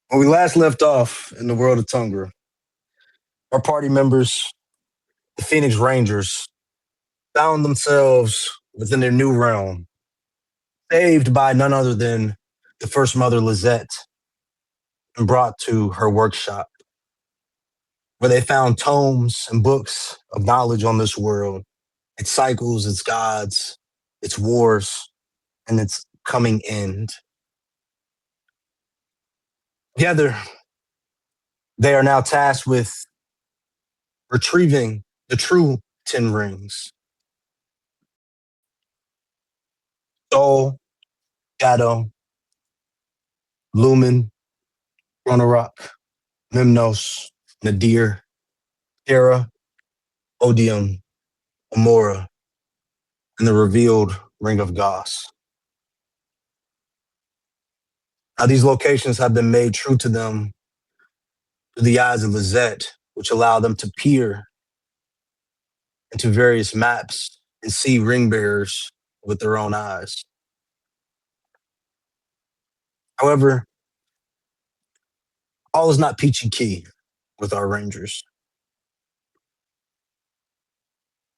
When we last left off in the world of Tungra, our party members, the Phoenix Rangers, found themselves within their new realm, saved by none other than the First Mother Lizette and brought to her workshop, where they found tomes and books of knowledge on this world, its cycles, its gods, its wars, and its coming end. Together, they are now tasked with retrieving the true 10 rings. Soul, Shadow, Lumen, Chronorok, Memnos, Nadir, Terra, Odium, Amora, and the revealed Ring of Goss. Now, these locations have been made true to them through the eyes of Lizette, which allow them to peer into various maps and see ring bearers with their own eyes. However, all is not peachy key with our Rangers.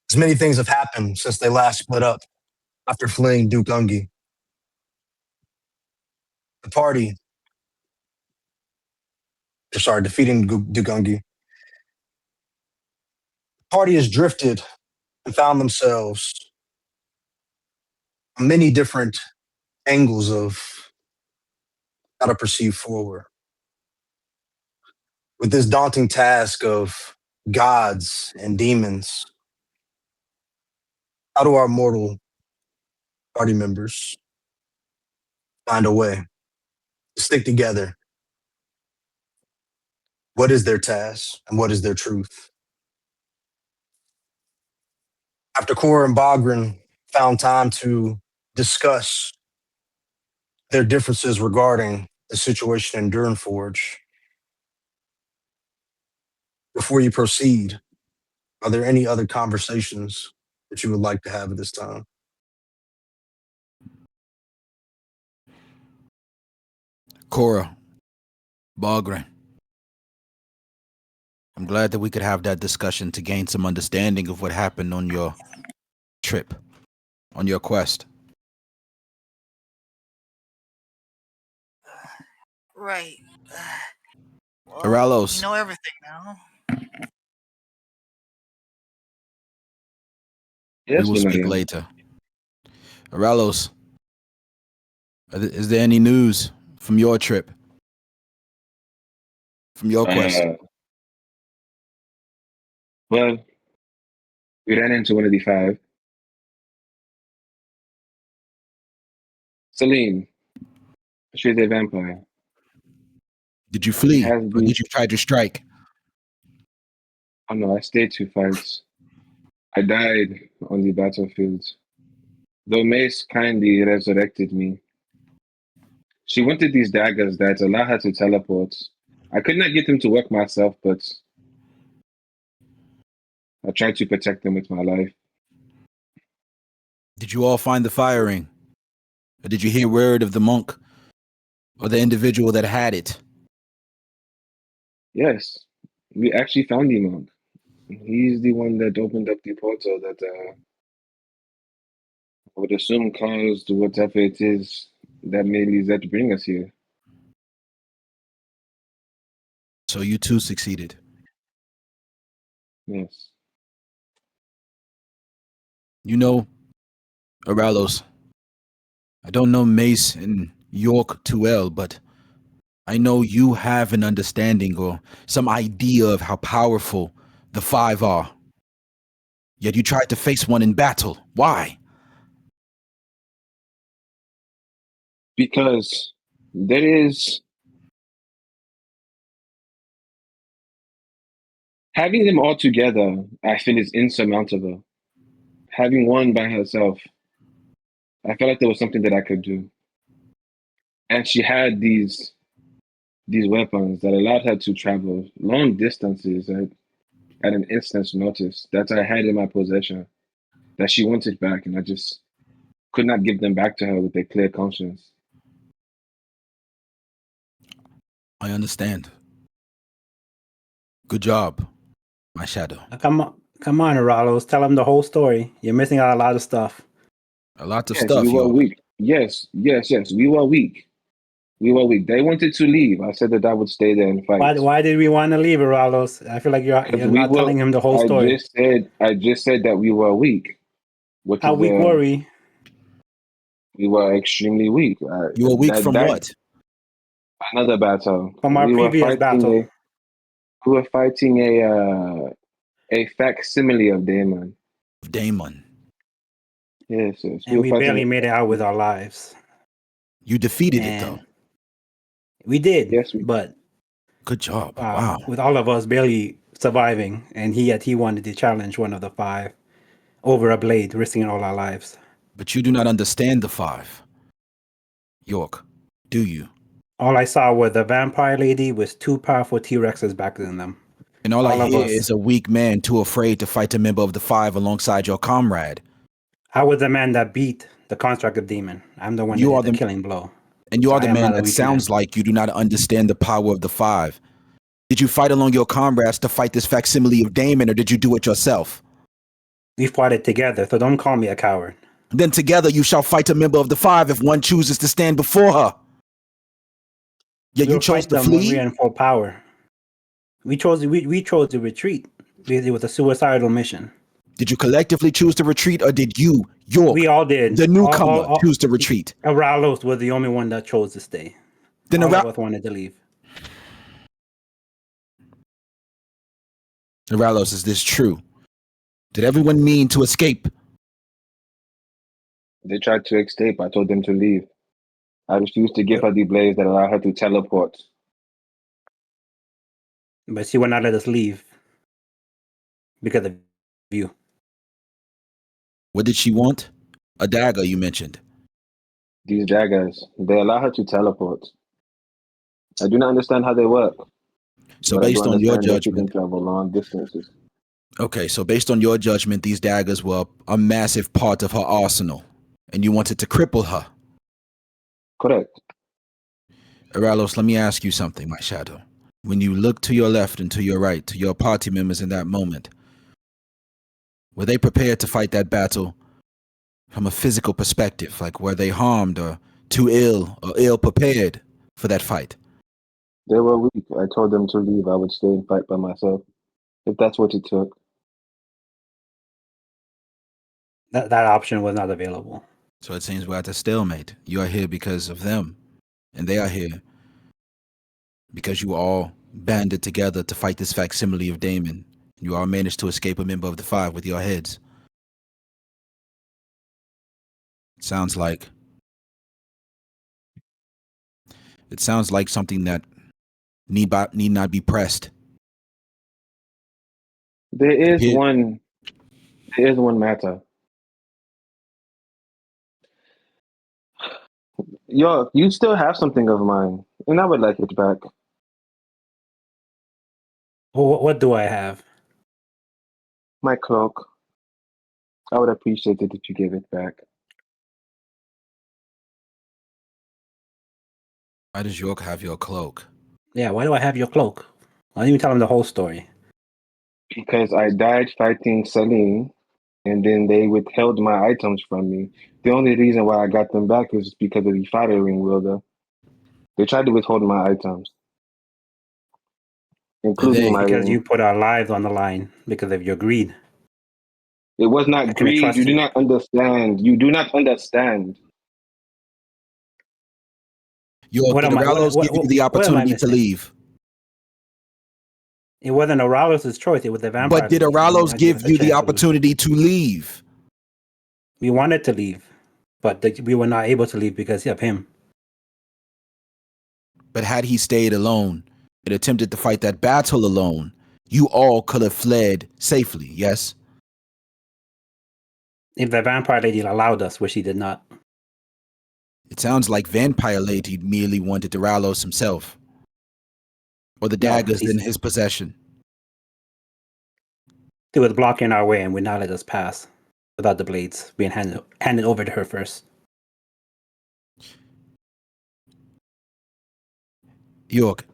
As many things have happened since they last split up after fleeing Duke Ungi. The party, defeating Duke Ungi. The party has drifted and found themselves on many different angles of how to proceed forward. With this daunting task of gods and demons, how do our mortal party members find a way to stick together? What is their task and what is their truth? After Cora and Bagran found time to discuss their differences regarding the situation in Durnforge, before you proceed, are there any other conversations that you would like to have at this time? Cora, Bagran, I'm glad that we could have that discussion to gain some understanding of what happened on your trip, on your quest. Right. Well, Aralos. we know everything now. We will speak later. Aralos, is there any news from your trip? From your quest? Well, we ran into one of the five. Celine, she's a vampire. Did you flee or did you try to strike? Oh no, I stayed 2 fights. I died on the battlefield. Though Mace kindly resurrected me. She wanted these daggers that allow her to teleport. I could not get them to work myself, but I tried to protect them with my life. Did you all find the fire ring? Or did you hear word of the monk or the individual that had it? Yes, we actually found the monk. He's the one that opened up the portal that I would assume caused whatever it is that made Lizette bring us here. So you too succeeded. Yes. You know, Aralos, I don't know Mace and York too well, but I know you have an understanding or some idea of how powerful the five are. Yet you tried to face one in battle. Why? Because there is having them all together, I feel is insurmountable. Having one by herself, I felt like there was something that I could do. And she had these weapons that allowed her to travel long distances at an instant's notice that I had in my possession that she wanted back, and I just could not give them back to her with a clear conscience. I understand. Good job, my shadow. Come on, Aralos. Tell him the whole story. You're missing out a lot of stuff. A lot of Yes, we stuff, were York. weak. Yes. We were weak. We were weak. They wanted to leave. I said that I would stay there and fight. Why did we want to leave, Aralos? I feel like Because you're we not were. telling him the whole story. I just said that we were weak. Which How is weak were we? we were extremely weak. You were weak That from what? another battle. From our We were previous fighting battle. a facsimile of Daemon. Damon. Yes, yes. And we were barely fighting. made it out with our lives. You defeated it, And though. we did. Yes, we. But Good job. Wow. with all of us barely surviving, and yet he wanted to challenge one of the 5 over a blade, risking all our lives. But you do not understand the 5. York, do you? All I saw was the vampire lady with 2 powerful T-Rexes back in them. And all I All of hear us. is a weak man too afraid to fight a member of the 5 alongside your comrade. I was the man that beat the constructive demon. I'm the one You that are did the the- killing blow. And you So are the I am man not a that weak sounds man. like you do not understand the power of the 5. Did you fight along your comrades to fight this facsimile of Damon, or did you do it yourself? We fought it together, so don't call me a coward. Then together you shall fight a member of the 5 if one chooses to stand before her. Yet you We'll chose fight to them when we're flee? in full power. We chose to retreat because it was a suicidal mission. Did you collectively choose to retreat, or did you, York, We all did. the newcomer, choose to retreat? Aralos was the only one that chose to stay. Then All of us wanted to leave. Aralos, is this true? Did everyone mean to escape? They tried to escape. I told them to leave. I refused to give her the blades that allow her to teleport. But she would not let us leave because of you. What did she want? A dagger, you mentioned. These daggers, they allow her to teleport. I do not understand how they work. So but I do based on your understand that she can judgment, travel long distances. okay, so based on your judgment, these daggers were a massive part of her arsenal, and you wanted to cripple her. Correct. Aralos, let me ask you something, my shadow. When you look to your left and to your right, to your party members in that moment, were they prepared to fight that battle from a physical perspective? Like, were they harmed or too ill or ill prepared for that fight? They were weak. I told them to leave. I would stay and fight by myself, if that's what it took. That option was not available. So it seems we're at a stalemate. You are here because of them, and they are here because you all banded together to fight this facsimile of Damon. You all managed to escape a member of the 5 with your heads. It sounds like something that need not be pressed. There is Here- one matter. Yo, you still have something of mine, and I would like it back. What do I have? My cloak. I would appreciate it if you gave it back. Why does York have your cloak? Yeah, why do I have your cloak? Why don't you tell him the whole story? Because I died fighting Celine, and then they withheld my items from me. The only reason why I got them back is because of the firing wielder. They tried to withhold my items, including my Because ring. you put our lives on the line because of your greed. It was I not couldn't greed. trust You do you. not understand. You do not understand. York, What did am I- what- Aralos what- give you what- the what am I opportunity to missing? leave? It wasn't Aralos' choice. It was the vampire. But did lady. He Aralos not give us a you the chance to leave. opportunity to leave? We wanted to leave, but we were not able to leave because of him. But had he stayed alone and attempted to fight that battle alone, you all could have fled safely, yes? If the vampire lady allowed us, which she did not. It sounds like Vampire Lady merely wanted Aralos himself. Or the No, daggers in his possession. She was blocking our way and would not let us pass without the blades being handed over to her first. York,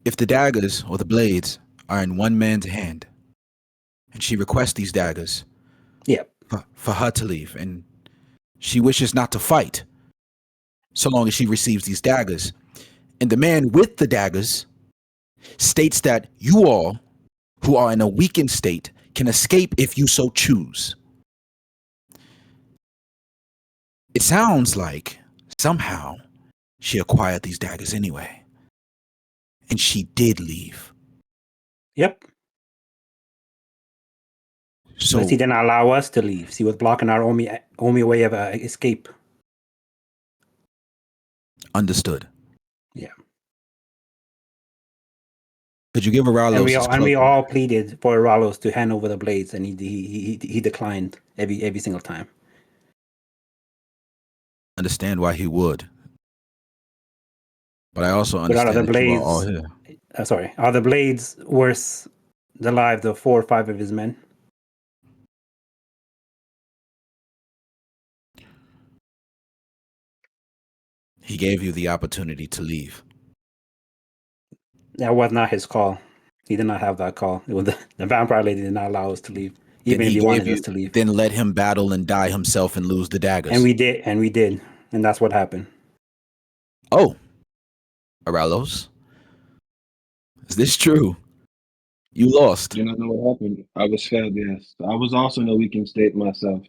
if the daggers or the blades are in one man's hand, and she requests these daggers Yep. for her to leave, and she wishes not to fight so long as she receives these daggers, and the man with the daggers states that you all, who are in a weakened state, can escape if you so choose. It sounds like somehow she acquired these daggers anyway. And she did leave. Yep. So But she didn't allow us to leave. She was blocking our only way of escape. understood. Yeah. Could you give Aralos And his we cloak? all pleaded for Ralos to hand over the blades, and he declined every single time. Understand why he would. But I also But are the understand that you are all blades? here. Are the blades worth the lives of 4 or 5 of his men? He gave you the opportunity to leave. That was not his call. He did not have that call. It was the vampire lady did not allow us to leave, Then even if he he gave wanted you, us to leave. then let him battle and die himself and lose the daggers. And we did, and that's what happened. Oh, Aralos, is this true? You lost. Do you not know what happened? I was failed, yes. I was also in a weakened state myself.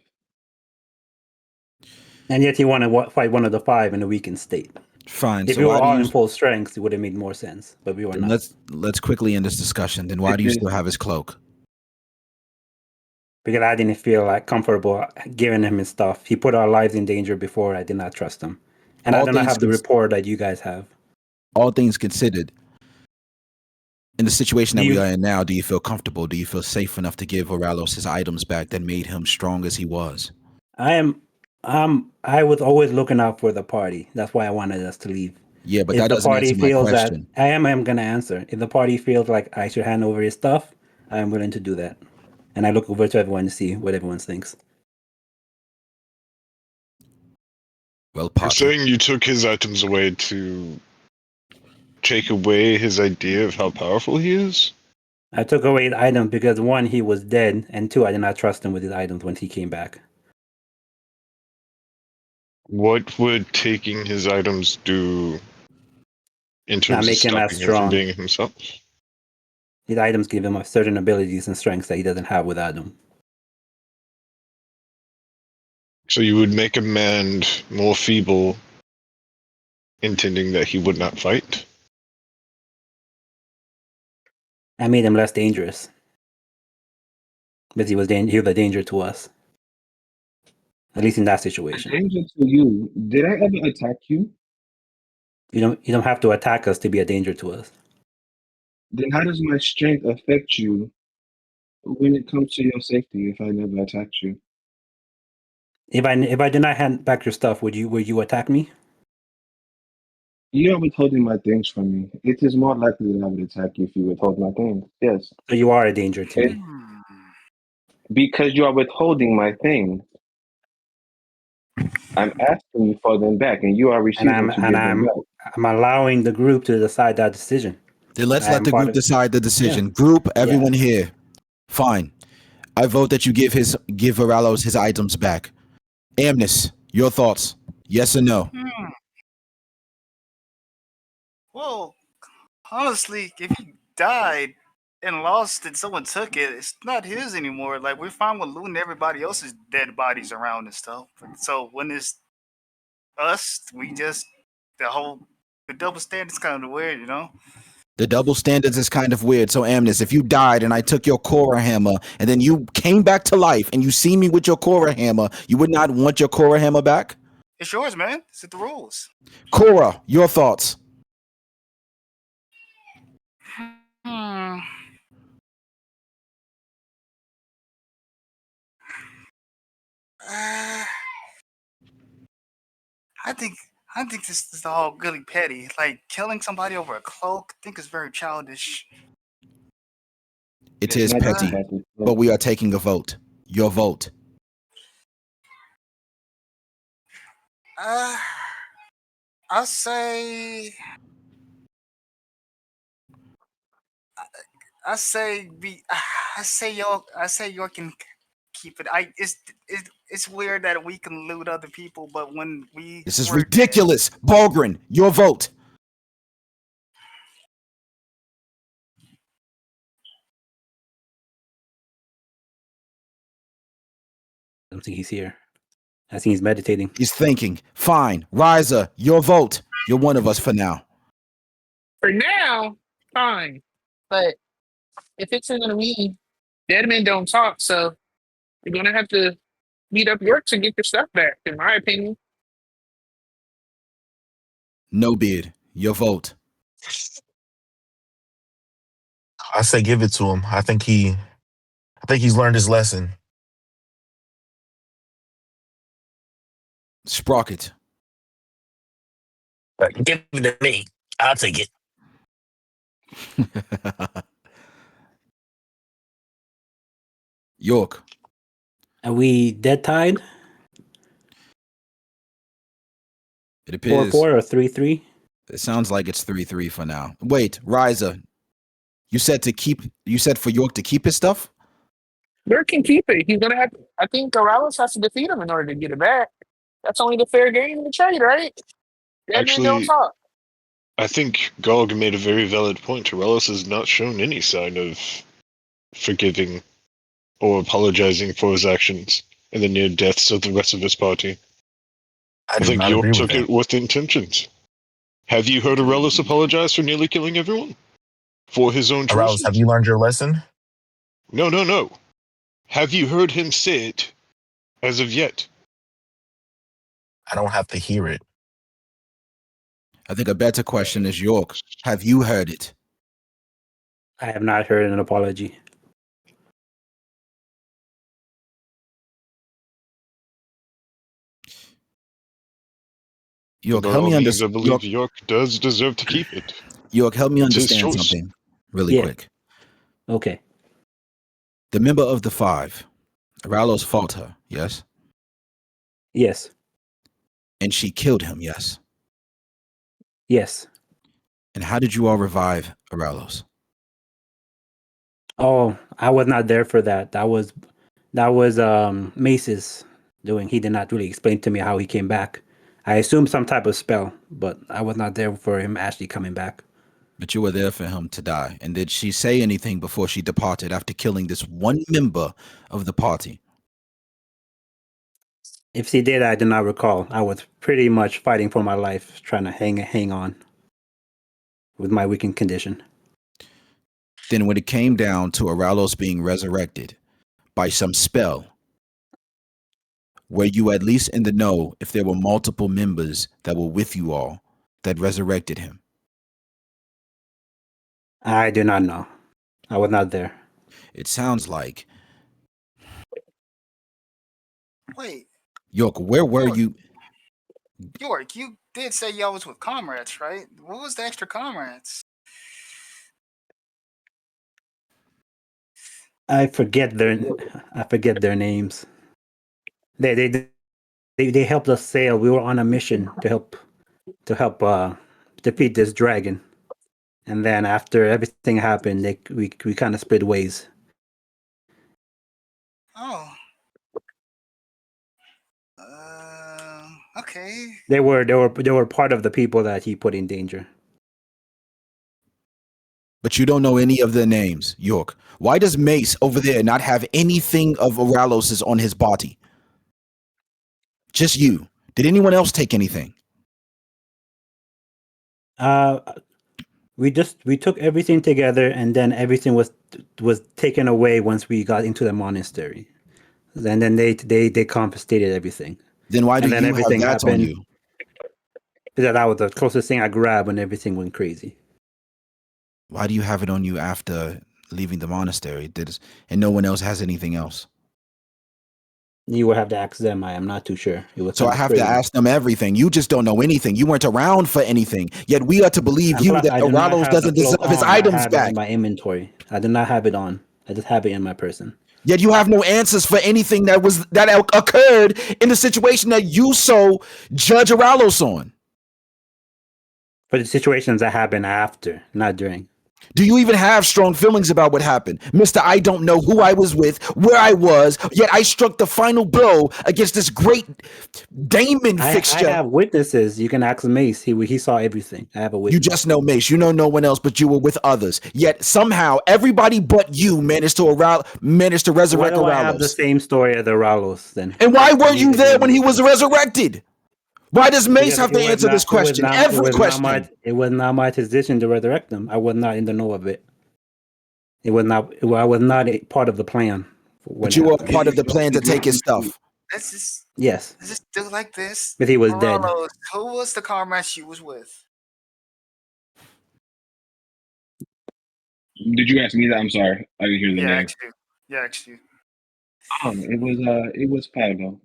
And yet he wanted to fight one of the 5 in a weakened state. Fine. If So we were why do all you? in full strength, it would have made more sense. But we were Then not. let's quickly end this discussion. Then why do you still have his cloak? Because I didn't feel like comfortable giving him his stuff. He put our lives in danger before. I did not trust him. And I All do not things have the rapport that you guys have. All things considered, in the situation that Do we you- are in now, do you feel comfortable? Do you feel safe enough to give Oralos his items back that made him strong as he was? I was always looking out for the party. That's why I wanted us to leave. Yeah, but If that the doesn't party answer my feels that question. I'm going to answer. If the party feels like I should hand over his stuff, I am willing to do that. And I look over to everyone to see what everyone thinks. Well, You're Potter, saying you took his items away to take away his idea of how powerful he is? I took away the item because 1, he was dead, and 2, I did not trust him with his items when he came back. What would taking his items do in Not terms of make him as stopping him from strong. being himself? His items give him certain abilities and strengths that he doesn't have without them. So you would make a man more feeble, intending that he would not fight? I made him less dangerous. But he was a danger to us. At least in that A situation. danger to you. Did I ever attack you? You don't have to attack us to be a danger to us. Then how does my strength affect you when it comes to your safety if I never attacked you? If I did not hand back your stuff, would you attack me? You are withholding my things from me. It is more likely that I would attack you if you withhold my things. Yes. So you are a danger to It, me. because you are withholding my things. I'm asking you for them back, and you are And refusing to give them back. I'm allowing the group to decide that decision. then let's I let am the part group of decide the decision. Group, everyone here. Fine. I vote that you give Oralos his items back. Amnes, your thoughts? Yes or no? Well, honestly, if he died and lost and someone took it, it's not his anymore. Like, we're fine with looting everybody else's dead bodies around and stuff. So when it's us, the double standard's kind of weird, you know? The double standards is kind of weird. So, Amnes, if you died and I took your Korra hammer and then you came back to life and you see me with your Korra hammer, you would not want your Korra hammer back? It's yours, man. It's the rules. Korra, your thoughts? Hmm. Uh, I think I think this is all really petty. Like killing somebody over a cloak, I think is very childish. It It's is not just petty, petty. but we are taking a vote. Your vote. Uh, I'll say I say y'all can keep it. It's weird that we can loot other people, but when This is we're dead, ridiculous. Balgren, your vote. I don't think he's here. I think he's meditating. He's thinking. Fine. Riza, your vote. You're one of us for now. For now, fine. But if it's gonna be dead men don't talk, so you're gonna have to meet up York to get your stuff back, in my opinion. No beard. Your vote. I say give it to him. I think he's learned his lesson. Sprocket. Give it to me. I'll take it. York. Are we dead tied? It appears 4-4 or 3-3? it sounds like it's 3-3 for now. Wait, Riza. You said for York to keep his stuff? York can keep it. He's gonna have to, I think Morales has to defeat him in order to get it back. That's only the fair game in the trade, right? Dead men don't Actually, talk. I think Gog made a very valid point. Torellis has not shown any sign of forgiving or apologizing for his actions and the near deaths of the rest of his party. I I do think not York agree with took that. it with intentions. Have you heard Aurelius apologize for nearly killing everyone? For his own Arouse, choices? have you learned your lesson? No. Have you heard him say it as of yet? I don't have to hear it. I think a better question is York. Have you heard it? I have not heard an apology. York, By help all me means, I understand. believe York does deserve to keep it. York, help me It's his understand choice. something really Yeah. quick. Okay. The member of the five, Aralos fought her, yes? Yes. And she killed him, yes? Yes. And how did you all revive Aralos? Oh, I was not there for that. That was Mace's doing. He did not really explain to me how he came back. I assumed some type of spell, but I was not there for him actually coming back. But you were there for him to die. And did she say anything before she departed after killing this one member of the party? If she did, I do not recall. I was pretty much fighting for my life, trying to hang on with my weakened condition. Then when it came down to Aralos being resurrected by some spell, were you at least in the know if there were multiple members that were with you all that resurrected him? I do not know. I was not there. It sounds like, wait, York, where were you? York, you did say y'all was with comrades, right? What was the extra comrades? I forget their names. They helped us sail. We were on a mission to help defeat this dragon. And then after everything happened, we kind of split ways. Oh. Okay. They were part of the people that he put in danger. But you don't know any of their names, York. Why does Mace over there not have anything of Oralos's on his body? Just you. Did anyone else take anything? We took everything together, and then everything was taken away once we got into the monastery. And then they confiscated everything. Then why do And then you have everything that on happened. you? Because that was the closest thing I grabbed when everything went crazy. Why do you have it on you after leaving the monastery? And no one else has anything else? You would have to ask them. I am not too sure. It was So I have to ask them everything. You just don't know anything. You weren't around for anything. Yet we are to believe you that Oralos doesn't deserve his items back. In my inventory. I do not have it on. I just have it in my person. Yet you have no answers for anything that occurred in the situation that you so judge Oralos on. For the situations that happened after, not during. Do you even have strong feelings about what happened? Mister, I don't know who I was with, where I was, yet I struck the final blow against this great Damon I fixture. have witnesses. You can ask Mace. He saw everything. I have a You witness. just know Mace. You know no one else, but you were with others. Yet somehow everybody but you managed to resurrect Why do I have the Aralos. same story as the Ralos then? And why weren't you Neither there do when he was resurrected? Why does Mace Because have to answer this question? Every question. it was not my decision to resurrect them. I was not in the know of it. It was not. I was not a part of the plan. When But it you were a happened. part of the plan to take his stuff. Yes, let's just do it like this. but he was dead. Morales, who was the comrade she was with? Did you ask me that? I'm sorry, I didn't hear the Yeah, name. actually. Yeah, actually. It was Pablo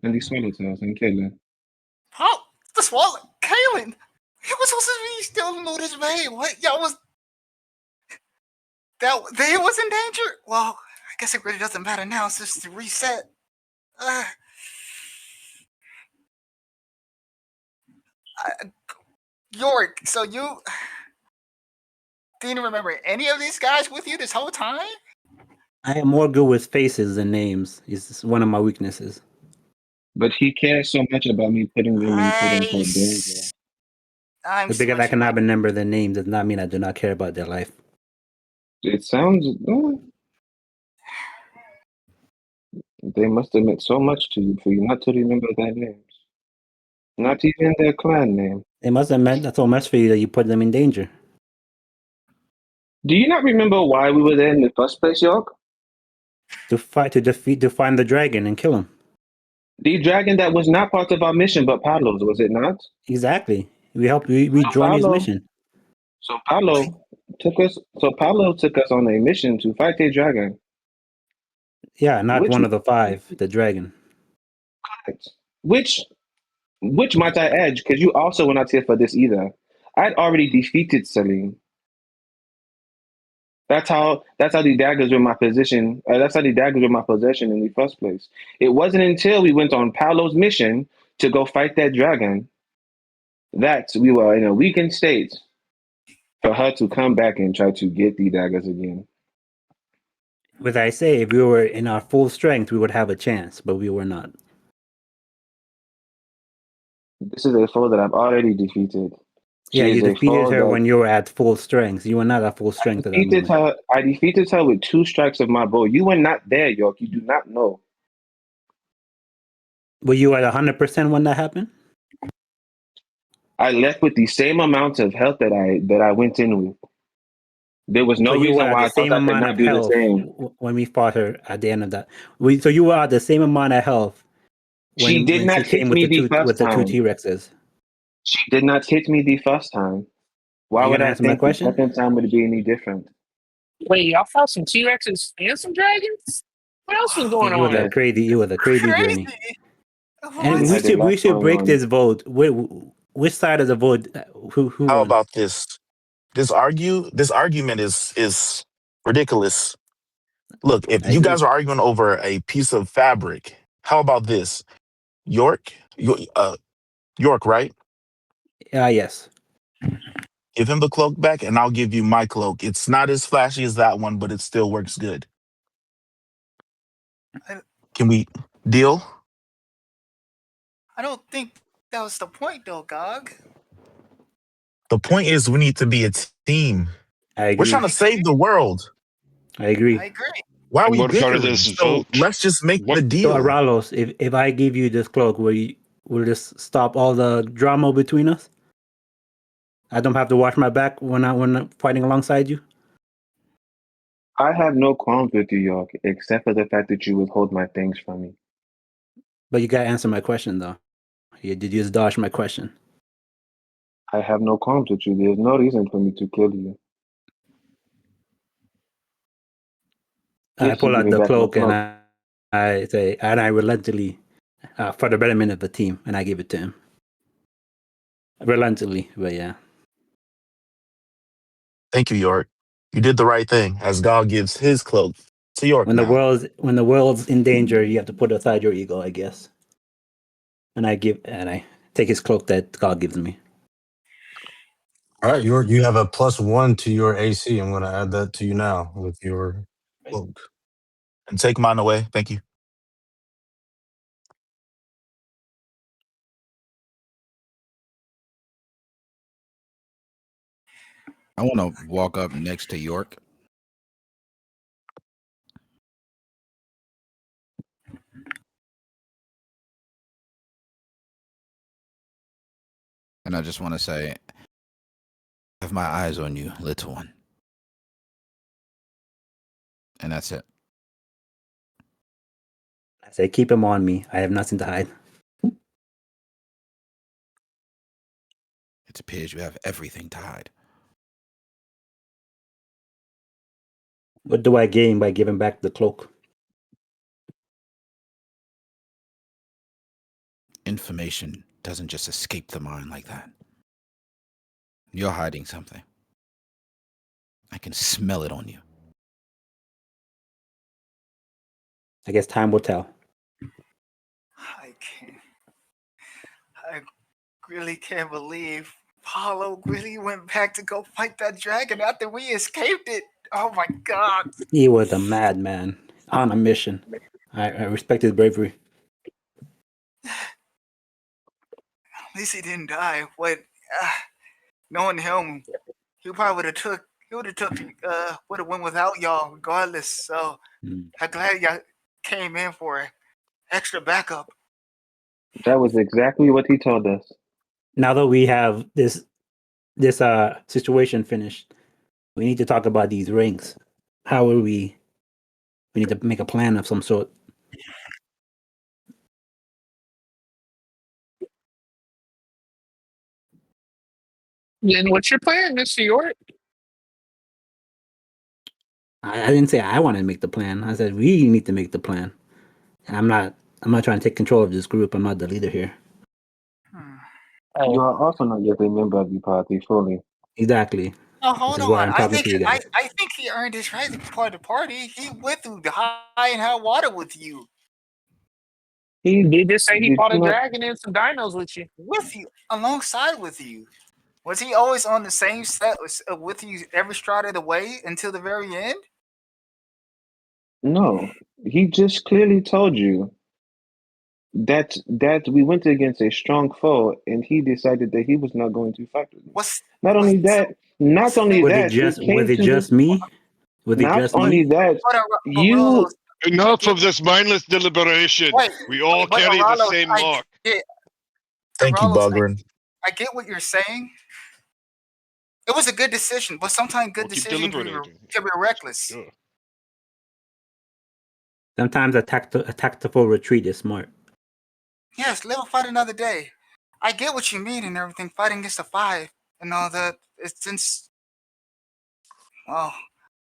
and the Swallowtails and Kayla. How? The swallow? Kaylin! He was supposed to be still know this man. What? Y'all was. They was in danger? Well, I guess it really doesn't matter now. It's just to reset. Uh, York, so you didn't remember any of these guys with you this whole time? I am more good with faces than names. It's one of my weaknesses. But he cares so much about me putting them in quote unquote danger. I'm But because I cannot remember their names does not mean I do not care about their life. It sounds. They must have meant so much to you for you not to remember their names. Not even their clan name. It must have meant so much for you that you put them in danger. Do you not remember why we were there in the first place, York? To find the dragon and kill him. The dragon that was not part of our mission, but Pablo's, was it not? Exactly. We joined his mission. So Pablo took us. So Pablo took us on a mission to fight a dragon. Yeah, not one of the five. The dragon. Which might I add, because you also were not here for this either. I'd already defeated Selim. That's how the daggers were my position. That's how the daggers were my possession in the first place. It wasn't until we went on Paolo's mission to go fight that dragon that we were in a weakened state for her to come back and try to get the daggers again. As I say, if we were in our full strength, we would have a chance, but we were not. This is a foe that I've already defeated. Yeah, you defeated her when you were at full strength. You were not at full strength at that moment. I defeated her with 2 strikes of my bow. You were not there, York. You do not know. Were you at 100% when that happened? I left with the same amount of health that I went in with. There was no reason why I thought I could not do the same. When we fought her at the end of that. So you were at the same amount of health when she did not hit me the first time. The 2 T-Rexes. She did not hit me the first time. Why would I think the second time would be any different? Wait, y'all fought some T-Rexes and some dragons? What else was going on? You were the crazy journey. And we should break this vote. Which side of the vote? Who How won? about this? This argument is ridiculous. Look, if you guys are arguing over a piece of fabric, how about this? York, right? Yes. Give him the cloak back, and I'll give you my cloak. It's not as flashy as that one, but it still works good. Can we deal? I don't think that was the point, though, Gog. The point is, we need to be a team. I agree. We're trying to save the world. I agree. Why are we What part of bickering? this So vote? let's just make the deal. So Aralos, if I give you this cloak, will this stop all the drama between us? I don't have to watch my back when I'm fighting alongside you. I have no qualms with you, York, except for the fact that you withhold my things from me. But you gotta answer my question, though. Did you just dodge my question? I have no qualms with you. There's no reason for me to kill you. I pull out the cloak and I say, and I reluctantly, for the betterment of the team, and I give it to him. Reluctantly, but yeah. Thank you, York. You did the right thing, as God gives his cloak to York. When the world's in danger, you have to put aside your ego, I guess. And I take his cloak that God gives me. All right, you have a +1 to your AC. I'm going to add that to you now with your cloak. And take mine away. Thank you. I want to walk up next to York. And I just want to say, I have my eyes on you, little one. And that's it. I say, keep him on me. I have nothing to hide. It appears you have everything to hide. What do I gain by giving back the cloak? Information doesn't just escape the mind like that. You're hiding something. I can smell it on you. I guess time will tell. I can't. I really can't believe Paulo really went back to go fight that dragon after we escaped it. Oh my god. He was a madman on a mission. I respect his bravery. At least he didn't die. What? Knowing him, he probably would have took. He would have took. Would have went without y'all regardless. So I'm glad y'all came in for extra backup. That was exactly what he told us. Now that we have this situation finished, we need to talk about these rings. How are we? We need to make a plan of some sort. Then what's your plan, Mr. York? I didn't say I want to make the plan. I said we need to make the plan. And I'm not trying to take control of this group. I'm not the leader here. You are also not yet a member of the party fully. Exactly. Oh, hold This is on. why I'm talking to you guys. I think he earned his right to be part of the party. He went through the high and high water with you. He did just say he Did fought you a not- dragon and some dinos with you. With you, alongside with you. Was he always on the same set with you every stride of the way until the very end? No, he just clearly told you that we went against a strong foe, and he decided that he was not going to fight with me. What's Not only that, not only Was it that, he just came to just me? Was it not just only me? that, but you Enough of this mindless deliberation. Wait, We all but carry the Aralos, same mark. Thank you, Aralos, Bugrin. I get what you're saying. It was a good decision, but sometimes good We'll keep decisions deliberating. can be reckless. Sure. Sometimes a tactful retreat is smart. Yes, live and fight another day. I get what you mean and everything, fighting against the 5 and all that. It's since, well,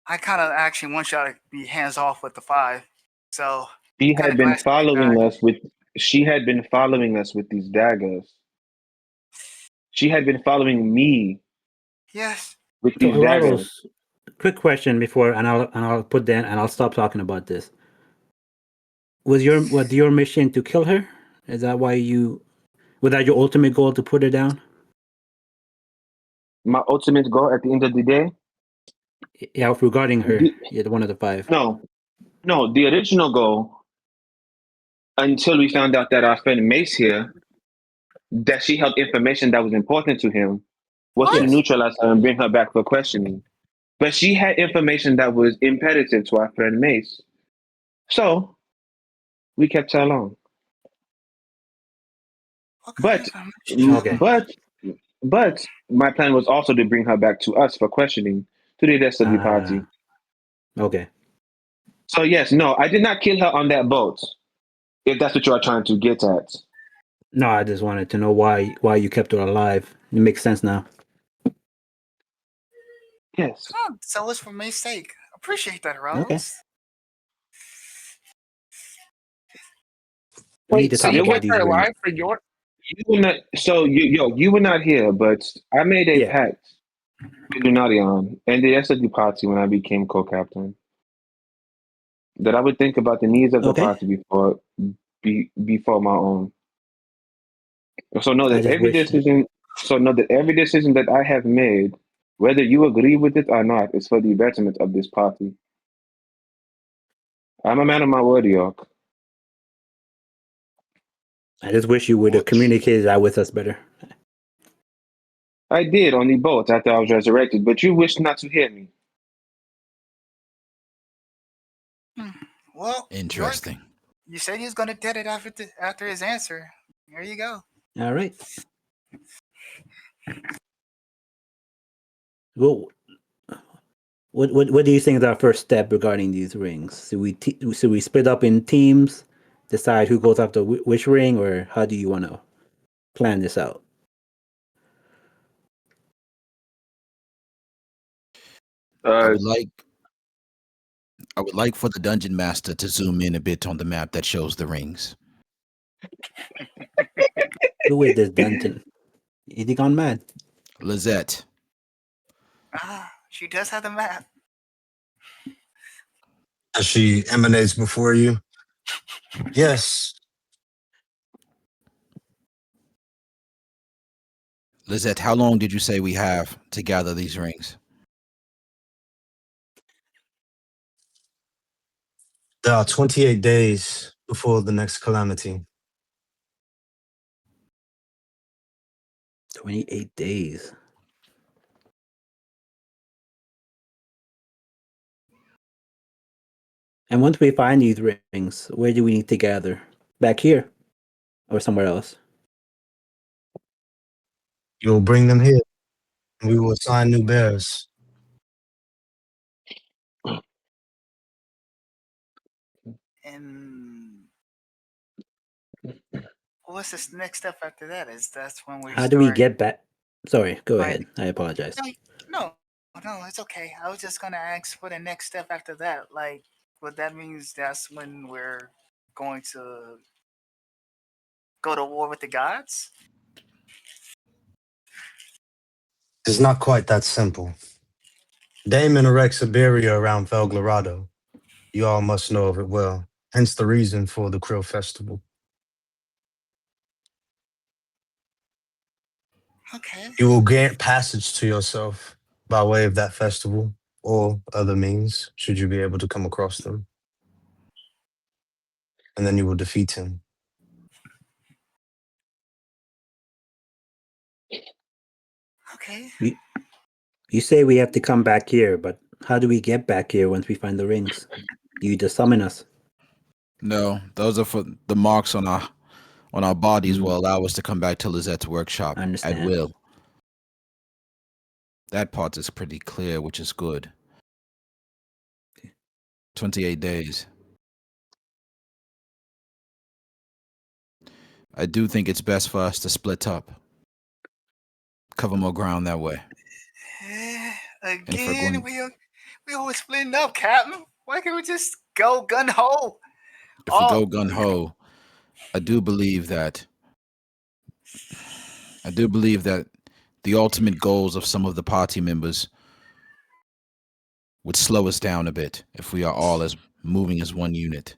I kind of actually want y'all to be hands off with the 5. So, she kinda had been glad she did following us with these daggers. She had been following me yes. with So these daggers. Aralos, quick question before, and I'll put that, and I'll stop talking about this. Was your mission to kill her? Is that why was that your ultimate goal, to put her down? My ultimate goal at the end of the day? Yeah, regarding her, The- yeah, one of the 5. no, the original goal, until we found out that our friend Mace here, that she held information that was important to him, was to Yes. neutralize her and bring her back for questioning. But she had information that was imperative to our friend Mace. So we kept her along. Okay. Okay. But my plan was also to bring her back to us for questioning, to the rest of the party. Okay. So yes, no, I did not kill her on that boat, if that's what you are trying to get at. No, I just wanted to know why you kept her alive. It makes sense now. Yes. Oh, so it's for May's sake. Appreciate that, Aralos. Okay. We need to So talk you about kept these her rings. alive for York? You were not, so you were not here, but I made a Yeah. pact with Lunarion and the rest of the party when I became co-captain, that I would think about the needs of the Okay. party before my own. So know I that just every wish. decision So know that every decision that I have made, whether you agree with it or not, is for the betterment of this party. I'm a man of my word, York. I just wish you would have What? communicated that with us better. I did on the boat after I was resurrected, but you wished not to hear me. Well, York, Interesting. you said he was gonna get it after his answer. There you go. All right. Well, what do you think is our first step regarding these rings? Should we split up in teams, decide who goes after which ring, or how do you want to plan this out? I Uh, would like for the dungeon master to zoom in a bit on the map that shows the rings. Who is this dungeon? Is he gone mad? Lizette, She does have the map. As she emanates before you. Yes. Lizette, how long did you say we have to gather these rings? There are 28 days before the next calamity. 28 days. And once we find these rings, where do we need to gather? Back here or somewhere else? You'll bring them here. And we will assign new bearers. And what's this next step after that? That's when we How do we start get back? Sorry, go like ahead. I apologize. no, it's okay. I was just gonna ask for the next step after that. Like, what that means that's when we're going to go to war with the gods? It's not quite that simple. Damon erects a barrier around Felglorado. You all must know of it well, hence the reason for the Krill Festival. Okay. You will grant passage to yourself by way of that festival or other means, should you be able to come across them. And then you will defeat him. Okay. You say we have to come back here, but how do we get back here once we find the rings? Do you just summon us? No, those are for the marks on our bodies Mm. will allow us to come back to Lizette's workshop I at understand. will. That part is pretty clear, which is good. 28 days. I do think it's best for us to split up. Cover more ground that way. And for Again, going, we always splitting up, Captain. Why can't we just go gun ho? if we go gun ho, I do believe that the ultimate goals of some of the party members would slow us down a bit if we are all as moving as one unit.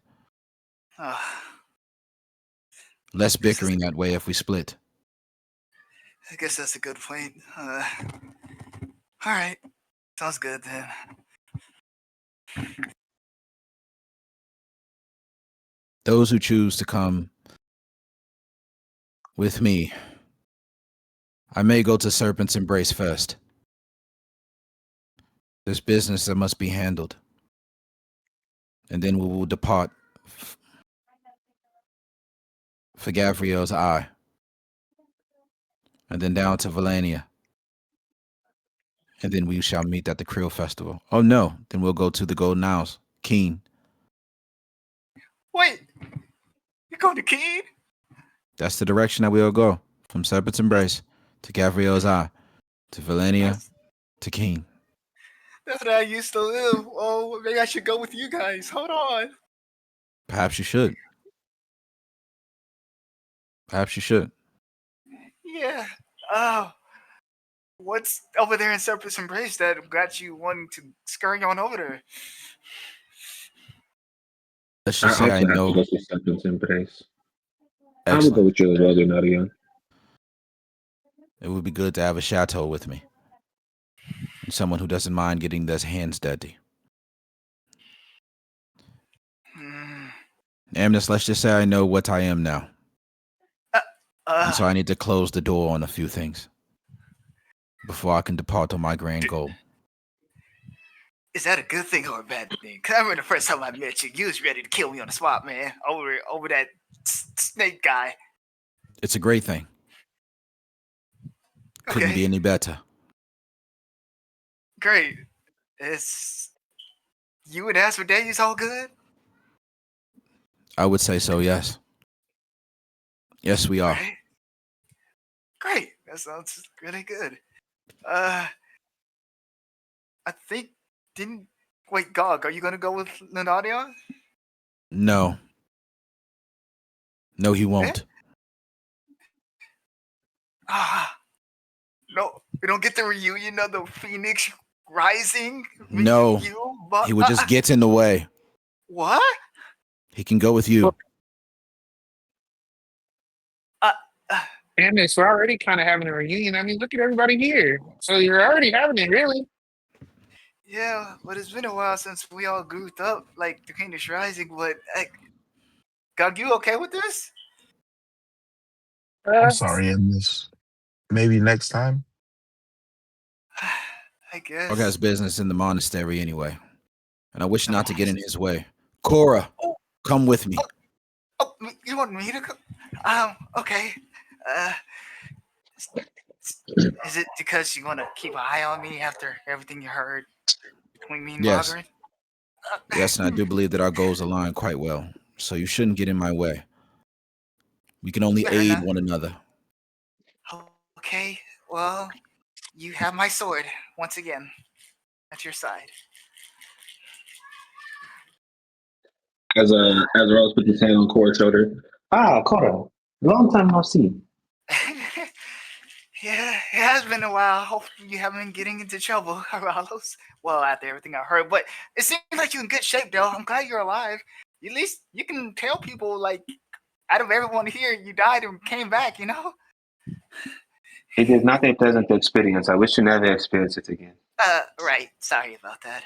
Less bickering that way if we split. I guess that's a good point. All right, sounds good then. Those who choose to come with me, I may go to Serpent's Embrace first. There's business that must be handled. And then we will depart for Gavriel's Eye. And then down to Valania. And then we shall meet at the Krill Festival. Oh no, then we'll go to the Golden Isles. Keen. Wait, you going to Keen? That's the direction that we'll go. From Serpent's Embrace to Gavriel's Eye to Valania to Keen. That's where I used to live. Oh, maybe I should go with you guys. Hold on. Perhaps you should. Perhaps you should. Yeah. Oh, what's over there in Serpent's Embrace that got you wanting to scurry on over there? Let's I just say also I have to know. go to Serpent's Embrace. I will go Excellent. with you as well, Donarian. It would be good to have a chateau with me. And someone who doesn't mind getting their hands dirty. Amnes, let's just say I know what I am now. And so I need to close the door on a few things before I can depart on my grand goal. Is that a good thing or a bad thing? Because I remember the first time I met you, you was ready to kill me on the spot, man. Over that snake guy. It's a great thing. Couldn't be any better. Great. Is you and Asmodeus all good? I would say so, yes. Yes, we are. Great. That sounds really good. I think wait, Gog, are you gonna go with Lenadia? No. No, he won't. No, we don't get the reunion of the Phoenix Rising. No. He would just get in the way. What? He can go with you. Damn, we're already kind of having a reunion. I mean, look at everybody here. So you're already having it, really. Yeah, but it's been a while since we all grouped up like the Phoenix Rising. But Gog, you okay with this? I'm sorry, Amnes. Maybe next time. I guess. Gog has business in the monastery anyway. And I wish not to get in his way. Cora, come with me. Oh, you want me to come? Okay. Is it because you want to keep an eye on me after everything you heard between me and Margaret? Yes, and I do believe that our goals align quite well. So you shouldn't get in my way. We can only aid one another. Okay, well, you have my sword once again at your side. As Rose put his hand on Cora's shoulder. Ah, Cora, long time no see. Yeah, it has been a while. Hopefully you haven't been getting into trouble, Carlos. Well, after everything I heard. But it seems like you're in good shape, though. I'm glad you're alive. At least you can tell people, like, out of everyone here, you died and came back, you know? It is not a pleasant experience. I wish you never experienced it again. Right. Sorry about that.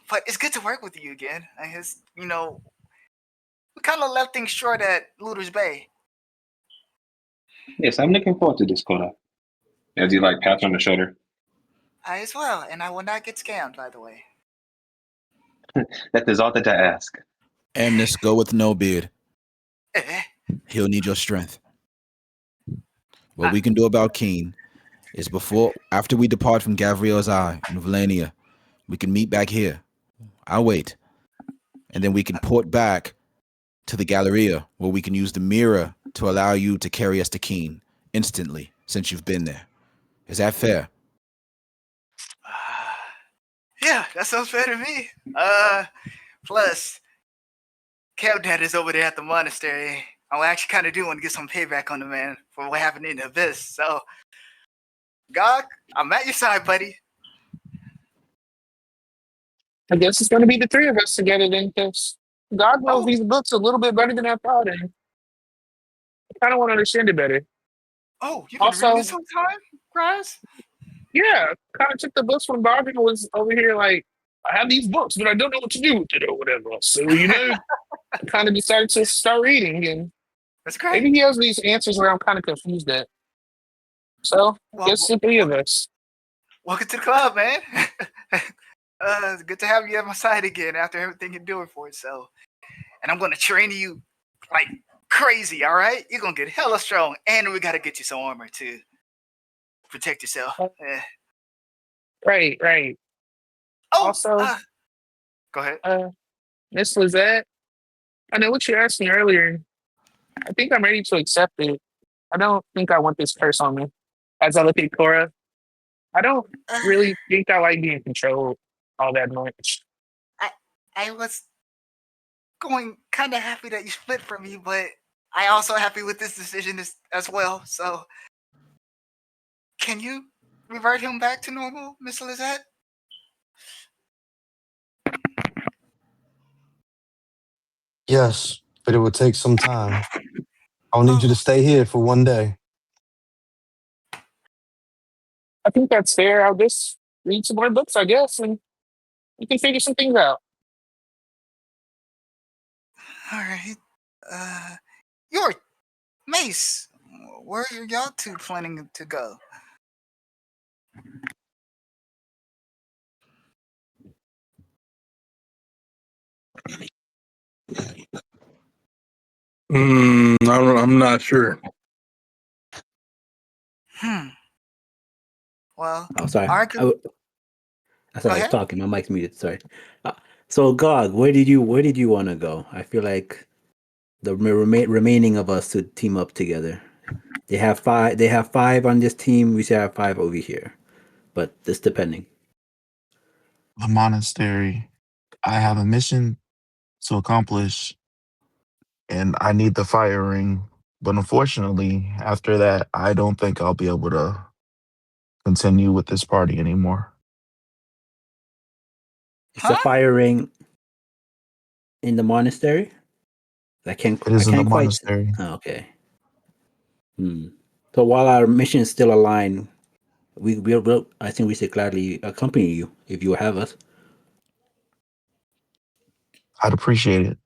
But it's good to work with you again. I guess, we kind of left things short at Luther's Bay. Yes, I'm looking forward to this, Cora. As he pats on the shoulder. I as well, and I will not get scammed, by the way. That is all that I ask. Amnes, go with no beard. He'll need your strength. What we can do about Keen is after we depart from Gavriel's Eye in Valania, we can meet back here. I'll wait. And then we can port back to the Galleria, where we can use the mirror to allow you to carry us to Keen instantly, since you've been there. Is that fair? Yeah, that sounds fair to me. Plus, Cab Dad is over there at the monastery. I actually kind of do want to get some payback on the man for what happened in the abyss. So, Gog, I'm at your side, buddy. I guess it's going to be the three of us together then, because God knows these books a little bit better than I thought, and I kind of want to understand it better. Oh, you can read it sometime, Grimes? Yeah, kind of took the books when Bobby was over here like, I have these books, but I don't know what to do with it or whatever. So, I kind of decided to start reading, and that's great. Maybe he has these answers where I'm kind of confused at. So, guess the three of us. Welcome to the club, man. It's good to have you at my side again after everything you're doing for it. So, and I'm going to train you like crazy, all right? You're going to get hella strong, and we got to get you some armor to protect yourself. Right. Oh, also, go ahead. Miss Lizette, I know what you asked me earlier. I think I'm ready to accept it. I don't think I want this curse on me. As I look at Cora, I don't really think I like being controlled all that much. I was going kind of happy that you split from me, but I also happy with this decision as well. So, can you revert him back to normal, Miss Lizette? Yes, but it would take some time. I'll need you to stay here for one day. I think that's fair. I'll just read some more books, I guess, and we can figure some things out. All right. Your Mace, where are y'all two planning to go? I'm not sure. Hmm. Well, Oh, sorry. I I, could w- I thought go I was ahead. talking. My mic's muted. Sorry. So, Gog, where did you want to go? I feel like the remaining of us to team up together. They have five. They have five on this team. We should have five over here. But this depending. The monastery. I have a mission to accomplish, and I need the fire ring. But unfortunately, after that, I don't think I'll be able to continue with this party anymore. It's a Huh? fire ring in the monastery. I can't. It I is in the can't quite. monastery. Oh, okay. So while our mission is still aligned, we will. I think we should gladly accompany you if you have us. I'd appreciate it.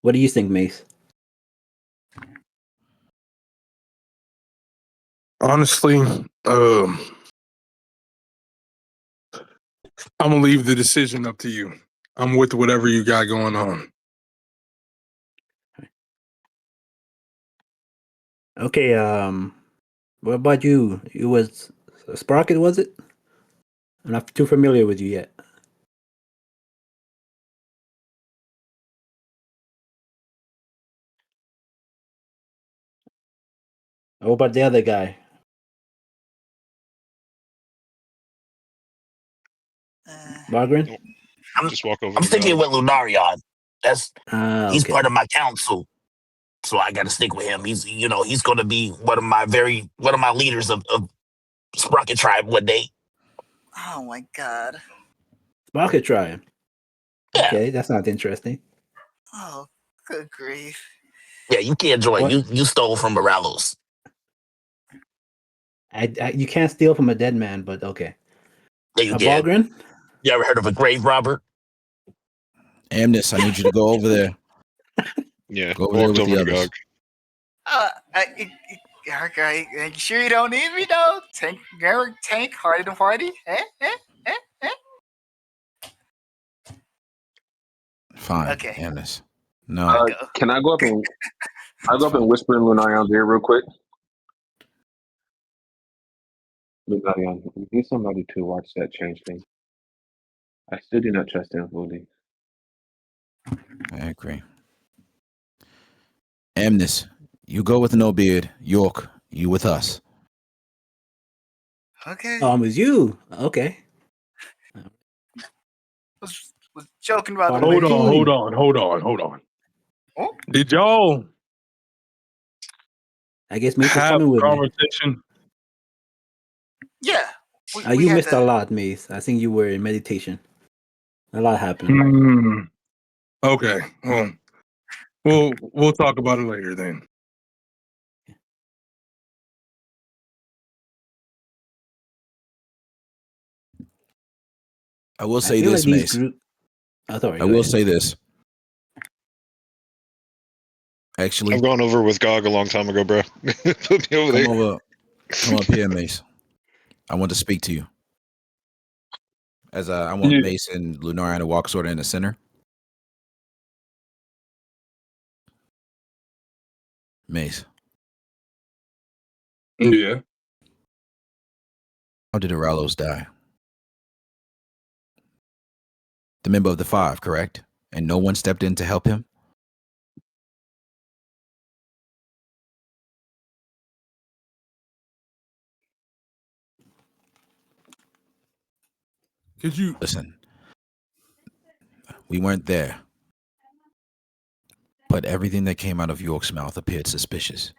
What do you think, Mace? Honestly, I'm gonna leave the decision up to you. I'm with whatever you got going on. Okay. What about you? It was Sprocket, was it? I'm not too familiar with you yet. What about the other guy? Uh, Margaret? I'm Just walk over I'm to sticking God. with Lunarion. That's Ah, He's okay. part of my council, so I got to stick with him. He's going to be one of my leaders of Sprocket Tribe one day. oh my God. Sprocket tribe. Yeah, Okay, that sounds interesting. Oh, good grief. yeah. You can't join. What? You stole from Morellos. You can't steal from a dead man, but okay. Yeah, you A can. Balgren? You ever heard of a grave robber? Amnes, I need you to go over there. Yeah, Go over there walked with the over to others. Gog. Okay. You sure you don't need me though? Tank, hardy to party? Fine, Okay, Amnes. I'll No. go. Can I go up and It's fine. whisper in Lunarion's ear real quick? Lunarion, you need somebody to watch that change thing. I still do not trust him fully. I agree. Amnes, you go with No Beard. York, you with us. Okay. Oh, it was you. Okay. Was joking about Part the of the Hold on, mission. hold team. on, hold on, hold on. Oh, Did y'all I guess Mace is have coming a with me. conversation? yeah. We You had missed a to. lot, Mace. I think you were in meditation. A lot happened. Hmm. Okay. Well, we'll talk about it later then. I will I say feel like this, these Mace. group. Oh, sorry, I go will ahead. say this. Actually, I've gone over with Gog a long time ago, bro. Put me over come there. over. Come up here, Mace. I want to speak to you. I want Yeah. Mace and Lunarian to walk sort of in the center. Mace, Yeah. how did Aralos die? The member of the Five, correct? And no one stepped in to help him? Could you? Listen, we weren't there. But everything that came out of York's mouth appeared suspicious.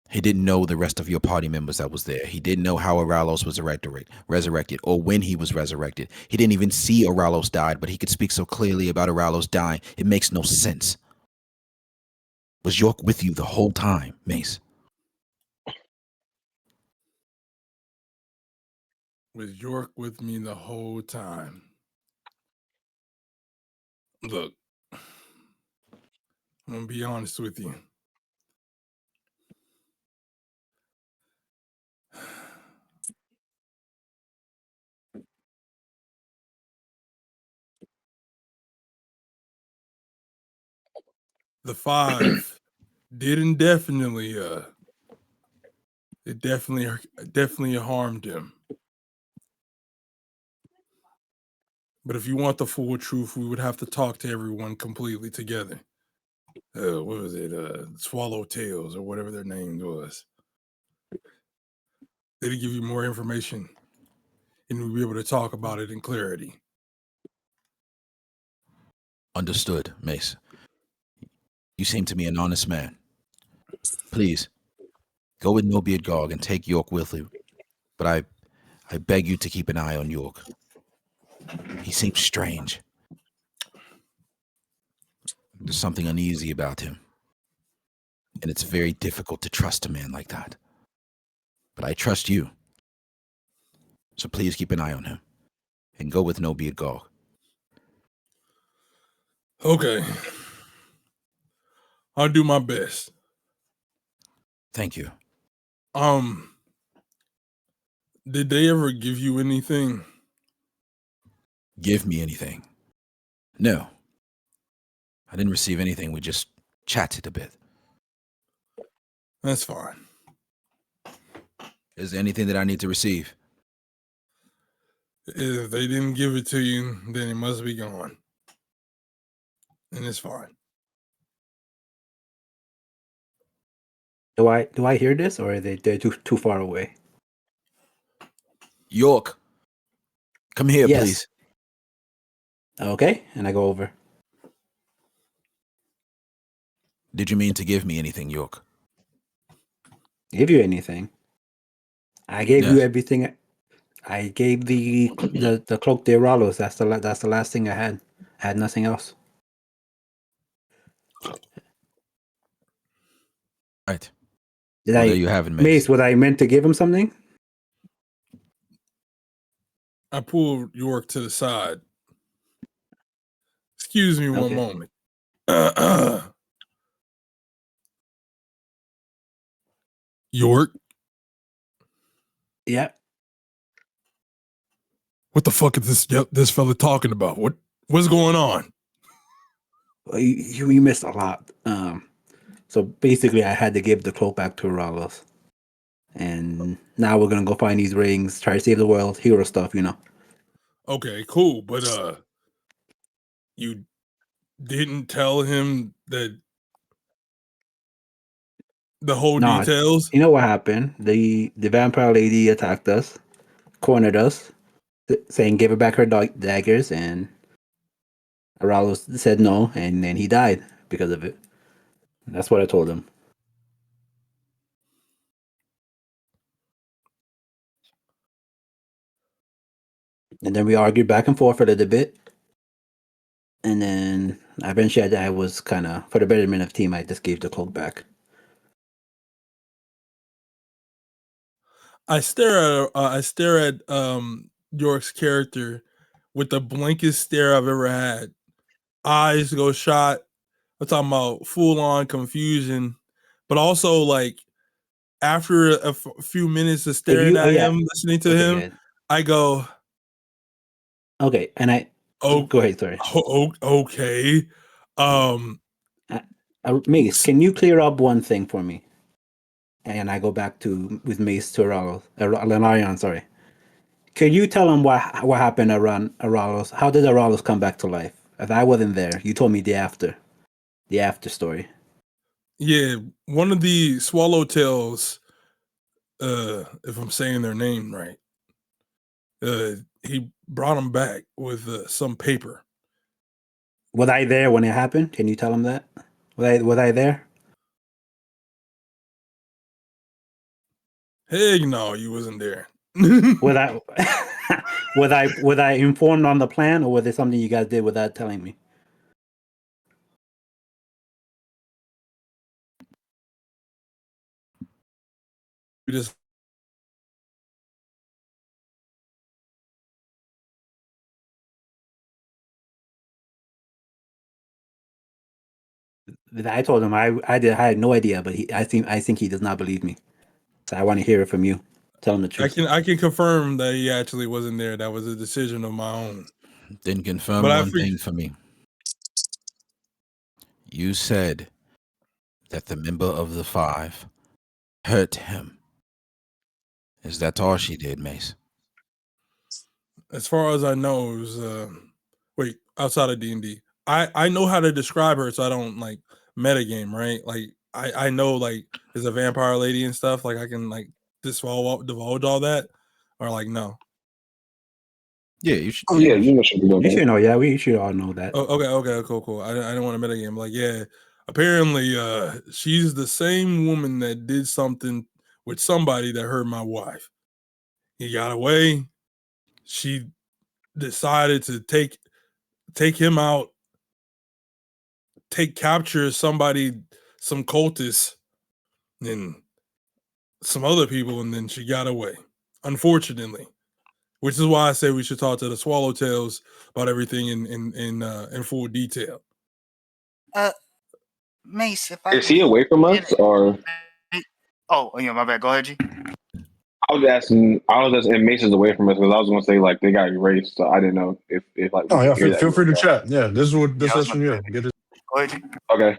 He didn't know the rest of your party members that was there. He didn't know how Aralos was resurrected, or when he was resurrected. He didn't even see Aralos died, but he could speak so clearly about Aralos dying. It makes no sense. Was York with you the whole time, Mace? Was York with me the whole time? Look, I'm gonna be honest with you. The 5 didn't definitely it definitely harmed him. But if you want the full truth, we would have to talk to everyone completely together. What was it? Swallowtails or whatever their name was. They'd give you more information and we'd be able to talk about it in clarity. Understood, Mace. You seem to be an honest man. Please, go with No Beard Gog and take York with you. But I beg you to keep an eye on York. He seems strange. There's something uneasy about him. And it's very difficult to trust a man like that. But I trust you. So please keep an eye on him. And go with No Beard Gog. Okay. I'll do my best. Thank you. Did they ever give you anything? Give me anything? No. I didn't receive anything. We just chatted a bit. That's fine. Is there anything that I need to receive? If they didn't give it to you, then it must be gone. And it's fine. Do I hear this, or are they're too far away? York, come here, Yes. please. Okay, and I go over. Did you mean to give me anything, York? Give you anything? I gave you Yes. everything. I gave the cloak de Ralos. That's the last thing I had. I had nothing else. Right. Did Well, I, there you have it, Mace. Mace? Was I meant to give him something? I pulled York to the side. Excuse me one Okay. moment. York, Yeah. what the fuck is this fella talking about? What's going on? Well, you missed a lot. So basically, I had to give the cloak back to Ralos, and now we're gonna go find these rings, try to save the world, hero stuff, you know. Okay, cool, but you didn't tell him that the whole No, details? you know what happened? The vampire lady attacked us, cornered us, saying give her back her daggers, and Aralos said no, and then he died because of it. That's what I told him. And then we argued back and forth for a little bit. And then eventually I was kind of, for the betterment of the team, I just gave the cloak back. I stare at York's character with the blankest stare I've ever had. Eyes go shot. I'm talking about full on confusion, but also like after a few minutes of staring at him, listening to him, good. I go, okay, and I go ahead, sorry. Okay. Mace, can you clear up one thing for me? And I go back to with Mace to Lenarion, sorry. Can you tell him what happened around Aralos? How did Aralos come back to life? If I wasn't there, you told me the after story. Yeah, one of the swallowtails, if I'm saying their name right, he brought him back with some paper. Was I there when it happened? Can you tell him that? Was I there? Heck no, you wasn't there. Was I was I informed on the plan, or was it something you guys did without telling me? We just I told him I had no idea, but I think he does not believe me. So I want to hear it from you. Tell him the truth. I can confirm that he actually wasn't there. That was a decision of my own. Then confirm But one thing for me. You said that the member of the five hurt him. Is that all she did, Mace? As far as I know, it was wait, outside of D&D. I know how to describe her so I don't like metagame, right? Like I know like is a vampire lady and stuff. Like I can like divulge all that, or like no. Yeah, you should. Oh yeah, you know she'll be You should okay. know. Yeah, we should all know that. Oh, okay, cool. I didn't want to metagame. Like yeah, apparently she's the same woman that did something with somebody that hurt my wife. He got away. She decided to take him out, capture somebody, some cultists, and some other people, and then she got away. Unfortunately, which is why I say we should talk to the Swallowtails about everything in full detail. Mace, if I Is he away from us, or Oh, yeah, my bad. Go ahead, G. I was asking Mace is away from us because I was going to say like they got erased, so I didn't know if like we Oh yeah, could hear that. feel free to chat. Yeah, this is what this Yeah, I was session. gonna Yeah, say. get it. Go ahead, G. Okay,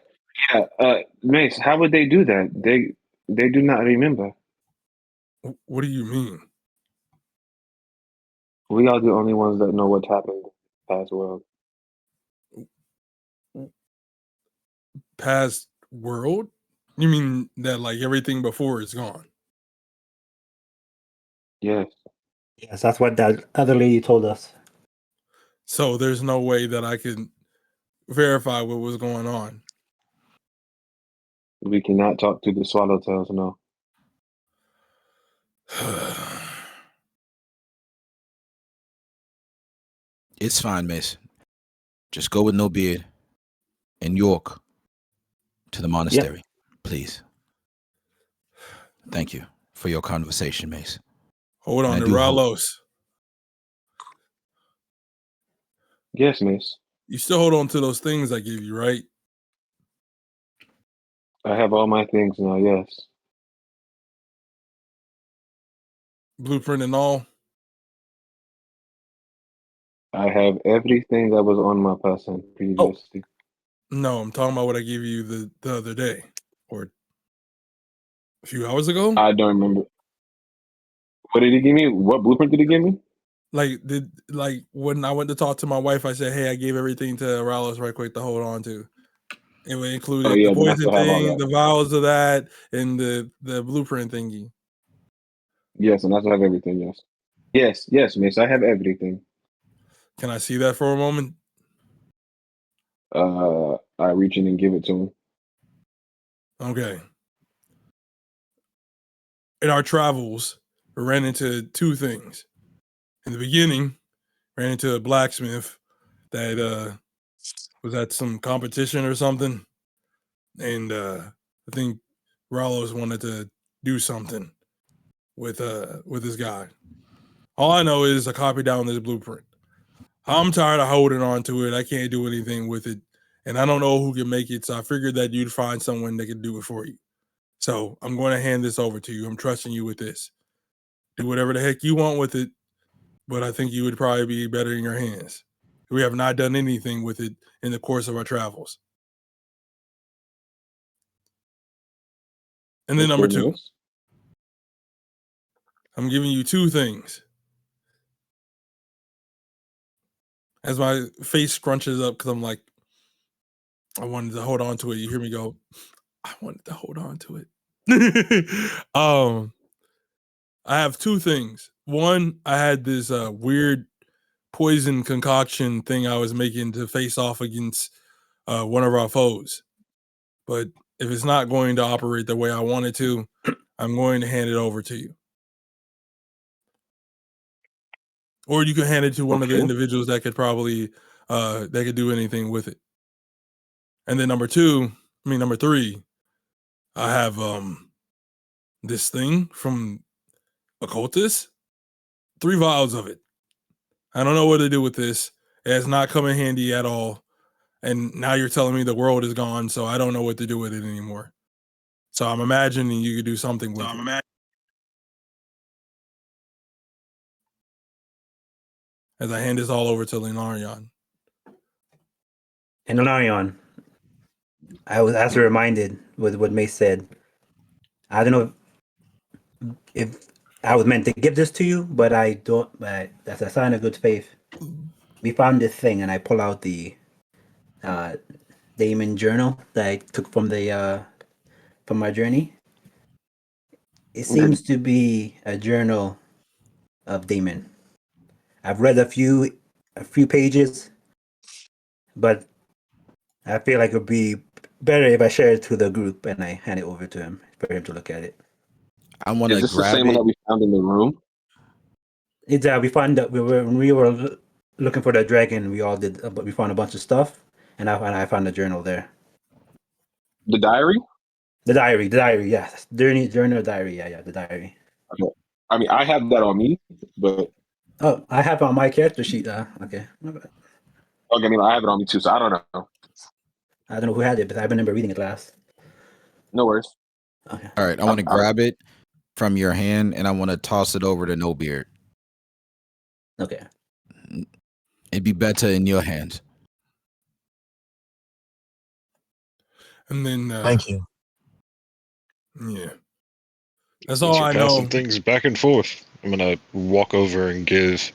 yeah, Mace, how would they do that? They do not remember. What do you mean? We are the only ones that know what happened in the past world. Past world? You mean that like everything before is gone? Yes, Yes, that's what that other lady told us. So there's no way that I can verify what was going on. we cannot talk to the Swallowtails. No, It's fine, Mace. Just go with no beard and York to the monastery, please. Thank you for your conversation, Mace. Hold And on I to do hope- Ralos. yes, Mace. You still hold on to those things I gave you, right? I have all my things now. Yes, Blueprint and all. I have everything that was on my person previously. No, I'm talking about what I gave you the other day or a few hours ago. I don't remember. What did he give me? What blueprint did he give me? Like when I went to talk to my wife, I said, "Hey, I gave everything to Ralos right quick to hold on to." It Oh included yeah, the then I poison still have all thing, that. the vials of that, and the blueprint thingy. Yes, and I still have everything. Yes, Mace. I have everything. Can I see that for a moment? I reach in and give it to him. Okay. In our travels, we ran into two things. In the beginning, ran into a blacksmith that was at some competition or something, and I think Ralos wanted to do something with this guy. All I know is I copied down this blueprint. I'm tired of holding on to it. I can't do anything with it, and I don't know who can make it. So I figured that you'd find someone that could do it for you. So I'm going to hand this over to you. I'm trusting you with this. Do whatever the heck you want with it, but I think you would probably be better in your hands. We have not done anything with it in the course of our travels. And then number two, Mace. I'm giving you two things. As my face scrunches up because I'm like, I wanted to hold on to it. You hear me go, I wanted to hold on to it. I have two things. One, I had this weird poison concoction thing I was making to face off against one of our foes. But if it's not going to operate the way I want it to, I'm going to hand it over to you. Or you can hand it to one of the individuals that could probably that could do anything with it. And then number three, I have this thing from occultist, 3 vials of it. I don't know what to do with this. It has not come in handy at all. and now you're telling me the world is gone, so I don't know what to do with it anymore. So I'm imagining you could do something with it. As I hand this all over to Lenarion. And Larion, I was also reminded with what Mace said. I don't know if I was meant to give this to you, but I don't. But that's a sign of good faith. We found this thing, and I pull out the Damon journal that I took from my journey. It seems to be a journal of Damon. I've read a few pages, but I feel like it would be better if I share it to the group and I hand it over to him for him to look at it. I want Is to this the grab same one it. that we found in the room? It's we found that we were looking for the dragon. We all did, but we found a bunch of stuff, and I found the journal there. The diary? The diary, yes, journal, diary, yeah, the diary. Okay. I mean, I have that on me, but Oh, I have on my character sheet. Okay, okay, I mean, I have it on me too, so I don't know. I don't know who had it, but I remember reading it last. No worries. Okay. All right, I want to grab it from your hand, and I want to toss it over to No Beard. Okay. It'd be better in your hands. And then Thank you. Yeah. That's Since all you're I passing know. things back and forth, I'm gonna walk over and give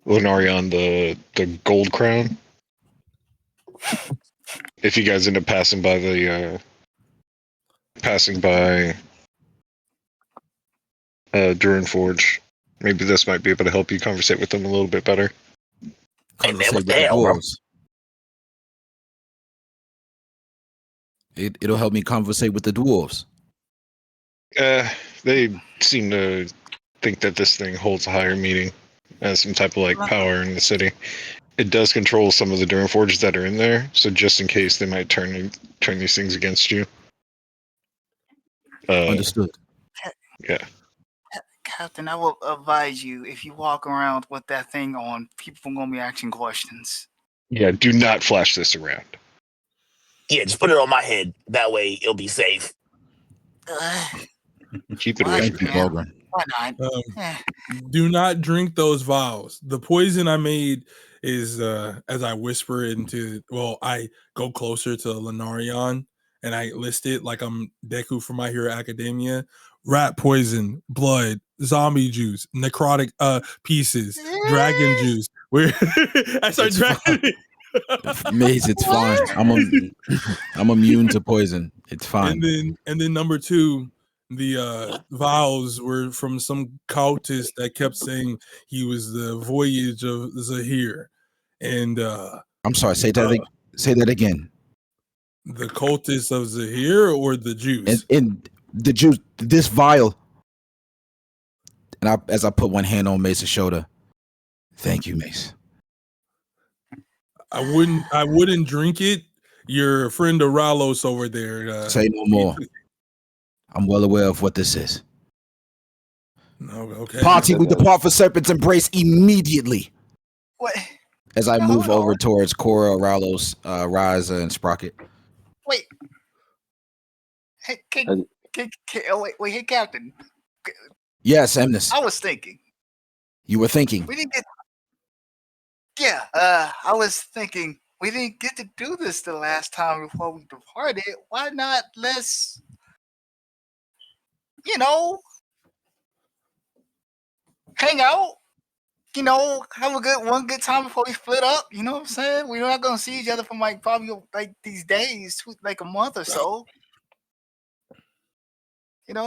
Lunarion the gold crown. If you guys end up passing by Durin Forge, maybe this might be able to help you conversate with them a little bit better. Hey man, Conversate what the with the hell, bro? dwarves. It'll help me conversate with the dwarves. They seem to think that this thing holds a higher meaning as some type of like power in the city. It does control some of the Durin Forges that are in there, so just in case they might turn these things against you. Understood. Yeah. Captain, I will advise you, if you walk around with that thing on, people are gonna be asking questions. Yeah, do not flash this around. Yeah, just put it on my head. That way it'll be safe. Keep it What? away Thank from you, me. Bogren. Why not? Do not drink those vials. The poison I made is as I whisper into I go closer to Lenarion and I list it like I'm Deku from My Hero Academia. Rat poison, blood, zombie juice, necrotic pieces, dragon juice. Where I start It's dragging Maze, it's fine. I'm immune to poison. It's fine. and then number two, the vials were from some cultist that kept saying he was the voyage of Zahir, and I'm sorry. Say that again. the cultist of Zahir or the juice. And the juice, this vial. And as I put one hand on Mace's shoulder, thank you, Mace. I wouldn't drink it. Your friend Aralos over there. Say no more. I'm well aware of what this is. No, okay. Party, we depart for Serpent's Embrace immediately. What? As I No, move hold over on. towards Cora, Ralos, Riza, and Sprocket. Wait. Hey, wait, hey, Captain. Yes, Emnus. I was thinking. You were thinking. We didn't get. Yeah, I was thinking we didn't get to do this the last time before we departed. Why not? Let's, hang out. Have one good time before we split up. You know what I'm saying? We're not gonna see each other for probably these days, like a month or so. I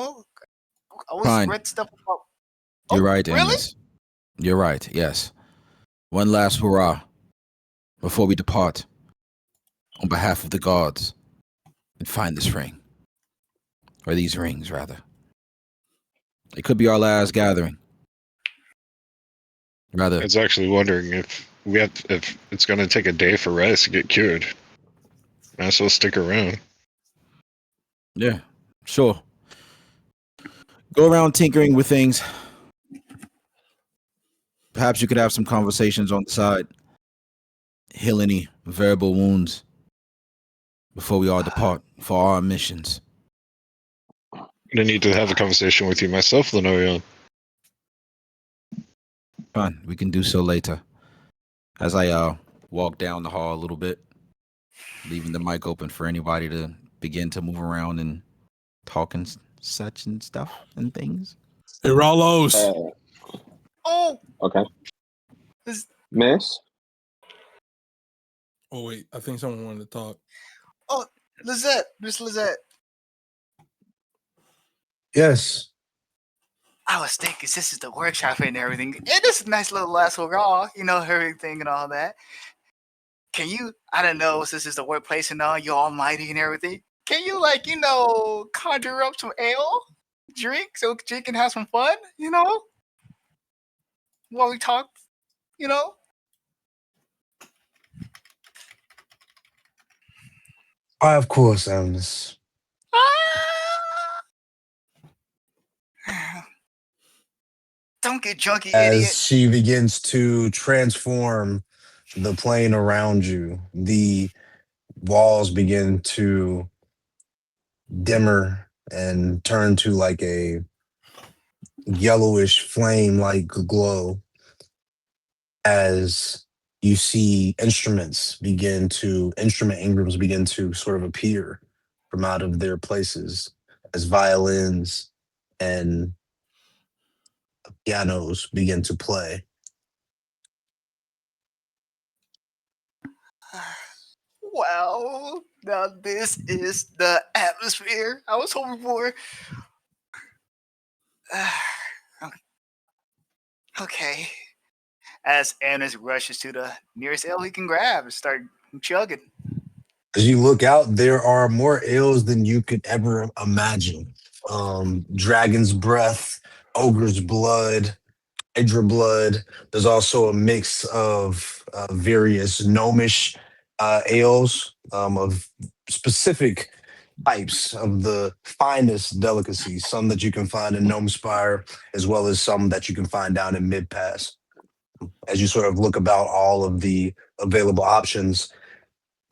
always Fine. read stuff about. You're right, really? Emnus. You're right, yes. One last hurrah before we depart on behalf of the gods and find this ring. Or these rings, rather. It could be our last gathering. Rather. I was actually wondering if it's going to take a day for Rise to get cured. Might as well stick around. Yeah, sure. Go around tinkering with things. Perhaps you could have some conversations on the side. heal any verbal wounds before we all depart for our missions. I'm gonna need to have a conversation with you myself, Lenorion. Fine, we can do so later. As I walk down the hall a little bit, leaving the mic open for anybody to begin to move around and talk and such and stuff and things. Hey, Rallos. Oh, Okay. this, Miss? Oh wait, I think someone wanted to talk. oh, Lizette, Miss Lizette. Yes. I was thinking this is the workshop and everything. And this is a nice little last raw, everything and all that. Can you, I don't know, since it's the workplace and all, you're almighty and everything. Can you, conjure up some ale, drink, so you can have some fun, while we talk, Why, of course, Agnes. Don't get junky, idiot. As she begins to transform the plane around you, the walls begin to dimmer and turn to like a yellowish flame like glow as you see instrument engrams begin to sort of appear from out of their places as violins and pianos begin to play. Wow, now this is the atmosphere I was hoping for. Okay. As Annis rushes to the nearest ale he can grab and start chugging. As you look out, there are more ales than you could ever imagine. Dragon's breath, ogre's blood, hydra blood. There's also a mix of various gnomish ales of specific types of the finest delicacies, some that you can find in Gnome Spire, as well as some that you can find down in Mid Pass. As you sort of look about all of the available options,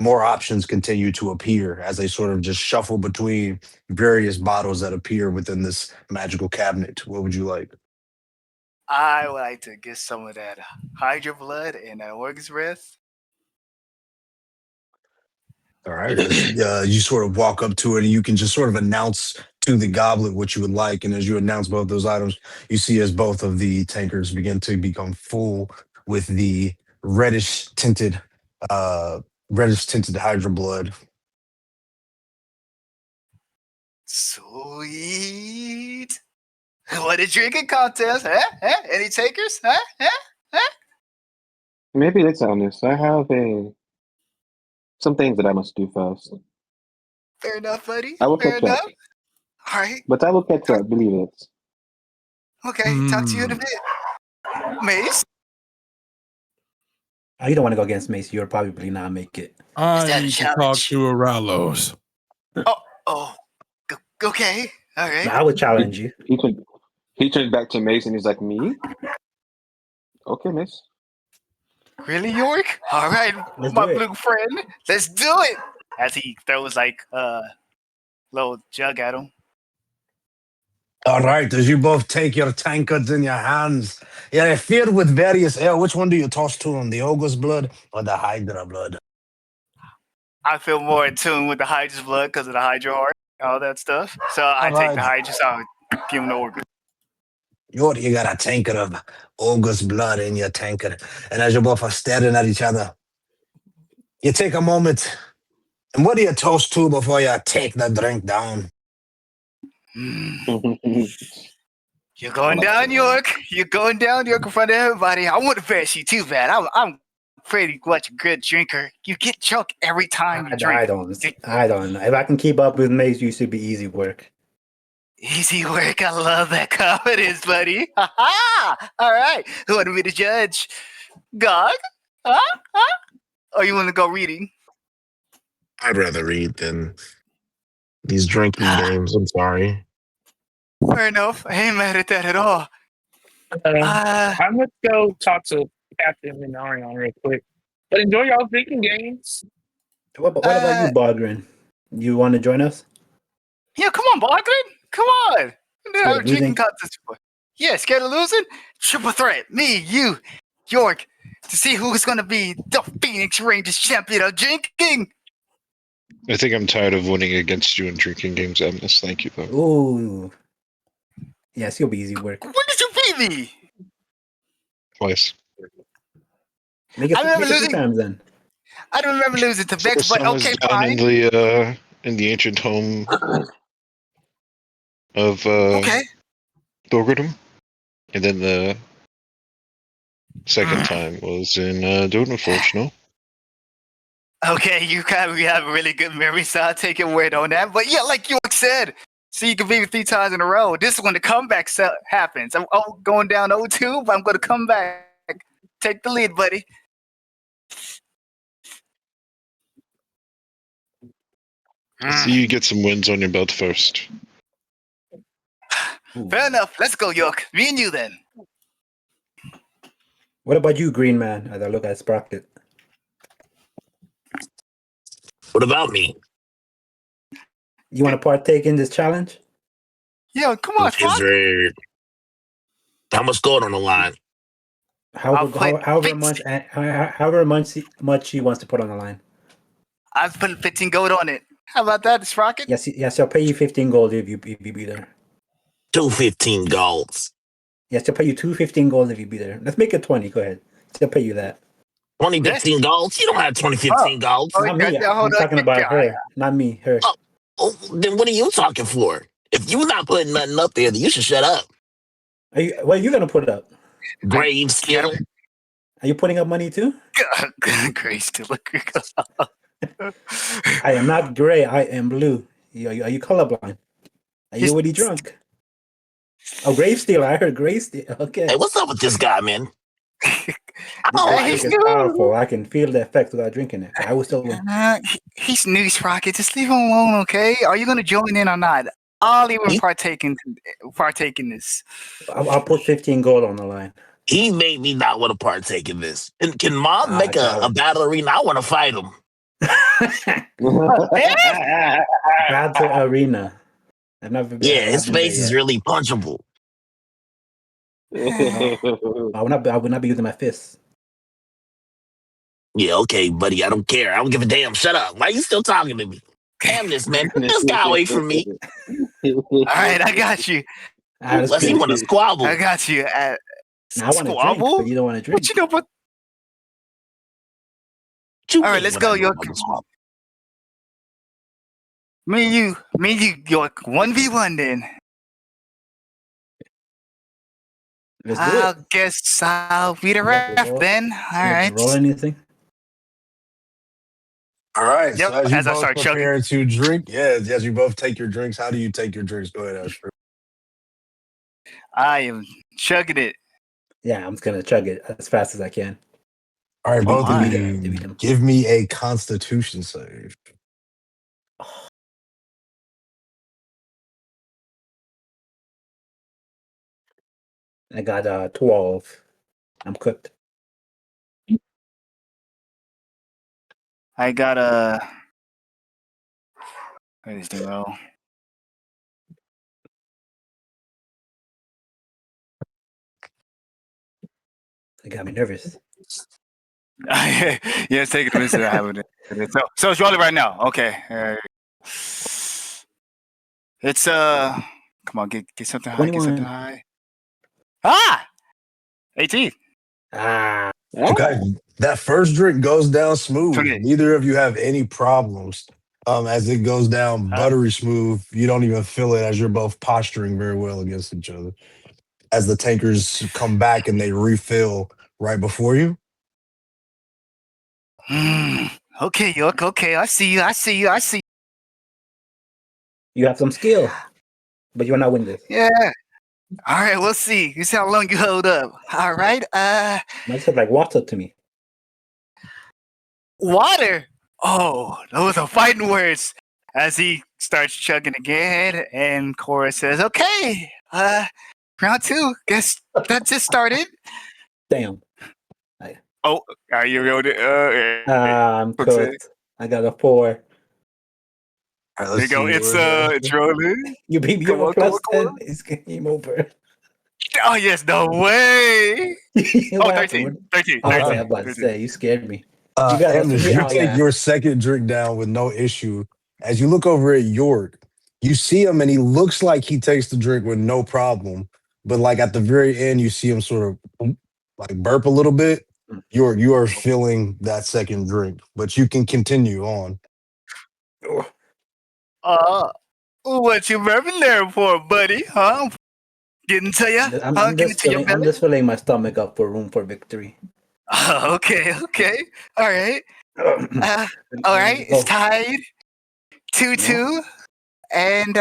more options continue to appear as they sort of just shuffle between various bottles that appear within this magical cabinet. What would you like? I would like to get some of that Hydra blood and that organ's breath. All right. As you sort of walk up to it, and you can just sort of announce to the goblet what you would like. And as you announce both those items, you see as both of the tankers begin to become full with the uh, reddish tinted hydra blood. Sweet. What a drinking contest, huh? Any takers, huh? Maybe it's honest. I have some things that I must do first. Fair enough, buddy. I will Fair catch up. enough. All right. But I will catch up, believe it. Okay, talk to you in a bit. Mace? You don't want to go against Mace. You'll probably not make it. I that a need to talk challenge? to Aralos. Okay. All right. I would challenge you. He turns back to Mace and he's like, me? Okay, Mace. Really, York? All right, Let's my do it. blue friend. Let's do it. As he throws little jug at him. All right, as you both take your tankards in your hands, you're filled with various ale. Which one do you toss to them, the ogre's blood or the hydra blood? I feel more in tune with the Hydra's blood because of the Hydra heart, all that stuff. So I take the Hydra, so I'll give him the organ. You got a tankard of ogre's blood in your tankard. And as you both are staring at each other, you take a moment. And what do you toast to before you take the drink down? You're going down, York. You're going down, York, in front of everybody. I wouldn't embarrass you too bad. I'm pretty much a good drinker. You get drunk every time you drink. I don't know. If I can keep up with Mace, you should be easy work. Easy work. I love that confidence, buddy. Ha-ha! All right. Who want to be the judge? Gog? Huh? Or you want to go reading? I'd rather read than these drinking games. I'm sorry. Fair enough. I ain't mad at that at all. I'm gonna go talk to Captain Minarion real quick. But enjoy y'all drinking games. What about you, Bodgren? You want to join us? Yeah, come on, Barkley. Come on. We didn't Scared have a of drinking losing? contest before. Yeah, scared of losing? Triple threat. Me, you, York, to see who's going to be the Phoenix Rangers champion of drinking. I think I'm tired of winning against you in drinking games, Amnes. Thank you, though. Ooh. Yes, you'll be easy work. When did you beat me? Twice. Make I it remember 2 losing. times then. I don't remember losing to Vex, First but time was okay, down fine. in the ancient home of Okay. Thorgrim, and then the second Mm. time was in Dodenforge, no? Okay, you probably have a really good memory, so I'll take your word on that. But yeah, like York said, so you can beat me 3 times in a row. This is when the comeback happens. I'm going down 0-2, but I'm going to come back. Take the lead, buddy. See you get some wins on your belt first. Ooh. Fair enough. Let's go, York. Me and you then. What about you, Green Man? As I look at Sprocket. What about me? You want to partake in this challenge? Yeah, come on, Is Spock. there how much gold on the line? However much he wants to put on the line. I was putting 15 gold on it. How about that, Sprocket? Yes, I'll pay you 15 gold if you be there. 215 golds. Yes, I'll pay you 215 gold if you be there. Let's make it 20. Go ahead. I'll pay you that. 2015 golds? You don't have 2015 golds. Oh, Not me. yeah, hold I'm talking on. about her. Not me. Her. Oh, then what are you talking for? If you're not putting nothing up there, then you should shut up. What are you gonna put up? Grave stealer. Are you putting up money too? Grace to look. I am not gray. I am blue. Are you colorblind? Are you already drunk? Oh, grave stealer. I heard grave stealer. Okay. Hey, what's up with this guy, man? I don't This like drink it. is powerful. I can feel the effect without drinking it. I will still win. He's new, Sprocket. Just leave him alone, okay? Are you going to join in or not? I'll even partake in this. I'll put 15 gold on the line. He made me not want to partake in this. And can Mom make a battle arena? I want to fight him. Battle arena. His face is really punchable. I will not be using my fists. Yeah, okay, buddy. I don't care. I don't give a damn. Shut up. Why are you still talking to me? Damn this, man. Put this guy away from me. All right, I got you. Unless he want to squabble. I got you. I want to drink, but you don't want to drink. What you know about? All right, let's go, York. Me and you, York. 1v1 then. Let's do I it. guess I'll be the ref then. All right. Roll anything? All right. Yep, So as you as I both start chugging. prepare to drink, as you both take your drinks, how do you take your drinks? Go ahead, Ashford. I am chugging it. Yeah, I'm just gonna chug it as fast as I can. All right, both of beat you, him. give me a Constitution save. I got 12. I'm cooked. I got a. Where's the roll? It got me nervous. Yeah, it's taking a minute to have it. So it's rolling right now. Okay. It's come on, get something high. 21. Get something high. Ah, 18. Okay, that first drink goes down smooth. 28. Neither of you have any problems. As it goes down buttery smooth, you don't even feel it as you're both posturing very well against each other. As the tankers come back and they refill right before you. Okay, York. Okay, I see you. You have some skill, but you're not winning this. Yeah. All right, we'll see. You see how long you hold up. All right. That said like water to me. Water. Oh, those are fighting words. As he starts chugging again, and Cora says, "Okay, round 2. Guess that just started." Damn. Oh, are you ready? I'm What's it? cooked. I got a 4. All right, There you let's go. see. Where's It's rolling. You beat me Come over on, come on, plus come 10. on. It's game over. Oh yes, no way. Oh, What 13. happened? 13. Okay, 13. I'm about to 13. say, you scared me. You got a Amnish, 3. you Oh, take yeah. your second drink down with no issue. As you look over at York, you see him and he looks like he takes the drink with no problem. But like at the very end, you see him sort of like burp a little bit. York, you are feeling that second drink, but you can continue on. What you burping there for, buddy? Huh? Getting to ya? Huh? Getting to your I'm belly? just filling my stomach up for room for victory. Okay, okay. All right. Uh, all Ready right. to It's go. tied 2-2. And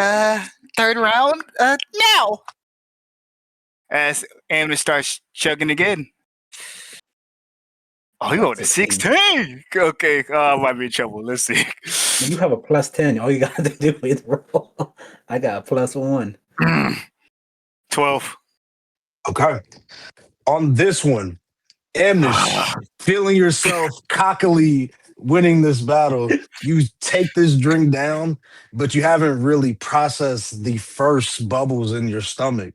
third round, now. As Amner starts chugging again. Oh, you Got going to 16. Okay, I might be in trouble. Let's see. When you have a plus 10, all you got to do is roll. I got a plus 1. 12. Okay. On this one, Amnish, feeling yourself cockily winning this battle, you take this drink down, but you haven't really processed the first bubbles in your stomach.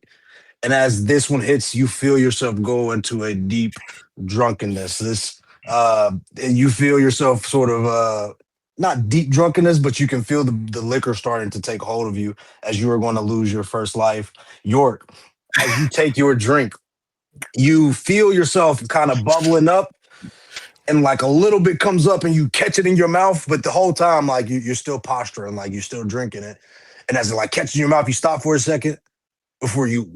And as this one hits, you feel yourself go into a deep drunkenness. You feel yourself sort of not deep drunkenness, but you can feel the liquor starting to take hold of you as you are going to lose your first life. York, as you take your drink, you feel yourself kind of bubbling up and like a little bit comes up and you catch it in your mouth, but the whole time, like you're still posturing, like you're still drinking it. And as it like catches in your mouth, you stop for a second before you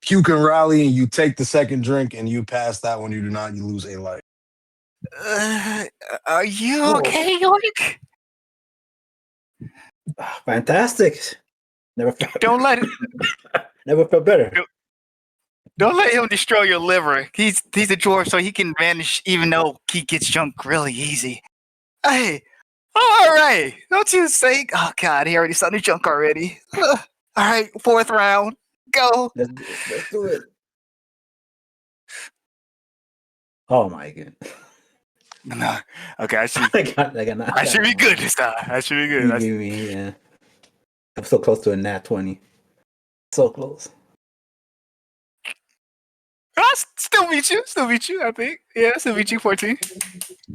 puke and rally and you take the second drink and you pass that one. You do not, you lose a life. Uh, are you Oh. okay, York? Fantastic. Never Don't let it. never felt better. Don't let him destroy your liver. He's a dwarf, so he can vanish even though he gets drunk really easy. Hey, all right. Don't you think? Oh God, he already started drunk already. All right, fourth round, go. Let's do it. Oh my god. No, okay, I should I got knocked I should be out. good this time. I should be You good. beat me, yeah. I'm so close to a nat 20. So close. I still beat you. Still beat you. I think. Yeah, still beat you 14.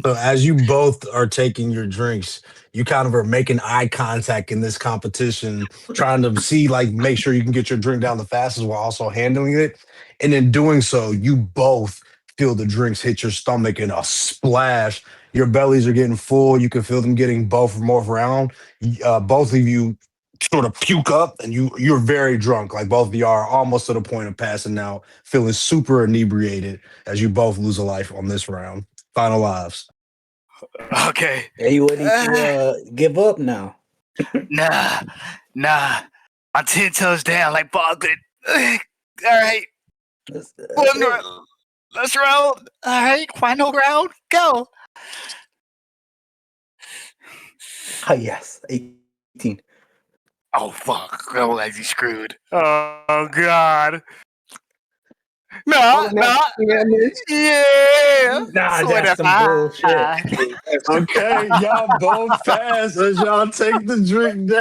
So as you both are taking your drinks, you kind of are making eye contact in this competition, trying to see, like, make sure you can get your drink down the fastest while also handling it. And in doing so, you both feel the drinks hit your stomach in a splash. Your bellies are getting full. You can feel them getting both more around. Both of you sort of puke up, and you're very drunk. Like both of you are almost to the point of passing out, feeling super inebriated as you both lose a life on this round. Final lives. Okay. Are you ready to give up now? Nah. I'm 10 toes down like Bogdan. All right. Let's roll. All right. Final round. Go. Ah, yes. 18. Oh, fuck. Oh, as you screwed. Oh, God. No. Yeah. Nah, that's some 25. bullshit. Okay, y'all both pass as y'all take the drink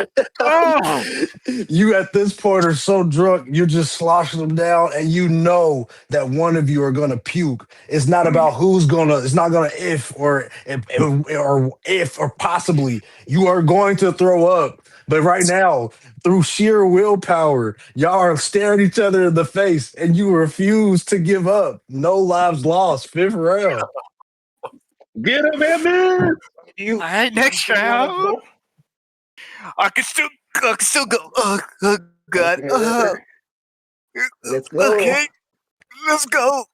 Oh. down. You at this point are so drunk, you're just sloshing them down, and you know that one of you are gonna puke. It's not about who's gonna. It's not gonna if or possibly you are going to throw up. But right now, through sheer willpower, y'all are staring each other in the face, and you refuse to give up. No lives lost. Fifth round. Get him, man! All right, next round. I can still go. Oh God. Let's go. Okay, let's go.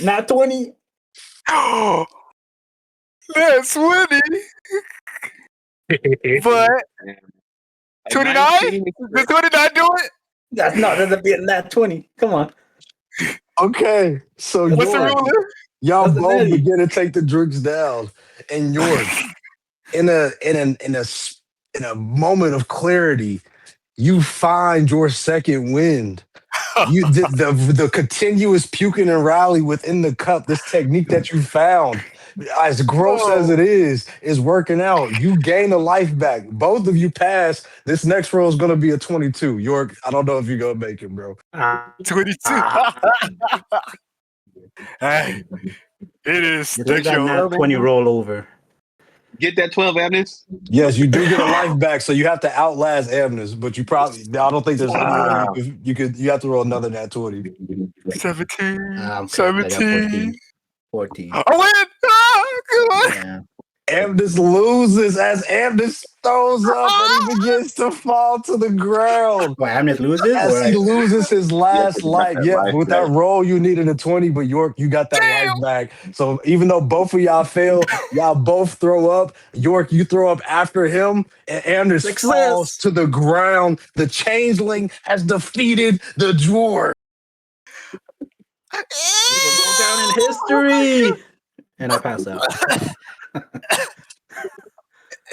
Not 20. That's winning. But 29? 19. Does 29 do it? That's not that'll be a nat 20. Come on. Okay, so What's the York, ruler? y'all That's a both natty. begin to take the drinks down, and York, in a moment of clarity, you find your second wind You the continuous puking and rally within the cup. This technique that you found, as gross as it is working out. You gain a life back. Both of you pass. This next roll is going to be a 22. York, I don't know if you're going to make it, bro. 22. Hey, it is You take that your nat 20 roll over. Get that 12, Agnes. Yes, you do get a life back, so you have to outlast Amnes, but you probably I don't think there's any way Wow. you have to roll another nat 20. 17. Okay, I got 14. 14. I win! Come on! Yeah. Amnes loses as Amnes throws up and he begins to fall to the ground. Why, Amnet loses? As he Or loses his Yeah, last 'cause you got life. that Yeah, life with that back. roll, you needed a 20, but York, you got that life Damn! back. So even though both of y'all fail, y'all both throw up. York, you throw up after him, and Anders falls Success! to the ground. The changeling has defeated the dwarf. It will go down in history! And I pass out.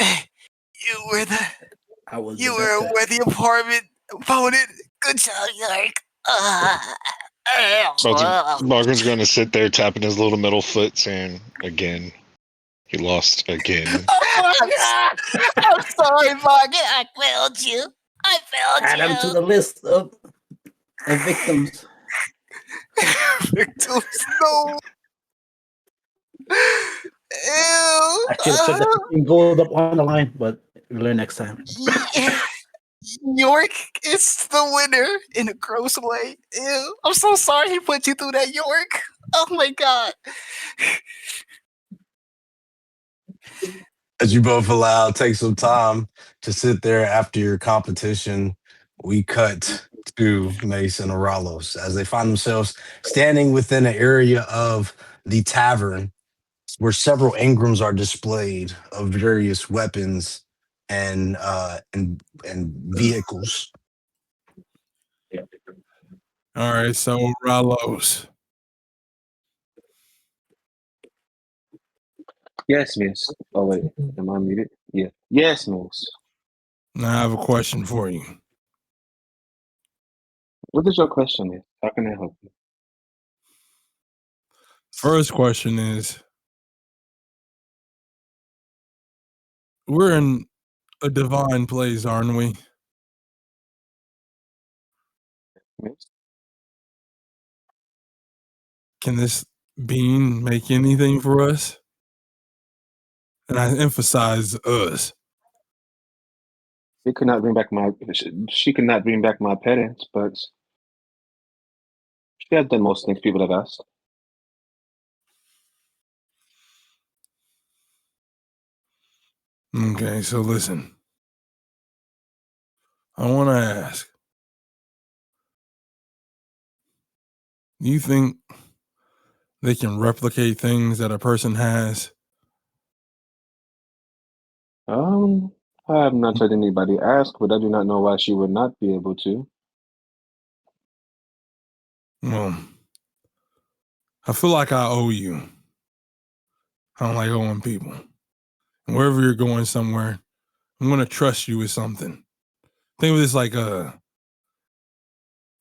You were the I was you the were a best. worthy opponent. Good job, York. Margaret's going to sit there tapping his little metal foot, saying, "Again, he lost again." Oh my god! I'm sorry, Margaret. I failed you. I Add them to the list of victims. Victims, no. Ew. I should have put the 15 gold up on the line, but we'll learn next time. York is the winner in a gross way. Ew. I'm so sorry he put you through that, York. Oh my god. As you both allow, take some time to sit there after your competition. We cut to Mace and Aralos as they find themselves standing within an area of the tavern where several engrams are displayed of various weapons and vehicles. All right, so Ralos. Yes, miss. Oh, wait. Am I muted? Yeah. Yes, miss. Now I have a question for you. What is your question, miss? How can I help you? First question is, we're in a divine place, aren't we? Miss? Can this being make anything for us? And I emphasize us. She could not bring back my. She could not bring back my parents, but she has done most things people have asked. Okay, so listen. I want to ask, do you think they can replicate things that a person has? I have not heard anybody ask, but I do not know why she would not be able to. Well, I feel like I owe you. I don't like owing people. And wherever you're going somewhere, I'm going to trust you with something. Think of this like a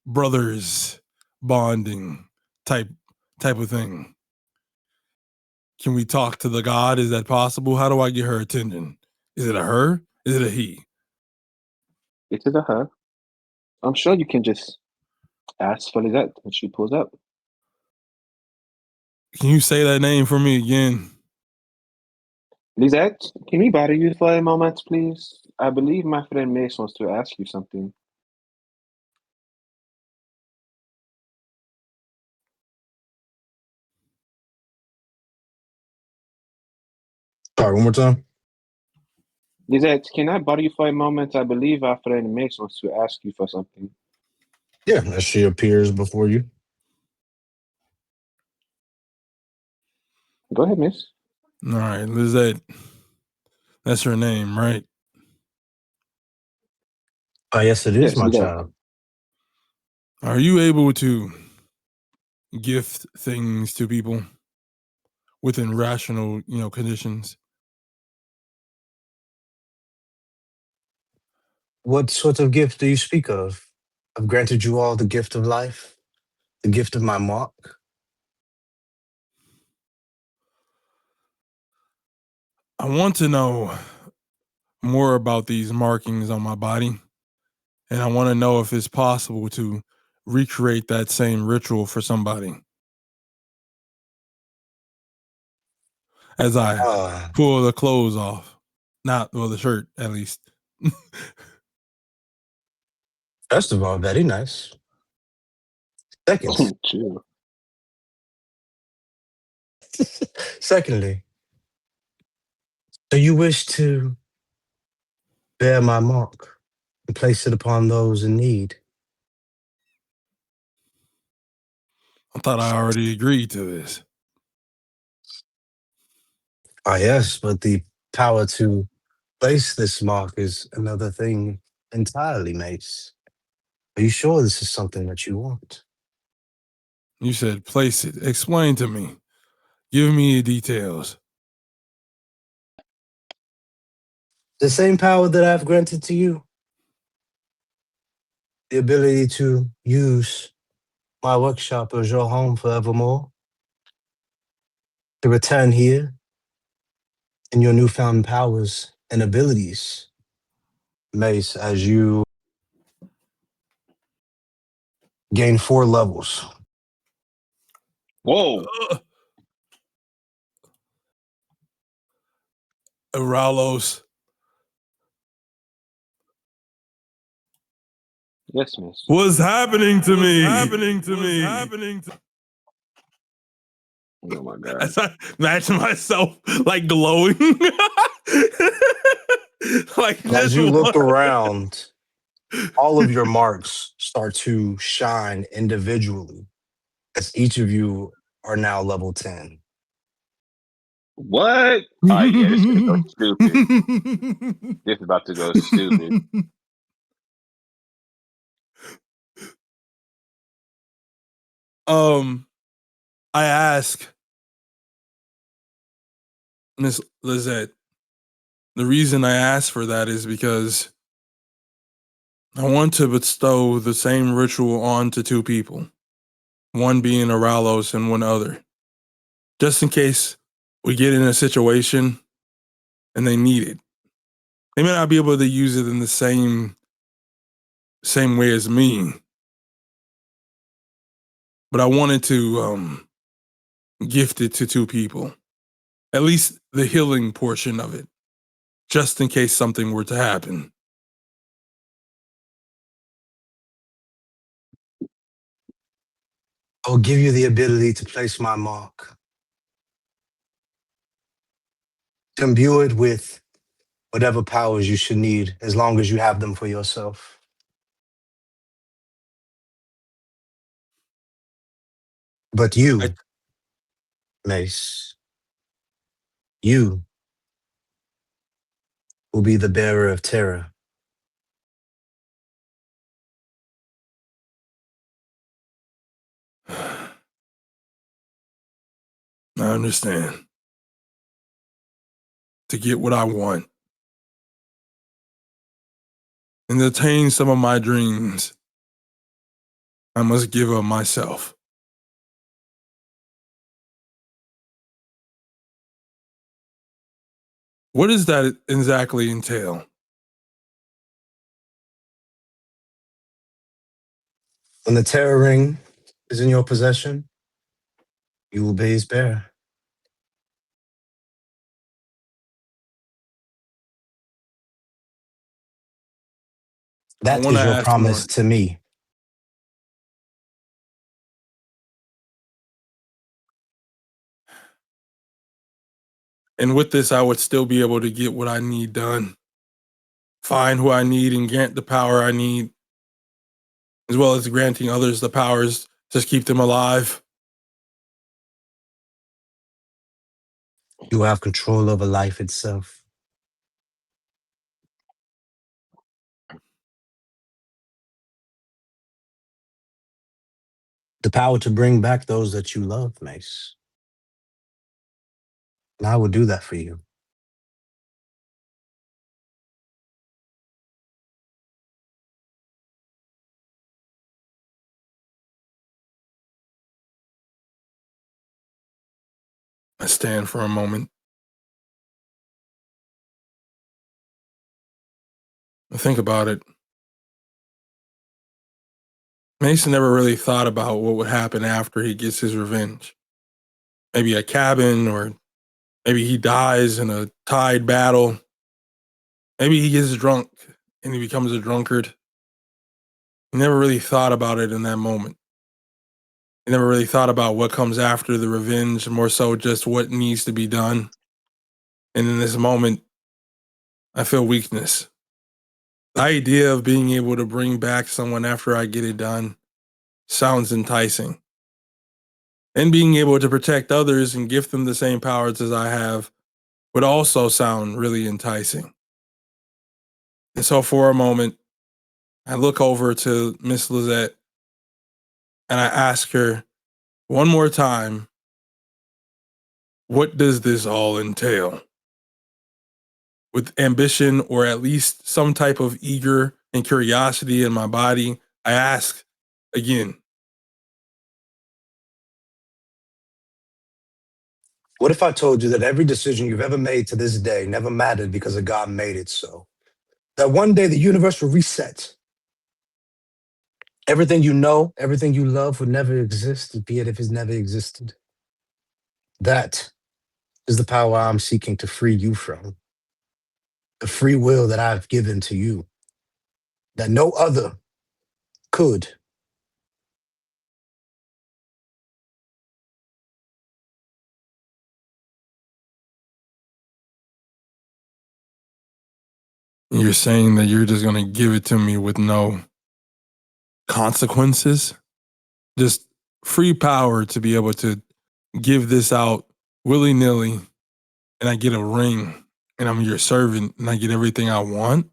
brothers bonding type of thing. Can we talk to the god? Is that possible? How do I get her attention? Is it a her? Is it a he? It is a her. I'm sure you can just ask for Lizette when she pulls up. Can you say that name for me again? Lizette, can we bother you for a moment, please? I believe my friend Mace wants to ask you something. Sorry, one more time. Lizette, can I bother you for a moment? I believe our friend Mace wants to ask you for something. Yeah, as she appears before you. Go ahead, Miss. All right, Lizette. That's her name, right? Yes, it is, Yes, my Lizette. child. Are you able to gift things to people within rational, conditions? What sort of gift do you speak of? I've granted you all the gift of life, the gift of my mark. I want to know more about these markings on my body, and I want to know if it's possible to recreate that same ritual for somebody. As I Uh, pull the clothes off, not well, the shirt at least. First of all, very nice. Second, Chill. secondly, so you wish to bear my mark and place it upon those in need. I thought I already agreed to this. Ah, yes, but the power to place this mark is another thing entirely, Mace. Are you sure this is something that you want? You said place it. Explain to me. Give me the details. The same power that I've granted to you. The ability to use my workshop as your home forevermore. To return here in your newfound powers and abilities, Mace, as you gain 4 levels. Whoa. Aralos. Yes, miss. What's happening to me? Happening to me? Happening to Oh my god. As I imagine myself like glowing. Like And as just you look one. around, all of your marks start to shine individually as each of you are now level 10. What? Oh yeah, this is gonna go stupid. This is about to go stupid. I ask Miss Lizette. The reason I ask for that is because I want to bestow the same ritual onto 2 people, one being Aralos and one other, just in case we get in a situation and they need it. They may not be able to use it in the same way as me, but I wanted to gift it to 2 people, at least the healing portion of it, just in case something were to happen. I'll give you the ability to place my mark, to imbue it with whatever powers you should need, as long as you have them for yourself. But you, Mace, you will be the bearer of terror. I understand. To get what I want and to attain some of my dreams, I must give up myself. What does that exactly entail? When the terror ring is in your possession, you will be his bearer. I That want to is your ask promise more. to me. And with this, I would still be able to get what I need done, find who I need, and grant the power I need, as well as granting others the powers to keep them alive. You will have control over life itself. The power to bring back those that you love, Mace. And I will do that for you. I stand for a moment. I think about it. Mason never really thought about what would happen after he gets his revenge. Maybe a cabin, or maybe he dies in a tide battle. Maybe he gets drunk and he becomes a drunkard. He never really thought about it in that moment. He never really thought about what comes after the revenge, more so just what needs to be done. And in this moment, I feel weakness. The idea of being able to bring back someone after I get it done sounds enticing. And being able to protect others and give them the same powers as I have would also sound really enticing. And so for a moment, I look over to Miss Lizette and I ask her one more time, what does this all entail? With ambition, or at least some type of eager and curiosity in my body, I ask again. What if I told you that every decision you've ever made to this day never mattered because a God made it so? That one day the universe will reset. Everything you know, everything you love would never exist, be it if it's never existed. That is the power I'm seeking to free you from. The free will that I've given to you, that no other could. You're saying that you're just going to give it to me with no consequences? Just free power to be able to give this out willy nilly, and I get a ring, and I'm your servant, and I get everything I want?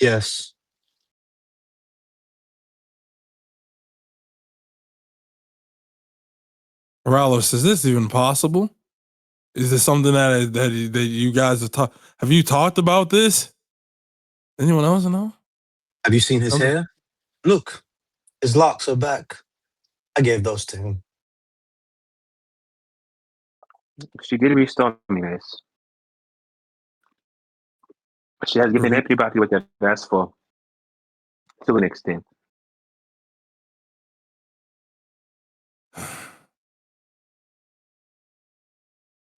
Yes. Ralos, is this even possible? Is this something that you guys have talked? Have you talked about this? Anyone else know? Have you seen his Okay. hair? Look, his locks are back. I gave those to him. She did restore me, this. She has given everybody what they've asked for to an extent.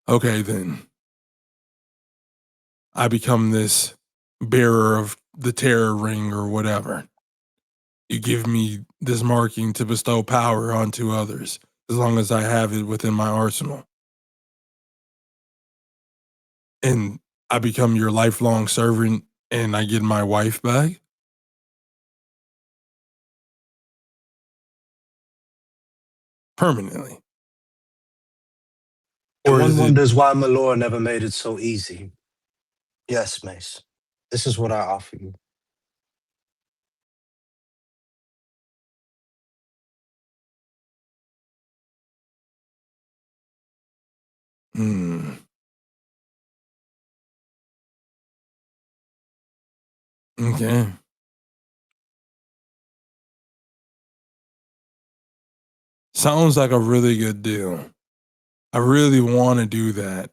Okay, then. I become this bearer of the terror ring or whatever. You give me this marking to bestow power onto others, as long as I have it within my arsenal. And I become your lifelong servant and I get my wife back? Permanently. And Or one is it, wonders why Malor never made it so easy. Yes, Mace. This is what I offer you. hmm. Okay. Sounds like a really good deal. I really want to do that.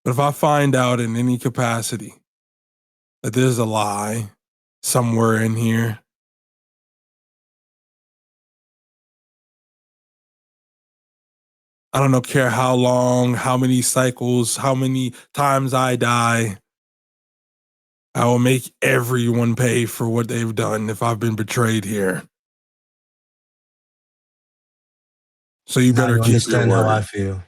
But if I find out in any capacity that there's a lie somewhere in here, I don't know, care how long, how many cycles, how many times I die, I will make everyone pay for what they've done if I've been betrayed here. So you Now better you keep your understand how I word. feel.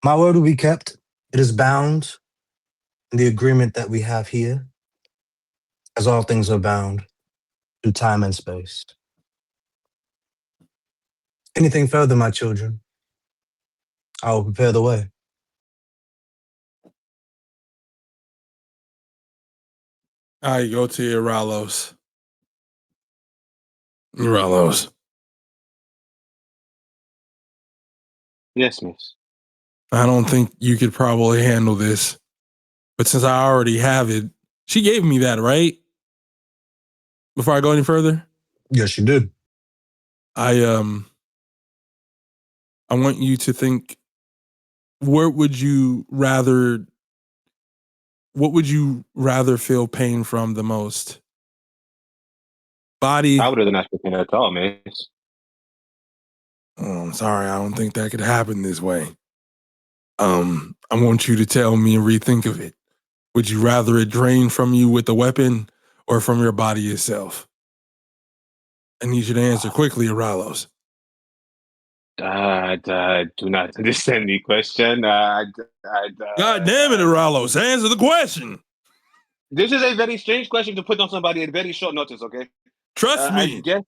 My word will be kept. It is bound in the agreement that we have here, as all things are bound through time and space. Anything further, my children, I will prepare the way. I go to Iralos. Iralos. Yes, miss. I don't think you could probably handle this. But since I already have it, she gave me that, right? Before I go any further? Yes, you did. I want you to think, what would you rather feel pain from the most? Body. I would rather not speak at all, miss. Oh, I'm sorry, I don't think that could happen this way. I want you to tell me and rethink of it. Would you rather it drain from you with the weapon or from your body itself? I need you to answer quickly, Aralos. Do not understand the question. God damn it, Aralos, answer the question. This is a very strange question to put on somebody at very short notice, okay? Trust I me. guess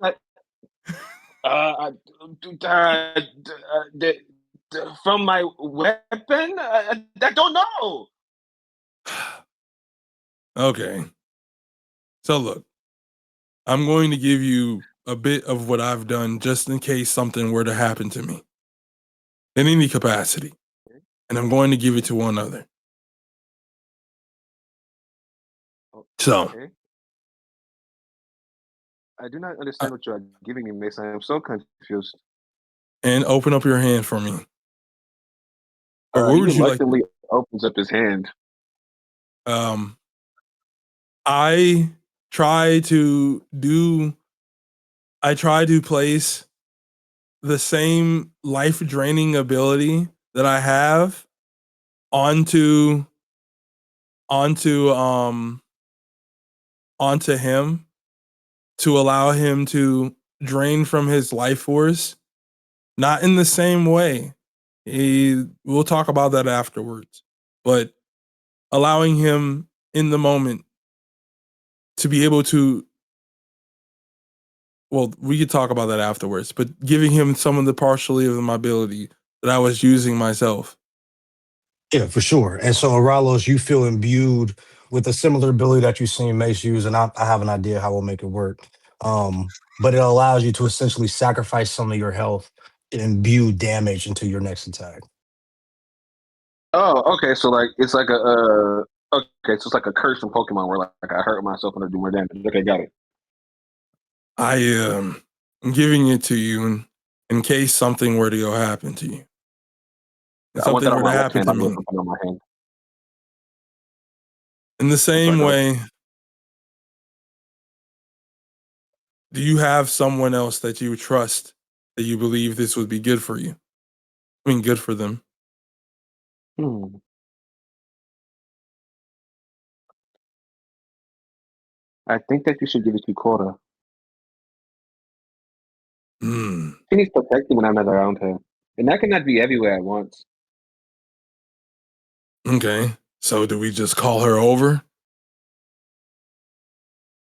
from my weapon? I don't know. Okay. So look, I'm going to give you a bit of what I've done just in case something were to happen to me in any capacity. And I'm going to give it to one other. So, Okay. I do not understand what you are giving me, Mason. I am so confused. and open up your hand for me. Or what He would you like? reluctantly opens up his hand. I try to place the same life draining ability that I have onto onto um onto him to allow him to drain from his life force, not in the same way. We'll talk about that afterwards, but allowing him in the moment to be able to, well, we could talk about that afterwards, but giving him some of the partially of my ability that I was using myself. Yeah, for sure. And so, Aralos, you feel imbued with a similar ability that you've seen Mace use, and I have an idea how we'll make it work. But it allows you to essentially sacrifice some of your health and imbue damage into your next attack. Oh, okay. So like it's like okay, so it's like a curse from Pokemon where like I hurt myself and I do more damage. Okay, got it. I'm giving it to you in case something were to go happen to you. If I want that something on were to my left happen hand. to I'm me, going to put it on my hand. in the I'm sorry, same go ahead. way, do you have someone else that you trust that you believe this would be good for you? I mean, good for them. Hmm. I think that you should give it to Cora. Hmm. She needs protecting when I'm not around her. And I cannot be everywhere at once. Okay. So do we just call her over?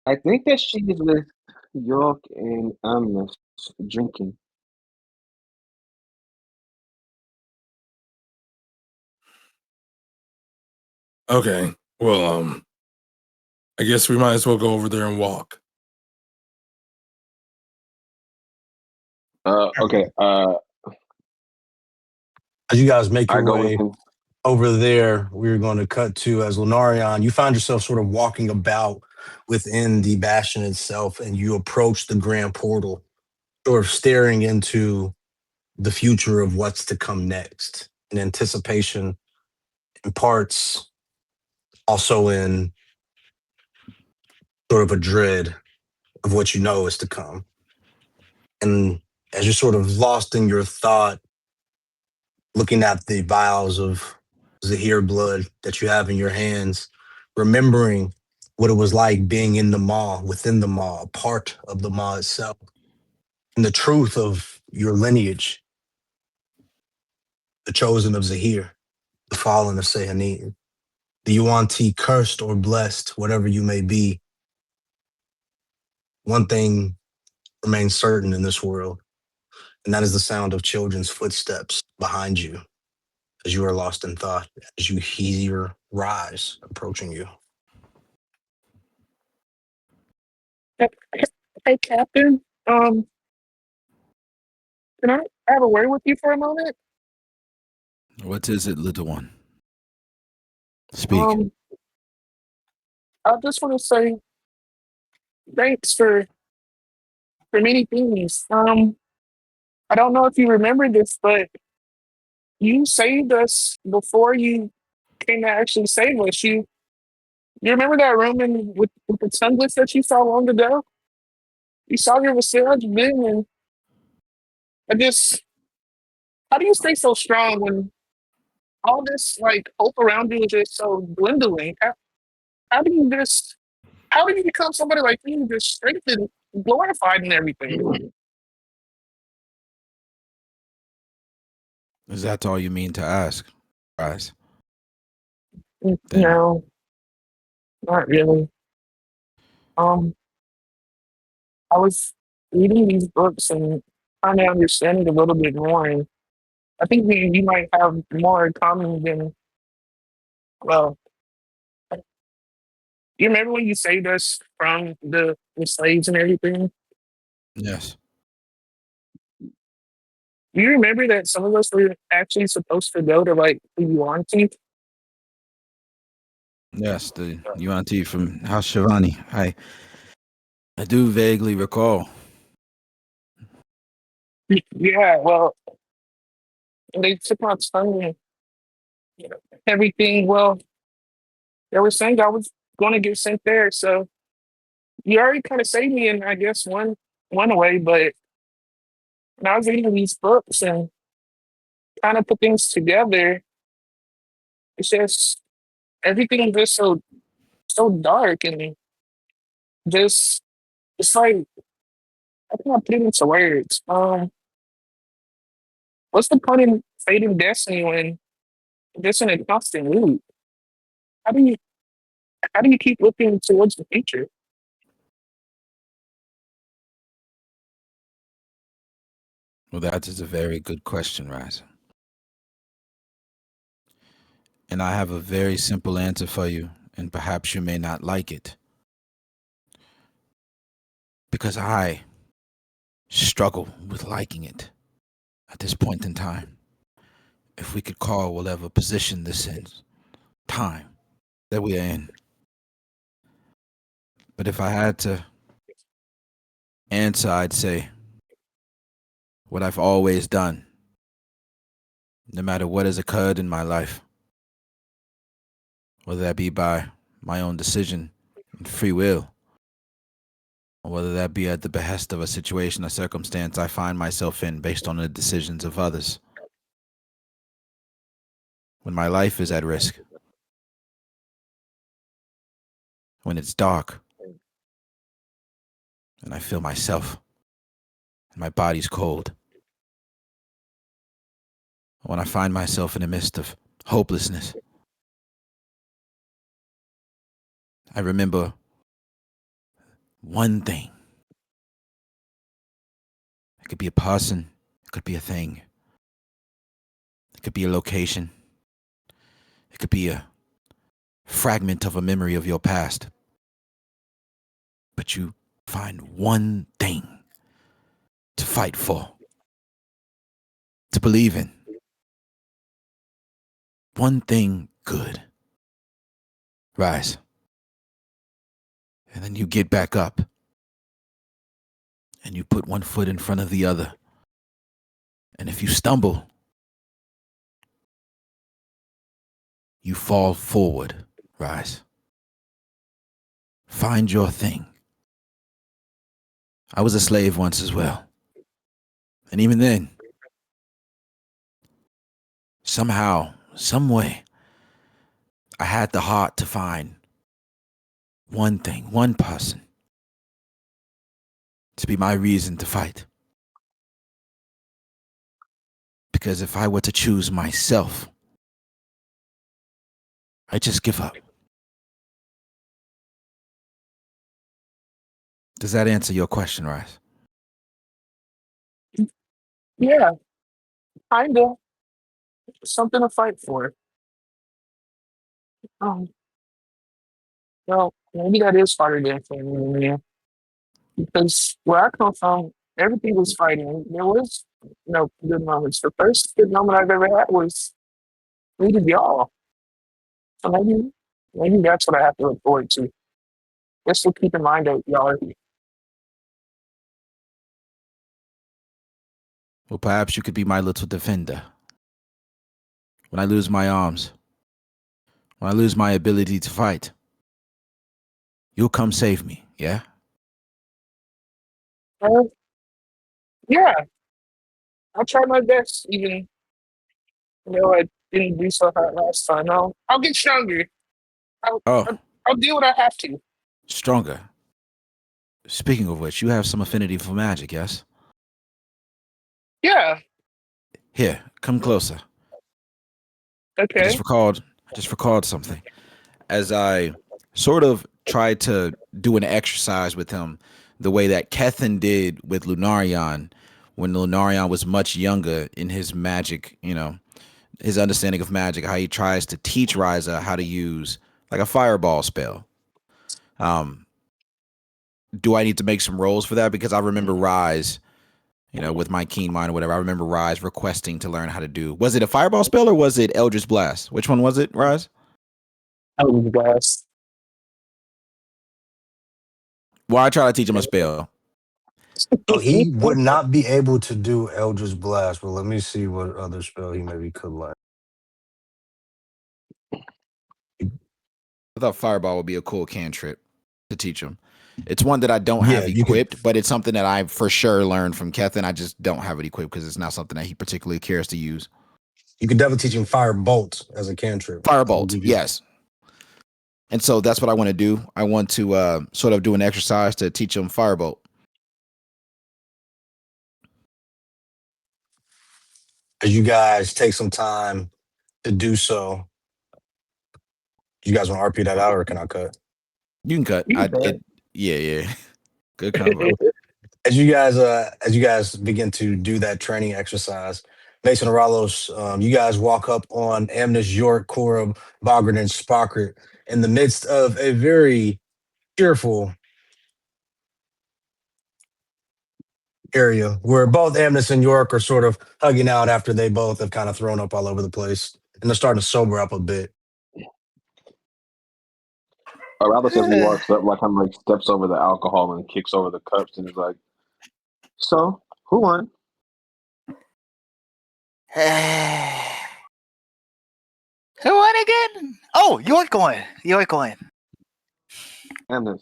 I think that she is with York and Amnes drinking. Okay. Well, I guess we might as well go over there and walk. Okay. As you guys make I your go with way him. over there, we're going to cut to as Lunarion, you find yourself sort of walking about within the bastion itself, and you approach the grand portal, sort of staring into the future of what's to come next in anticipation, in parts, also in sort of a dread of what you know is to come. And as you're sort of lost in your thought, looking at the vials of Zahir blood that you have in your hands, remembering what it was like being in the maw, within the maw, a part of the maw itself, and the truth of your lineage, the chosen of Zahir, the fallen of Sehanine, the Yuan-Ti cursed or blessed, whatever you may be. One thing remains certain in this world, and that is the sound of children's footsteps behind you as you are lost in thought, as you hear rise approaching you. Hey, Captain. Can I have a word with you for a moment? What is it, little one? Speak. Um, I just want to say thanks for many things. I don't know if you remember this, but you saved us before you came to actually save us. You remember that room with the tongueless that you saw long ago? You saw your Visage then, and I just, how do you stay so strong when all this like hope around you is just so dwindling? How do you just, how do you become somebody like you, just strengthened, glorified, and everything? Is that all you mean to ask, Rise? Then No, not really. Um, I was reading these books and trying to understand it a little bit more, and I think me and you might have more in common than well. You remember when you saved us from the slaves and everything? yes, Do you remember that some of us were actually supposed to go to like the Yuan-Ti? yes, the UNT from House Shivani. I do vaguely recall. Yeah, well, they took my tongue and everything. Well, they were saying I was going to get sent there, so you already kind of saved me in, I guess, one way. But when I was reading these books and kind of put things together, it's just everything is just so dark and just it's like I can't put it into words. What's the point in fading destiny when you're just in a constant loop? How do you how do you keep looking towards the future? Well, that is a very good question, Rise. And I have a very simple answer for you, and perhaps you may not like it. Because I struggle with liking it at this point in time. If we could call whatever position this is, time that we are in. But if I had to answer, I'd say what I've always done, no matter what has occurred in my life, whether that be by my own decision and free will, or whether that be at the behest of a situation or circumstance I find myself in based on the decisions of others. When my life is at risk, when it's dark, and I feel myself, and my body's cold, when I find myself in the midst of hopelessness, I remember one thing. It could be a person, it could be a thing, it could be a location, it could be a fragment of a memory of your past. But you find one thing to fight for, to believe in. One thing good. Rise. And then you get back up. And you put one foot in front of the other. And if you stumble, you fall forward. Rise. Find your thing. I was a slave once as well. And even then, somehow, some way, I had the heart to find one thing, one person, to be my reason to fight. Because if I were to choose myself, I just give up. Does that answer your question, Rise? Yeah, kinda something to fight for. Um, well, maybe that is harder than for me, because where I come from, everything was fighting. There was no good moments. The first good moment I've ever had was needed y'all. So maybe that's what I have to look forward to. Just to keep in mind that y'all are here. Well, perhaps you could be my little defender. When I lose my arms, when I lose my ability to fight, you'll come save me, yeah? Uh, yeah, I'll try my best, even though I didn't do so hot last time. I'll get stronger. I'll, Oh, I'll, I'll do what I have to. stronger. Speaking of which, you have some affinity for magic, yes? Yeah, Here, come closer. I okay. just recalled something. As I sort of tried to do an exercise with him, the way that Kethin did with Lunarion, when Lunarion was much younger in his magic, his understanding of magic, how he tries to teach Ryza how to use like a fireball spell. Do I need to make some rolls for that? Because I remember Rise, with my keen mind or whatever, I remember Rise requesting to learn how to do. Was it a fireball spell or was it Eldritch Blast? Which one was it, Rise? Oh, you guys. Well, I try to teach him a spell. Oh, he would not be able to do Eldritch Blast, but let me see what other spell he maybe could learn. I thought fireball would be a cool cantrip to teach him. It's one that I don't Yeah, have you could equipped, but it's something that I for sure learned from Kethin. I just don't have it equipped because it's not something that he particularly cares to use. definitely teach him Fire Bolt as a cantrip. That would Firebolt, give you yes. And so that's what I want to do. I want to sort of do an exercise to teach him firebolt. as you guys take some time to do so. You guys want to RP that out, or can I cut? You can cut. You can. Yeah. Good convo. As you guys begin to do that training exercise, Mason and Ralos, you guys walk up on Amnes, York, Korab, Bogart, and Spockert in the midst of a very cheerful area where both Amnes and York are sort of hugging out after they both have kind of thrown up all over the place, and they're starting to sober up a bit. Rather says he walks up like I'm like steps over the alcohol and kicks over the cups and is like, "So who won?" Who won again? Oh, you're going. You're going. Amnes,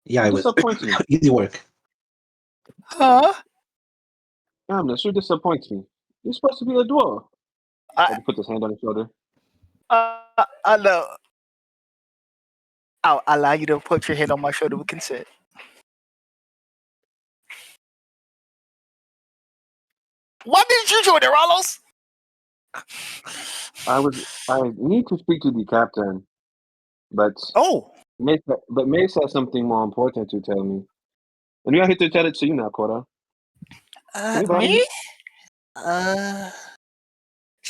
Yeah, you it was disappoint me. easy work. Huh? Amnes, you disappoint me. You're supposed to be a dwarf. I He puts his hand on his shoulder. I know. I'll allow you to put your head on my shoulder with consent. Why didn't you join it, Rolos? I need to speak to the captain, but Oh, Mace has something more important to tell me. And we are here to tell it to you now, Cora. Can you bother me? me?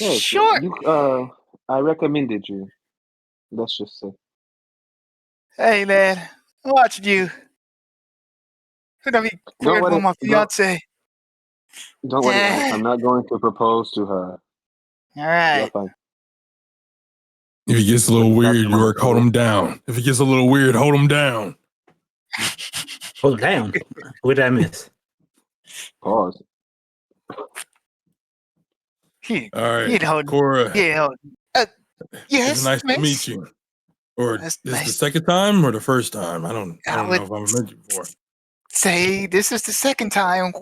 Yes, Sure. I recommended you. Let's just say. Hey, man, I'm watching you. Gonna be Don't flirt with worry. my fiance. Don't worry. I'm not going to propose to her. All You're right. fine. If he gets a little weird, York, hold him down. If he gets a little weird, hold him down. Hold down. What did I miss? Pause. He, All right, you know, Cora, yeah. it's Yes, nice to miss. meet you. Or That's is the nice. second time or the first time? I don't I know would if I've met you before. say this is the second time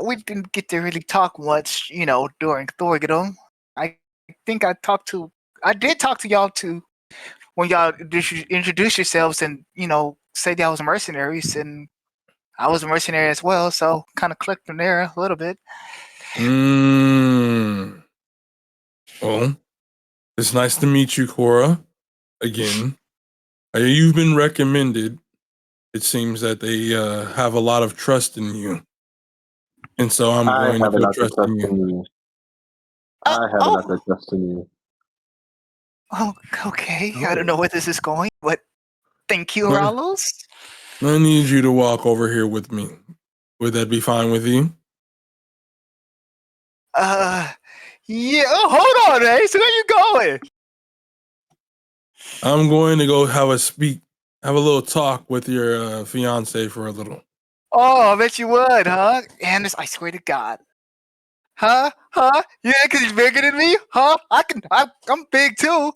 we didn't get to really talk much, during Thorgedom. I think I did talk to y'all too when y'all introduced yourselves and, said y'all was mercenaries, and I was a mercenary as well, so kind of clicked from there a little bit. Well, it's nice to meet you, Cora. Again, you've been recommended. It seems that they have a lot of trust in you. And so I'm I going to have a put lot of trust trust in you. in you. I have a lot of trust in you. Oh, okay. I don't know where this is going, but thank you, Well, Ralos. I need you to walk over here with me. Would that be fine with you? Yeah. Oh, hold on, Ace. Where you going? I'm going to go have a little talk with your fiance for a little. Oh, I bet you would, huh? And I swear to God. Huh? Huh? Yeah, because he's bigger than me? Huh? I'm big too.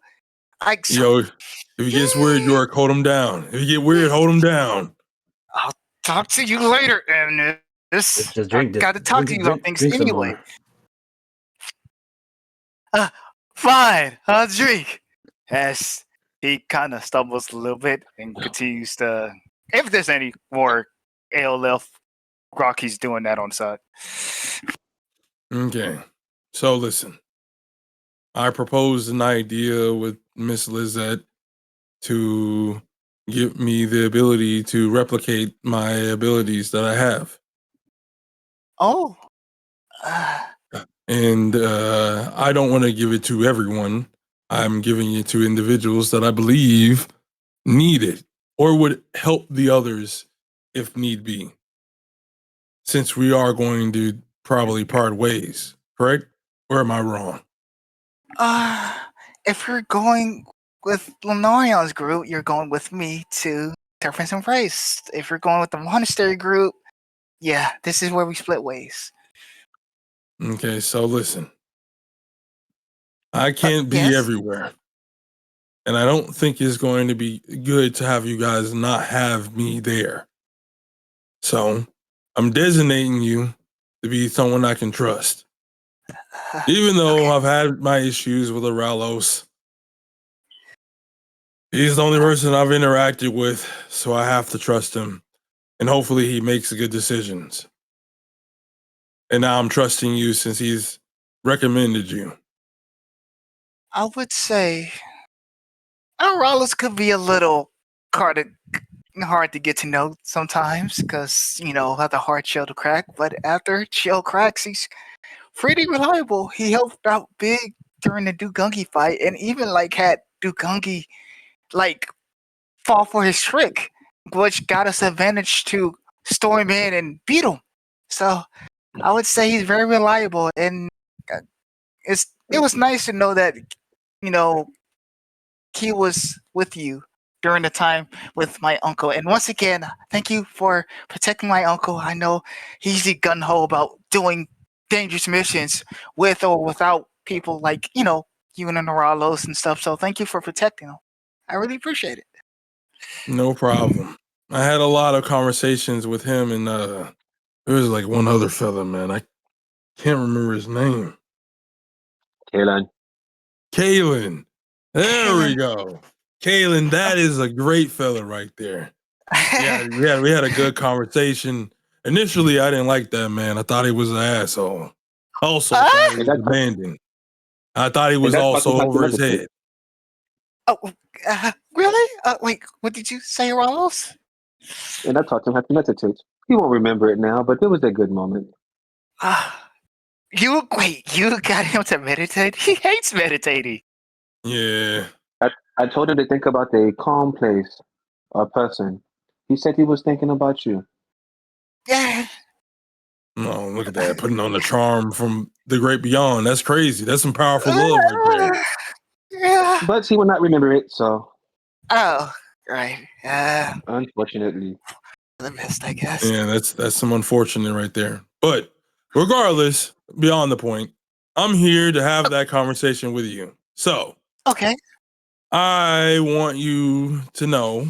Yo, if he gets weird, York, hold him down. If you get weird, hold him down. I'll talk to you later, and this Just I drink this. got to talk to you about Drink, things drink some anyway. more. Fine, I'll drink. As he kind of stumbles a little bit and continues to. If there's any more ale left, Rocky's doing that on the side. Okay. So listen, I proposed an idea with Miss Lizette to give me the ability to replicate my abilities that I have. Oh. And I don't want to give it to everyone. I'm giving it to individuals that I believe need it or would help the others if need be. Since we are going to probably part ways, correct? Or am I wrong? If you're going with Lenarion's group, you're going with me to Turfins and Race. If you're going with the Monastery group, yeah, this is where we split ways. Okay, so listen. I can't be yes? everywhere. And I don't think it's going to be good to have you guys not have me there. So I'm designating you to be someone I can trust. Even though Okay. I've had my issues with Aralos, he's the only person I've interacted with, so I have to trust him. And hopefully he makes good decisions. And now I'm trusting you since he's recommended you. I would say Auralis could be a little hard to get to know sometimes because, have the hard shell to crack. But after shell cracks, he's pretty reliable. He helped out big during the Dugungi fight and even had Dugungi fall for his trick, which got us advantage to storm in and beat him. So I would say he's very reliable, and it was nice to know that he was with you during the time with my uncle. And once again, thank you for protecting my uncle. I know he's gun ho about doing dangerous missions with or without people like you and the Noralos and stuff. So thank you for protecting him. I really appreciate it. No problem. I had a lot of conversations with him and there was like one other fella, man. I can't remember his name. Kalen. There we go. Kalen, that is a great fella right there. Yeah, we had a good conversation. Initially, I didn't like that man. I thought he was an asshole. Also, thought he was demanding. I thought he was also over his head. Oh, really? Wait, what did you say, Ramos? And I taught him how to meditate. He won't remember it now, but it was a good moment. You got him to meditate? He hates meditating. Yeah. I told him to think about a calm place or person. He said he was thinking about you. Yeah. Oh, look at that. Putting on the charm from the great beyond. That's crazy. That's some powerful love right there. Yeah. But he will not remember it, so. Oh, right. Unfortunately. The mist, I guess. Yeah, that's some unfortunate right there. But regardless, beyond the point, I'm here to have that conversation with you. So, okay. I want you to know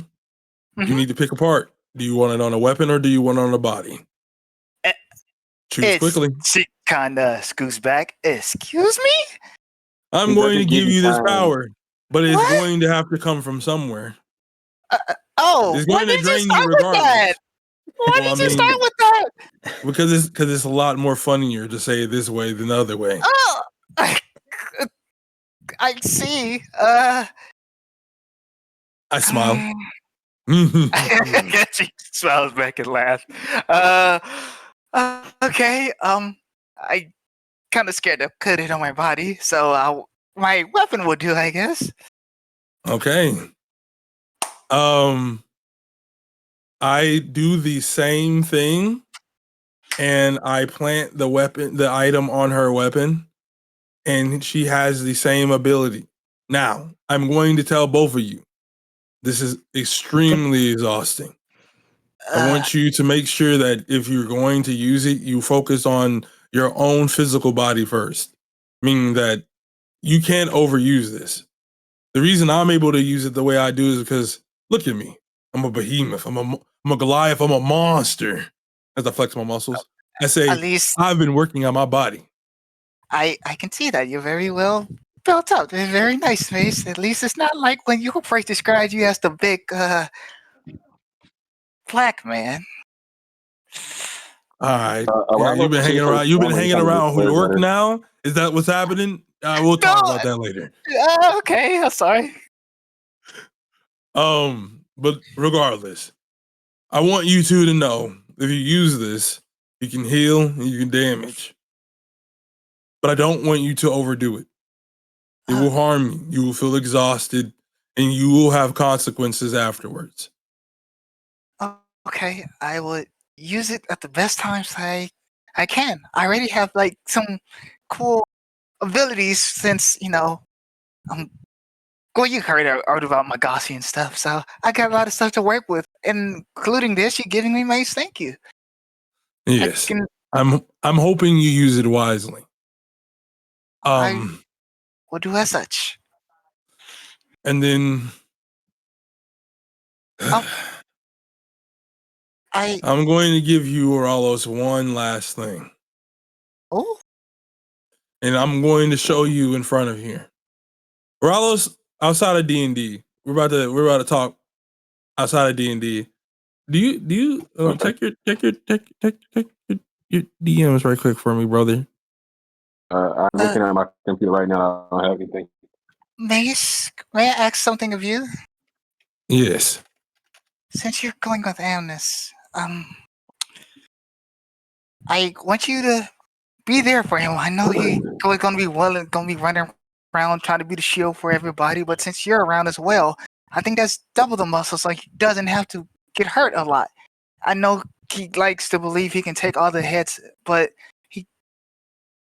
you need to pick a part. Do you want it on a weapon or do you want it on a body? Choose quickly. She kind of scoots back. Excuse me? I'm going to give you this power, but it's going to have to come from somewhere. It's going to drain you regardless. Why did you start with that? Because it's a lot more funnier to say it this way than the other way. Oh, I see. I smile. She smiles back and laughs. Okay. I kind of scared to put it on my body, so my weapon will do, I guess. Okay. I do the same thing, and I plant the item on her weapon, and she has the same ability. Now, I'm going to tell both of you, this is extremely exhausting. I want you to make sure that if you're going to use it, you focus on your own physical body first, meaning that you can't overuse this. The reason I'm able to use it the way I do is because look at me. I'm a behemoth. I'm a Goliath. I'm a monster. As I flex my muscles, I say, At least I've been working on my body. I can see that you're very well built up. It's very nice, Mace. At least it's not like when you first described you as the big black man. All right. Yeah, Around you've been hanging around. You've been family hanging kind of around New deserve York better. now. Is that what's happening? We'll talk about that later. Okay, I'm sorry. But regardless, I want you two to know if you use this, you can heal and you can damage. But I don't want you to overdo it. It will harm you. You will feel exhausted and you will have consequences afterwards. Okay, I would use it at the best times I can. I already have like some cool abilities since you heard about my Gaussian stuff, so I got a lot of stuff to work with, including this. You're giving me, Mace. Thank you. Yes, I'm hoping you use it wisely. I will do as such. And then I'm going to give you, Oralos, one last thing. Oh. And I'm going to show you in front of here. Oralos, outside of D&D, we're about to talk outside of D&D. Do you check your DMs right quick for me, brother? I'm looking at my computer right now. I don't have anything. Mace, may I ask something of you? Yes. Since you're going with Amnes, I want you to be there for him. I know he's going to be going to be running around trying to be the shield for everybody, but since you're around as well, I think that's double the muscle, so he doesn't have to get hurt a lot. I know he likes to believe he can take all the hits, but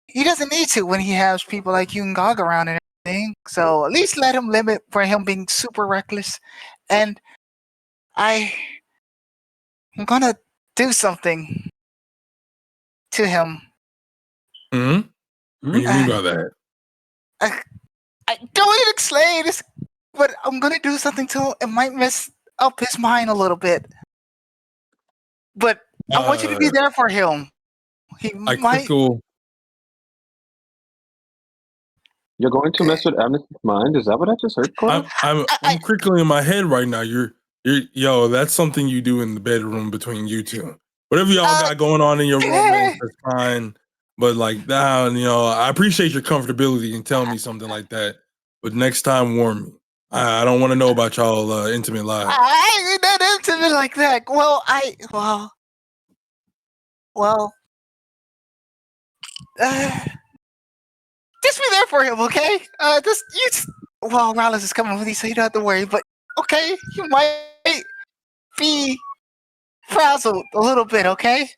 he doesn't need to when he has people like you and Gog around and everything. So at least let him limit for him being super reckless. And I'm gonna do something to him. What do you mean by that? I don't want to explain this, but I'm gonna do something to him. It might mess up his mind a little bit. But I want you to be there for him. He might. You're going to mess with Amnesty's mind? Is that what I just heard, Cora? I'm crickling in my head right now. Yo, that's something you do in the bedroom between you two. Whatever y'all got going on in your romance, that's fine. But like that, I appreciate your comfortability in telling me something like that. But next time, warn me. I don't want to know about y'all intimate lives. I ain't not intimate like that. Just be there for him, okay? Rollins is coming with you, so you don't have to worry. But okay, you might be frazzled a little bit, okay?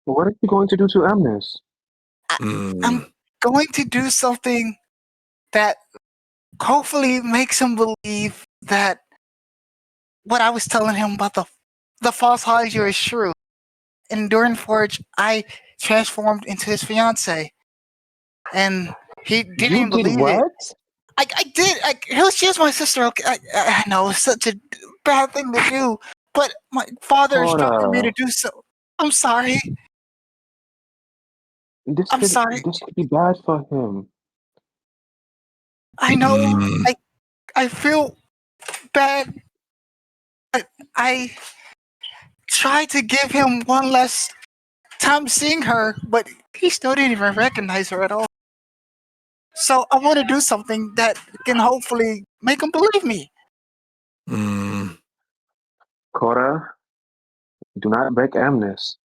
What are you going to do to Amnes? I'm going to do something that hopefully makes him believe that what I was telling him about the false Hydra is true. And during Forge, I transformed into his fiance, and he didn't even believe it. I did. She was my sister. Okay, I know it's such a bad thing to do, but my father instructed me to do so. I'm sorry. I'm sorry. This could be bad for him. I know. I feel bad. I tried to give him one last time seeing her, but he still didn't even recognize her at all. So I want to do something that can hopefully make him believe me. Cora, do not break Amnes.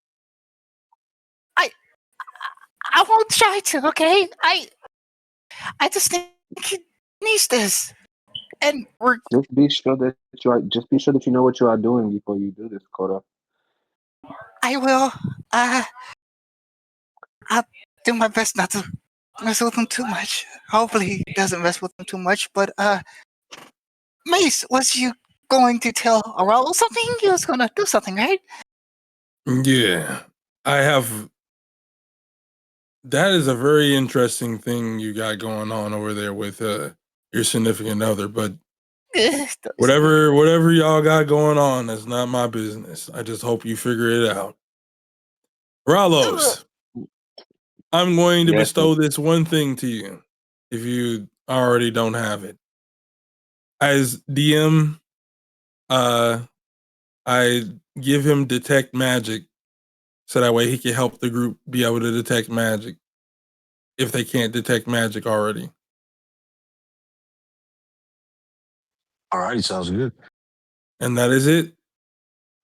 I won't try to, okay? I just think he needs this. And just be sure that you know what you are doing before you do this, Cora. I will. I'll do my best not to mess with him too much. Hopefully he doesn't mess with him too much. But Mace, was you going to tell Aralo something? You was gonna do something, right? Yeah, I have. That is a very interesting thing you got going on over there with your significant other. But whatever y'all got going on, that's not my business. I just hope you figure it out. Ralos, I'm going to Yes, bestow this one thing to you, if you already don't have it. As DM, I give him detect magic, so that way he can help the group be able to detect magic if they can't detect magic already. All right, sounds good. And that is it.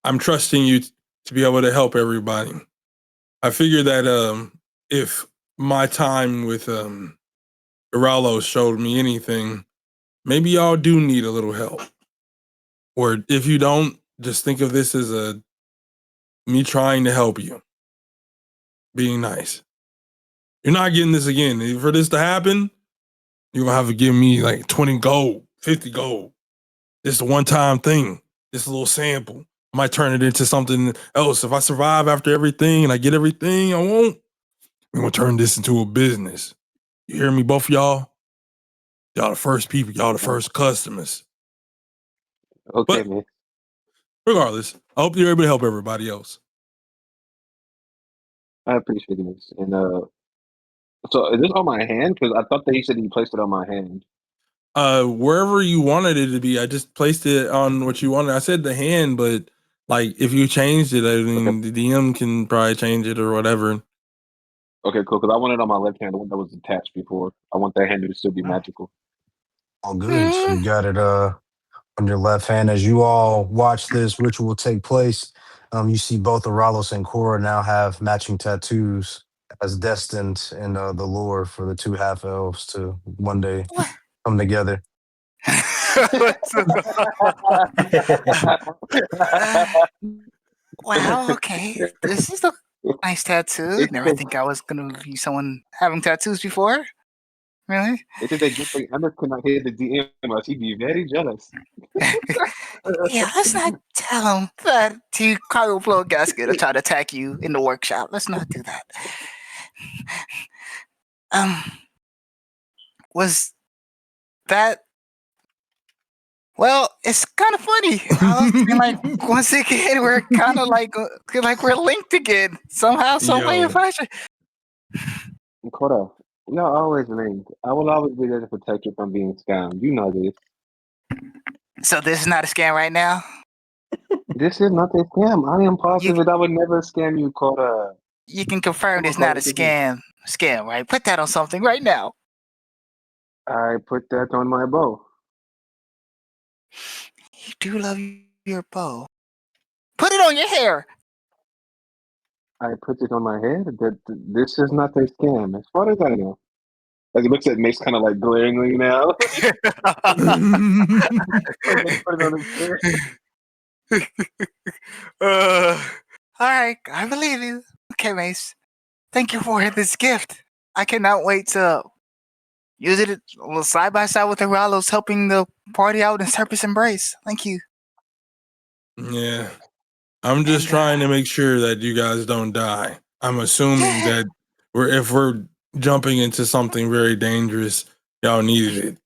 I'm trusting you to be able to help everybody. I figure that if my time with Iralo showed me anything, maybe y'all do need a little help. Or if you don't, just think of this as me trying to help you. Being nice. You're not getting this again. For this to happen, you're gonna have to give me like 20 gold, 50 gold. It's a one-time thing. It's a little sample. I might turn it into something else. If I survive after everything and I get everything I want, we're gonna turn this into a business. You hear me, both of y'all? Y'all the first people, y'all the first customers. Okay, But man. regardless, I hope you're able to help everybody else. I appreciate this. And so is this on my hand? Because I thought that he said he placed it on my hand. Wherever you wanted it to be, I just placed it on what you wanted. I said the hand, but like if you changed it, I mean, the DM can probably change it or whatever. Okay, cool. Because I want it on my left hand, the one that was attached before. I want that hand to still be magical. All good. So you got it on your left hand. As you all watch this ritual take place, you see both Aralos and Cora now have matching tattoos as destined in the lore for the two half elves to one day come together. Wow, okay. This is a nice tattoo. It's Never just, think I was gonna be someone having tattoos before. Really? it's just a good thing. Emma cannot hear the DM, or she'd be very jealous. Yeah, let's not tell him that he will blow a gasket or try to attack you in the workshop. Let's not do that. Um, was that? Well, it's kind of funny. I mean, like once again, we're kind of like we're linked again somehow, some way, Yo. or fashion. Cora, we are always linked. I will always be there to protect you from being scammed. You know this. So this is not a scam right now. This is not a scam. I am You positive I would never scam you, Cora. you can confirm Come on, it's not Cora, a this is. scam, right? Put that on something right now. I put that on my bow. You do love your bow. Put it on your hair. I put it on my head. This is not a scam, as far as I know. As he looks at Mace, kind of like glaringly now. Mace put it on his hair. All right, I believe you. Okay, Mace. Thank you for this gift. I cannot wait to use it side by side with the Ralos helping the party out in Serpent's Embrace. Thank you. Yeah. I'm just And trying to make sure that you guys don't die. I'm assuming that if we're jumping into something very dangerous, y'all needed it.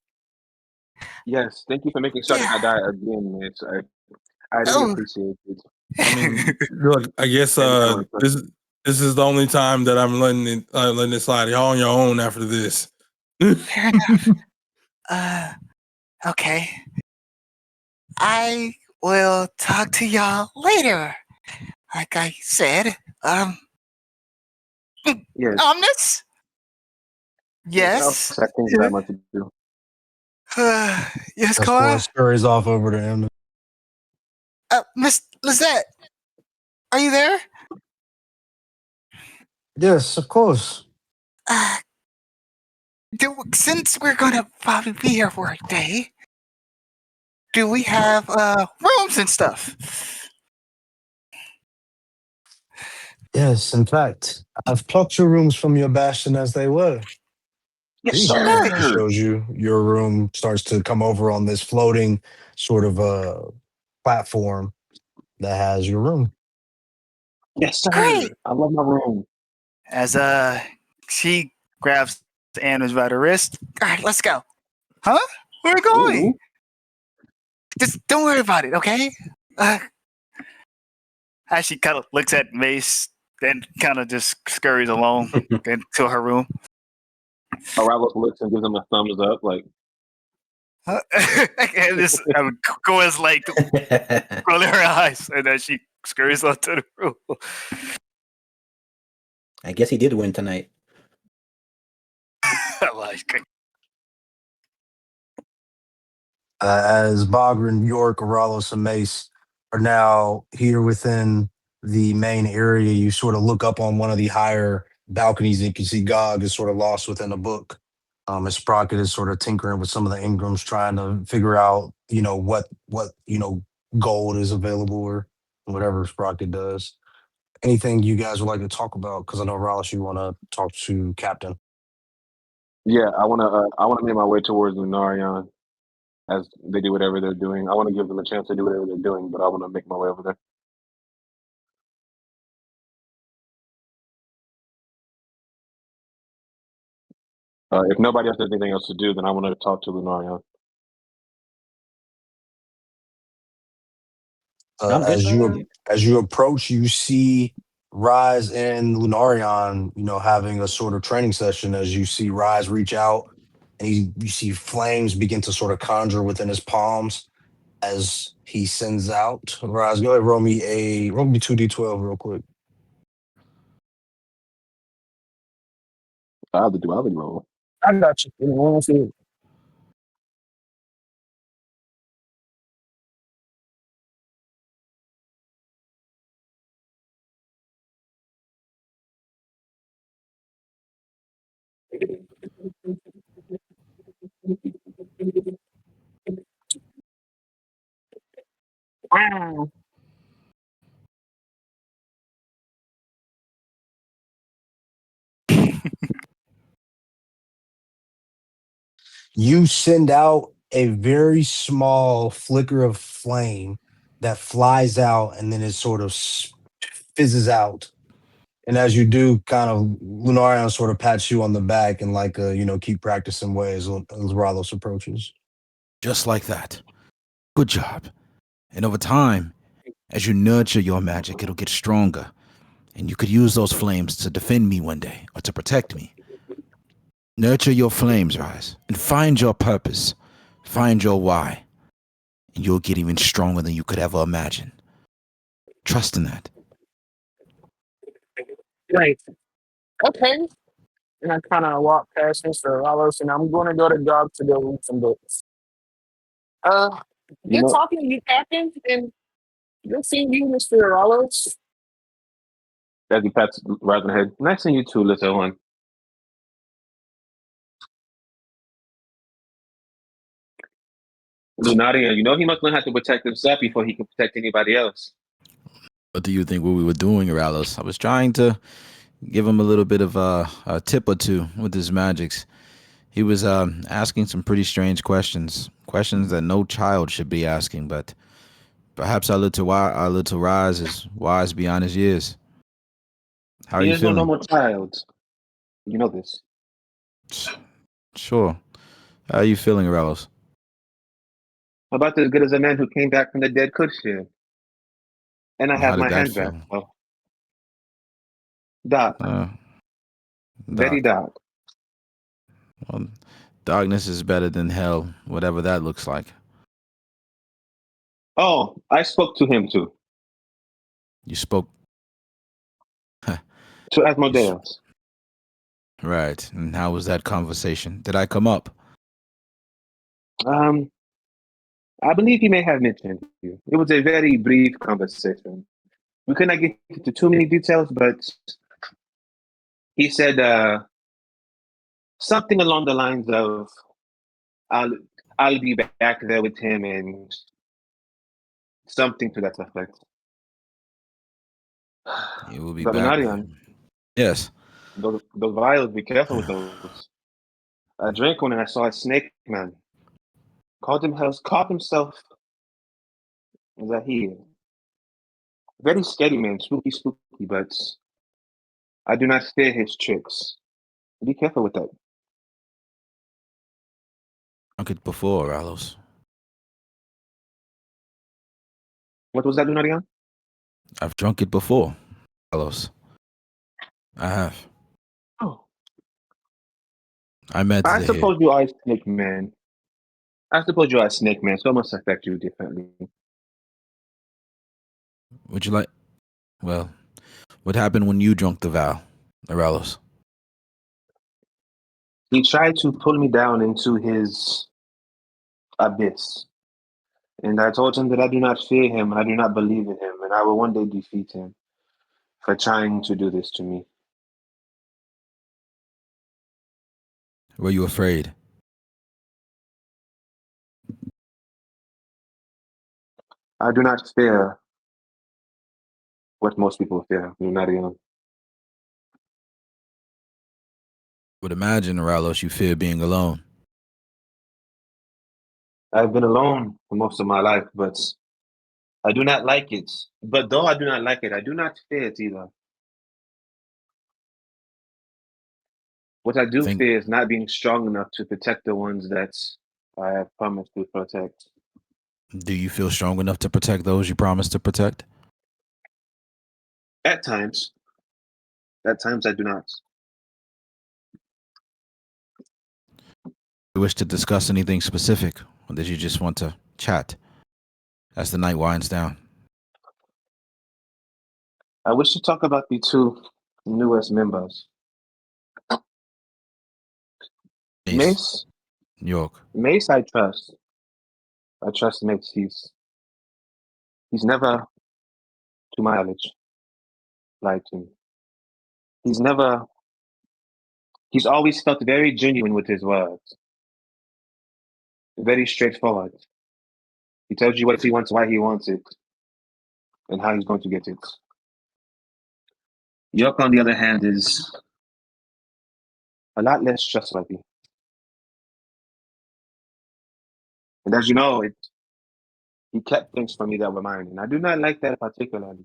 Yes, thank you for making sure I did not die again, Mace. I really oh, appreciate it. I mean, look, I guess Thank you so much. this is the only time that I'm letting it slide. Y'all on your own after this. fair enough. Okay. I will talk to y'all later. Like I said, Yes. Omnis? Yes. I think that much to do. Yes, As Cora Cora? scurries off over to him. Miss Lizette, are you there? Yes, of course. Uh, since we're gonna probably be here for a day, do we have rooms and stuff? Yes, in fact, I've plucked your rooms from your bastion as they were. Yes, See, sir. it shows you your room starts to come over on this floating sort of platform that has your room. Yes, sir. Great. I love my room. As she grabs Anders by the wrist. All right, let's go. Huh? Where are we going? Ooh. Just don't worry about it, okay? As she kind of looks at Mace, then kind of just scurries along into her room. Aralos looks and gives him a thumbs up, like, And this Goa's like rolling her eyes, and then she scurries onto the room. I guess he did win tonight. Like, As Bogran, York, Oralos, and Mace are now here within the main area, you sort of look up on one of the higher balconies and you can see Gog is sort of lost within a book. As Sprocket is sort of tinkering with some of the Ingrams, trying to figure out, what gold is available or whatever Sprocket does. Anything you guys would like to talk about? Because I know Ross, you want to talk to Captain. yeah, I wanna make my way towards Lunarion as they do whatever they're doing. I want to give them a chance to do whatever they're doing, but I want to make my way over there. If nobody else has anything else to do, then I want to talk to Lunarion. I'm good. As you approach, you see Rise and Lunarion, having a sort of training session. As you see Rise reach out, and you see flames begin to sort of conjure within his palms as he sends out. Rise, go ahead, roll me 2d12 real quick. I have to roll. I got you. You know, honestly, wow. You send out a very small flicker of flame that flies out and then it sort of fizzes out. And as you do, kind of Lunarion sort of pats you on the back and like keep practicing ways as Ralos approaches. Just like that. Good job. And over time, as you nurture your magic, it'll get stronger. And you could use those flames to defend me one day or to protect me. Nurture your flames, Rise, and find your purpose. Find your why. And you'll get even stronger than you could ever imagine. Trust in that. Right. Okay. And I kind of walk past Mr. Rallos, and I'm going to go to Gog to go read some books. You Good know, talking to you, Captain, and good seeing you, Mr. Rallos. as he pats Rise on the head. Nice seeing you too, little one. Lunarion, he must learn how to protect himself before he can protect anybody else. What do you think what we were doing, Aralos? I was trying to give him a little bit of a tip or two with his magics. He was asking some pretty strange questions that no child should be asking, but perhaps our little Rise is wise beyond his years. How are He you is no feeling? normal child. You know this. Sure. How are you feeling, Aralos? About as good as a man who came back from the dead could feel. And I How have did my that hand back. feel? Oh, Doc. Uh, Very Doc. dark. Well, darkness is better than hell, whatever that looks like. Oh, I spoke to him too. You spoke. To Asmodeus. Right. And how was that conversation? Did I come up? I believe he may have mentioned you. It was a very brief conversation. We could not get into too many details, but he said something along the lines of, "I'll I'll be back there with him," and something to that effect. You will be But back with Lunarion, him. Yes. those vials, be careful with those. I drank one and I saw a snake man. Called himself Zahir. Very scary man, spooky, but I do not fear his tricks. Be careful with that. Drunk it before, Ralos. What was that, Lunarian? I've drunk it before, Ralos. I have. Oh. I met I Zahir. suppose you are a snake man. I suppose you are a snake man, so it must affect you differently. Would you like? Well, what happened when you drunk the vow, Ralos? He tried to pull me down into his abyss. And I told him that I do not fear him, and I do not believe in him, and I will one day defeat him for trying to do this to me. Were you afraid? I do not fear what most people fear, Lunarian. Would imagine, Ralos, you fear being alone. I've been alone for most of my life, but I do not like it. But though I do not like it, I do not fear it either. What I do fear is not being strong enough to protect the ones that I have promised to protect. Do you feel strong enough to protect those you promised to protect? At times. At times I do not. You wish to discuss anything specific, or did you just want to chat as the night winds down? I wish to talk about the two newest members. Mace. York. Mace I trust. I trust Mace. He's never, to my knowledge, lied to me. He's always felt very genuine with his words. Very straightforward. He tells you what he wants, why he wants it, and how he's going to get it. York, on the other hand, is a lot less trustworthy. And as you know, he kept things from me that were mine, and I do not like that particularly.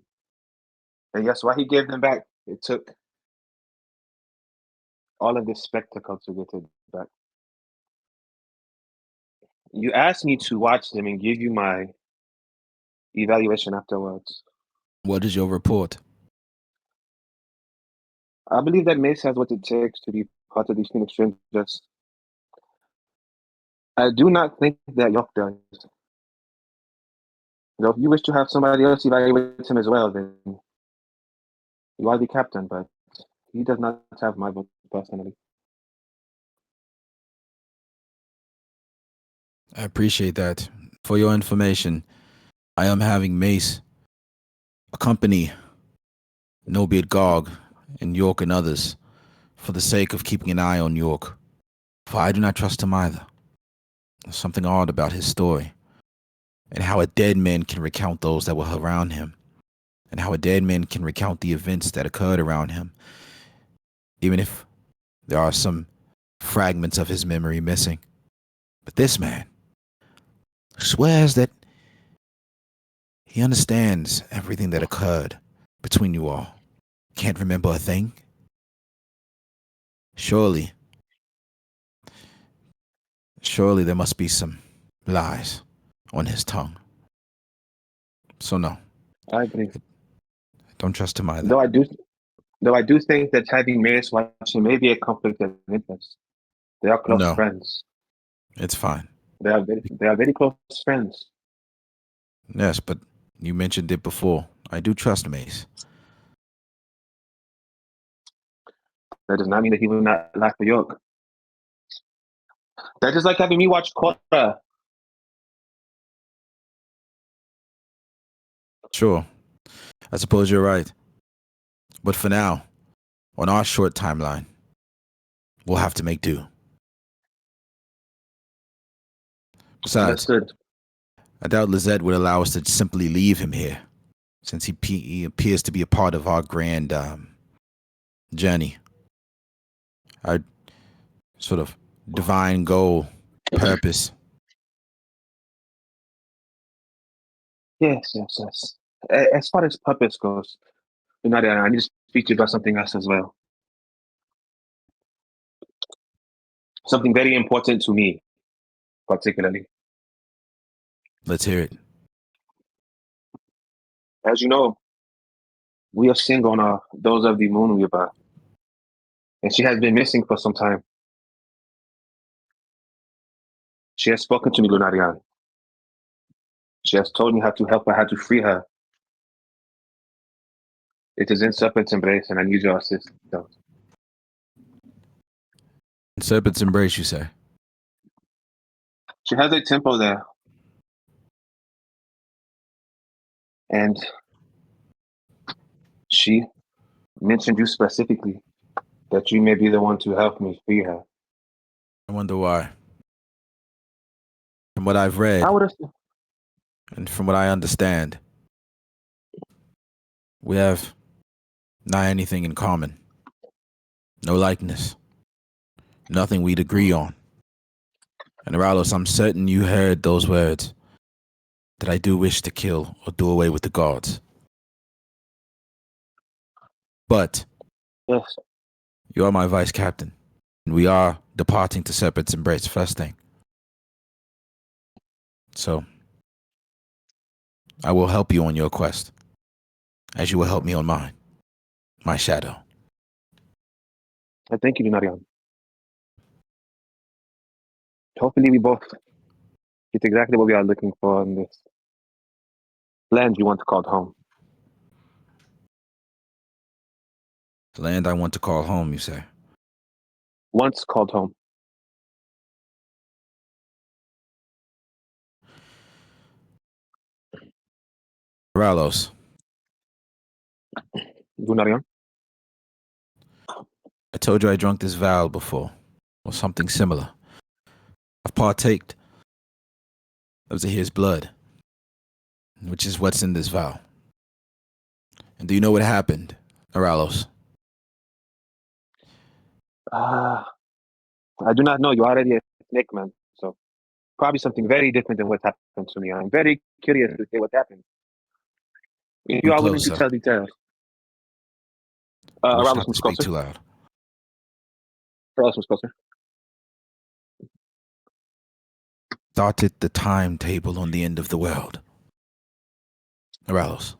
And yes, why he gave them back, it took all of this spectacle to get it back. You asked me to watch them and give you my evaluation afterwards. What is your report? I believe that Mace has what it takes to be part of these Phoenix Rangers. I do not think that York does. If you wish to have somebody else evaluate him as well, then you are the captain, but he does not have my vote personally. I appreciate that. For your information, I am having Mace accompany Nobiad Gog and York and others for the sake of keeping an eye on York, for I do not trust him either. There's something odd about his story, and how a dead man can recount those that were around him, and how a dead man can recount the events that occurred around him, even if there are some fragments of his memory missing. But this man swears that he understands everything that occurred between you all. Can't remember a thing? Surely there must be some lies on his tongue. So no. I agree. I don't trust him either. Though I do think that having Mace watch him may be a conflict of interest. They are close friends. It's fine. They are very close friends. Yes, but you mentioned it before. I do trust Mace. That does not mean that he will not lie for York. That is like having me watch Korra. Sure. I suppose you're right. But for now, on our short timeline, we'll have to make do. Besides, I doubt Lizette would allow us to simply leave him here, since he appears to be a part of our grand journey. Our sort of divine goal, purpose. Yes. As far as purpose goes, Nadia, I need to speak to you about something else as well. Something very important to me, particularly. Let's hear it. As you know, we are seeing on those of the moon river, and she has been missing for some time. She has spoken to me, Lunarian. She has told me how to help her, how to free her. It is in Serpent's Embrace, and I need your assistance. Serpent's Embrace, you say? She has a temple there. And she mentioned you specifically, that you may be the one to help me free her. I wonder why. From what I've read, I would have. and from what I understand, we have not anything in common. No likeness. Nothing we'd agree on. And Aralos, I'm certain you heard those words, that I do wish to kill or do away with the gods. But Yes. you are my vice captain, and we are departing to Serpent's Embrace first thing. So, I will help you on your quest, as you will help me on mine, my shadow. I thank you, Lunarian. Hopefully we both get exactly what we are looking for in this land you want to call home. The land I want to call home, you say? Once called home. Aralos, Lunarian. I told you I drunk this vow before, or something similar. I've partaked of Zahir's blood, which is what's in this vow. And do you know what happened, Aralos? I do not know. You're already a snake man, so probably something very different than what happened to me. I'm very curious to hear what happened. If you Come are willing to closer. tell details. I wish Aralos, not to move speak closer. too loud. Aralos, move closer. Started the timetable on the end of the world. Aralos.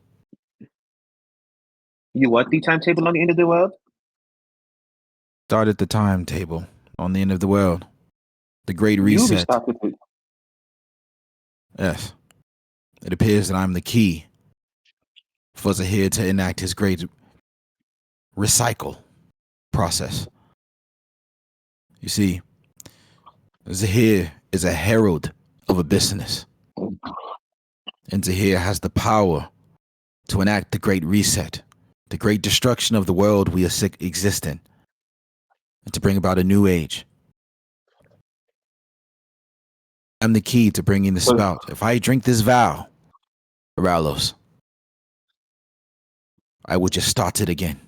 You what? The timetable on the end of the world? Started the timetable on the end of the world. The Great You Reset. restarted with. Yes. It appears that I'm the key for Zahir to enact his great recycle process. You see, Zahir is a herald of abyssness. And Zahir has the power to enact the great reset, the great destruction of the world we exist in, and to bring about a new age. I'm the key to bringing this about. If I drink this vow, Aralos, I would just start it again.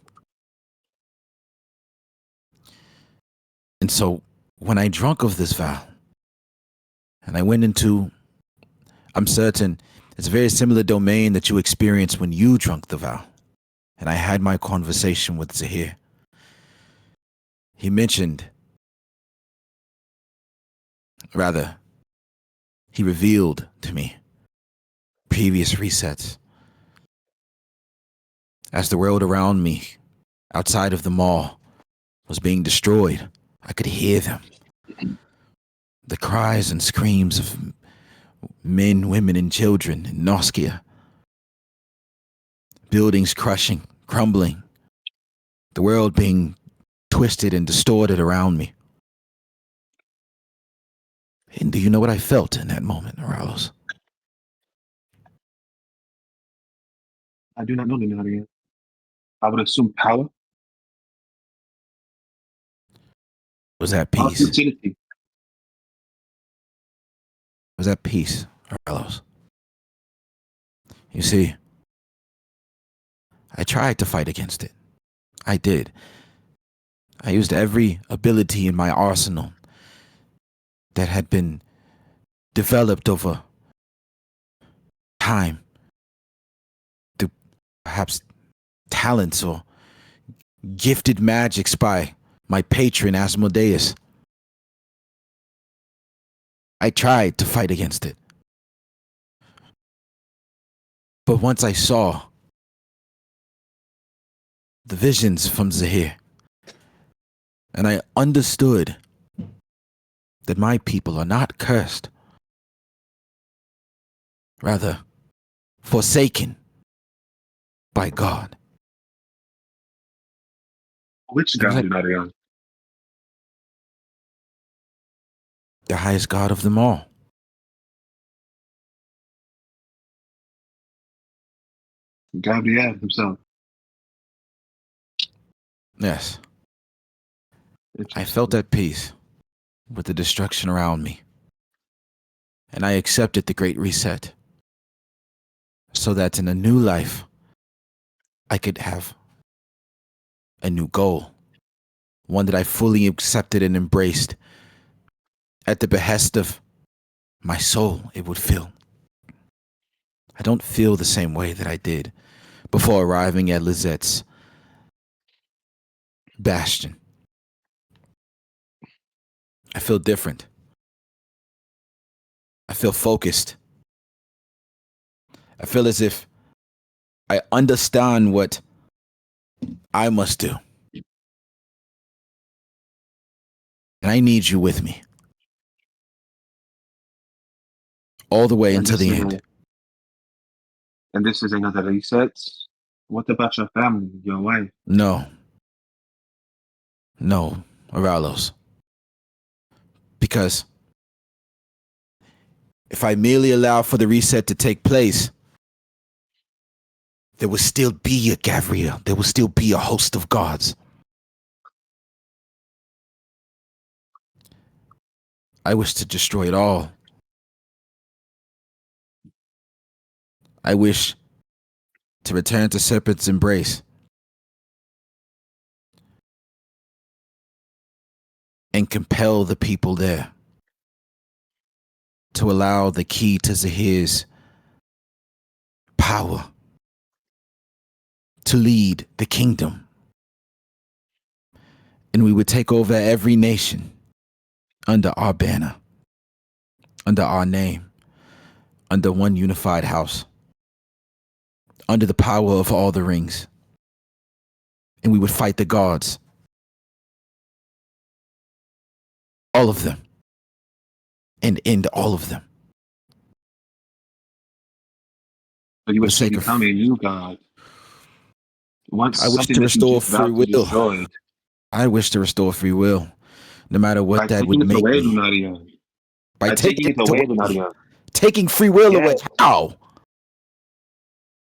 And so when I drunk of this vow, and I went into, I'm certain it's a very similar domain that you experienced when you drunk the vow. And I had my conversation with Zahir. He mentioned, rather, he revealed to me previous resets. As the world around me, outside of the mall, was being destroyed, I could hear them. The cries and screams of men, women, and children in Noskia. Buildings crushing, crumbling. The world being twisted and distorted around me. And do you know what I felt in that moment, Aralos? I do not know, Lunarian. I would assume power. Was that peace? Opportunity. Was that peace, Aralos? You see, I tried to fight against it. I did. I used every ability in my arsenal that had been developed over time through perhaps talents or gifted magics by my patron Asmodeus. I tried to fight against it. But once I saw the visions from Zahir, and I understood that my people are not cursed, rather forsaken by God. Which I was God like, do not on? the highest God of them all. Gabriel himself. Yes, I felt Interesting. at peace with the destruction around me. And I accepted the Great Reset so that in a new life, I could have a new goal, one that I fully accepted and embraced at the behest of my soul, it would feel. I don't feel the same way that I did before arriving at Lizette's bastion. I feel different. I feel focused. I feel as if I understand what I must do. And I need you with me. All the way And until this the is end. and this is another reset. What about your family, your wife? No. No, Aralos. Because if I merely allow for the reset to take place, there will still be a Gavriel. There will still be a host of gods. I wish to destroy it all. I wish to return to Serpent's embrace and compel the people there to allow the key to Zahir's power to lead the kingdom. And we would take over every nation under our banner, under our name, under one unified house, under the power of all the rings. And we would fight the gods. All of them. And end all of them. But you For would the still sake of, become a new God. Once I wish something to that you restore just free vowed to will. destroy, I wish to restore free will, no matter by what that would taking it make away, me. Lunaria. By By taking taking it it away, away. Lunaria. Taking free will away. Yes. How?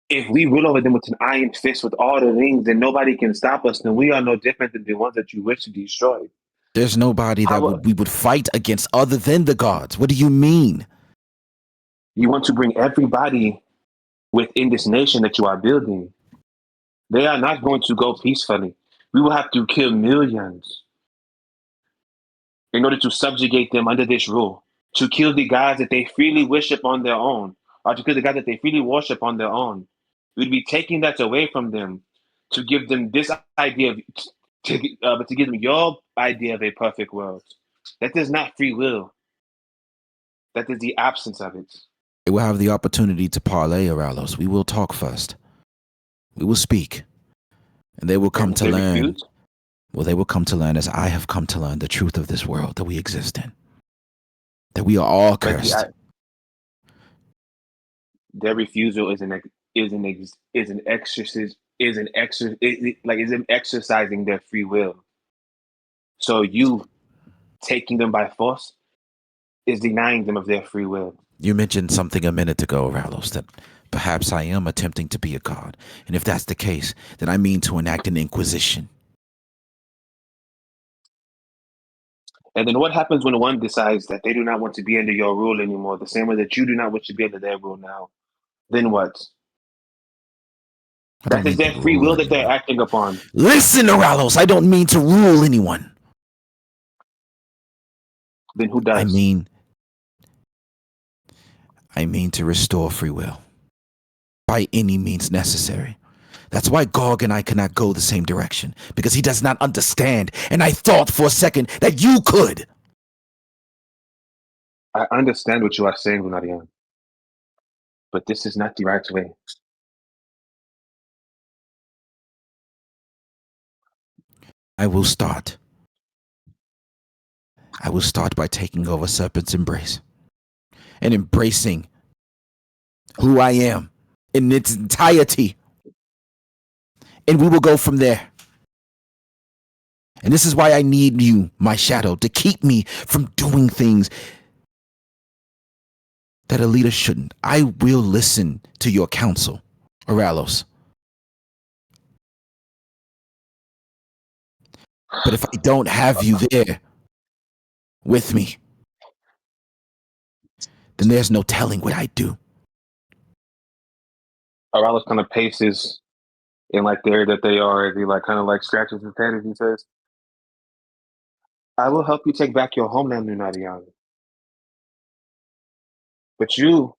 If we rule over them with an iron fist with all the rings, then nobody can stop us. Then we are no different than the ones that you wish to destroy. There's nobody that How we would fight against other than the gods. What do you mean? you want to bring everybody within this nation that you are building? They are not going to go peacefully. We will have to kill millions in order to subjugate them under this rule, to kill the gods that they freely worship on their own, or to kill the gods that they freely worship on their own. We'd be taking that away from them to give them this idea of, but to give them your idea of a perfect world. That is not free will. That is the absence of it. They will have the opportunity to parlay, Aralos. We will talk first. We will speak. And they will come And to they learn. refuse. Well, they will come to learn as I have come to learn the truth of this world that we exist in. That we are all But cursed. their refusal is an exercise is an exercising their free will. So you taking them by force is denying them of their free will. You mentioned something a minute ago, Aralos, that perhaps I am attempting to be a god. And if that's the case, then I mean to enact an inquisition. And then what happens when one decides that they do not want to be under your rule anymore, the same way that you do not want to be under their rule now? Then what? I don't That is mean to their free rule will that they're anyone. acting upon. Listen, Aralos, I don't mean to rule anyone. Then who does? I mean to restore free will by any means necessary. That's why Gog and I cannot go the same direction, because he does not understand, and I thought for a second that you could. I understand what you are saying, Lunarian, but this is not the right way. I will start. I will start by taking over Serpent's embrace and embracing who I am in its entirety. And we will go from there. And this is why I need you, my shadow, to keep me from doing things that a leader shouldn't. I will listen to your counsel, Oralos. But if I don't have you there with me, then there's no telling what I do. Aralis kind of paces in like the area that they are, as he like kind of like scratches his head as he says, I will help you take back your homeland, Lunarian. But you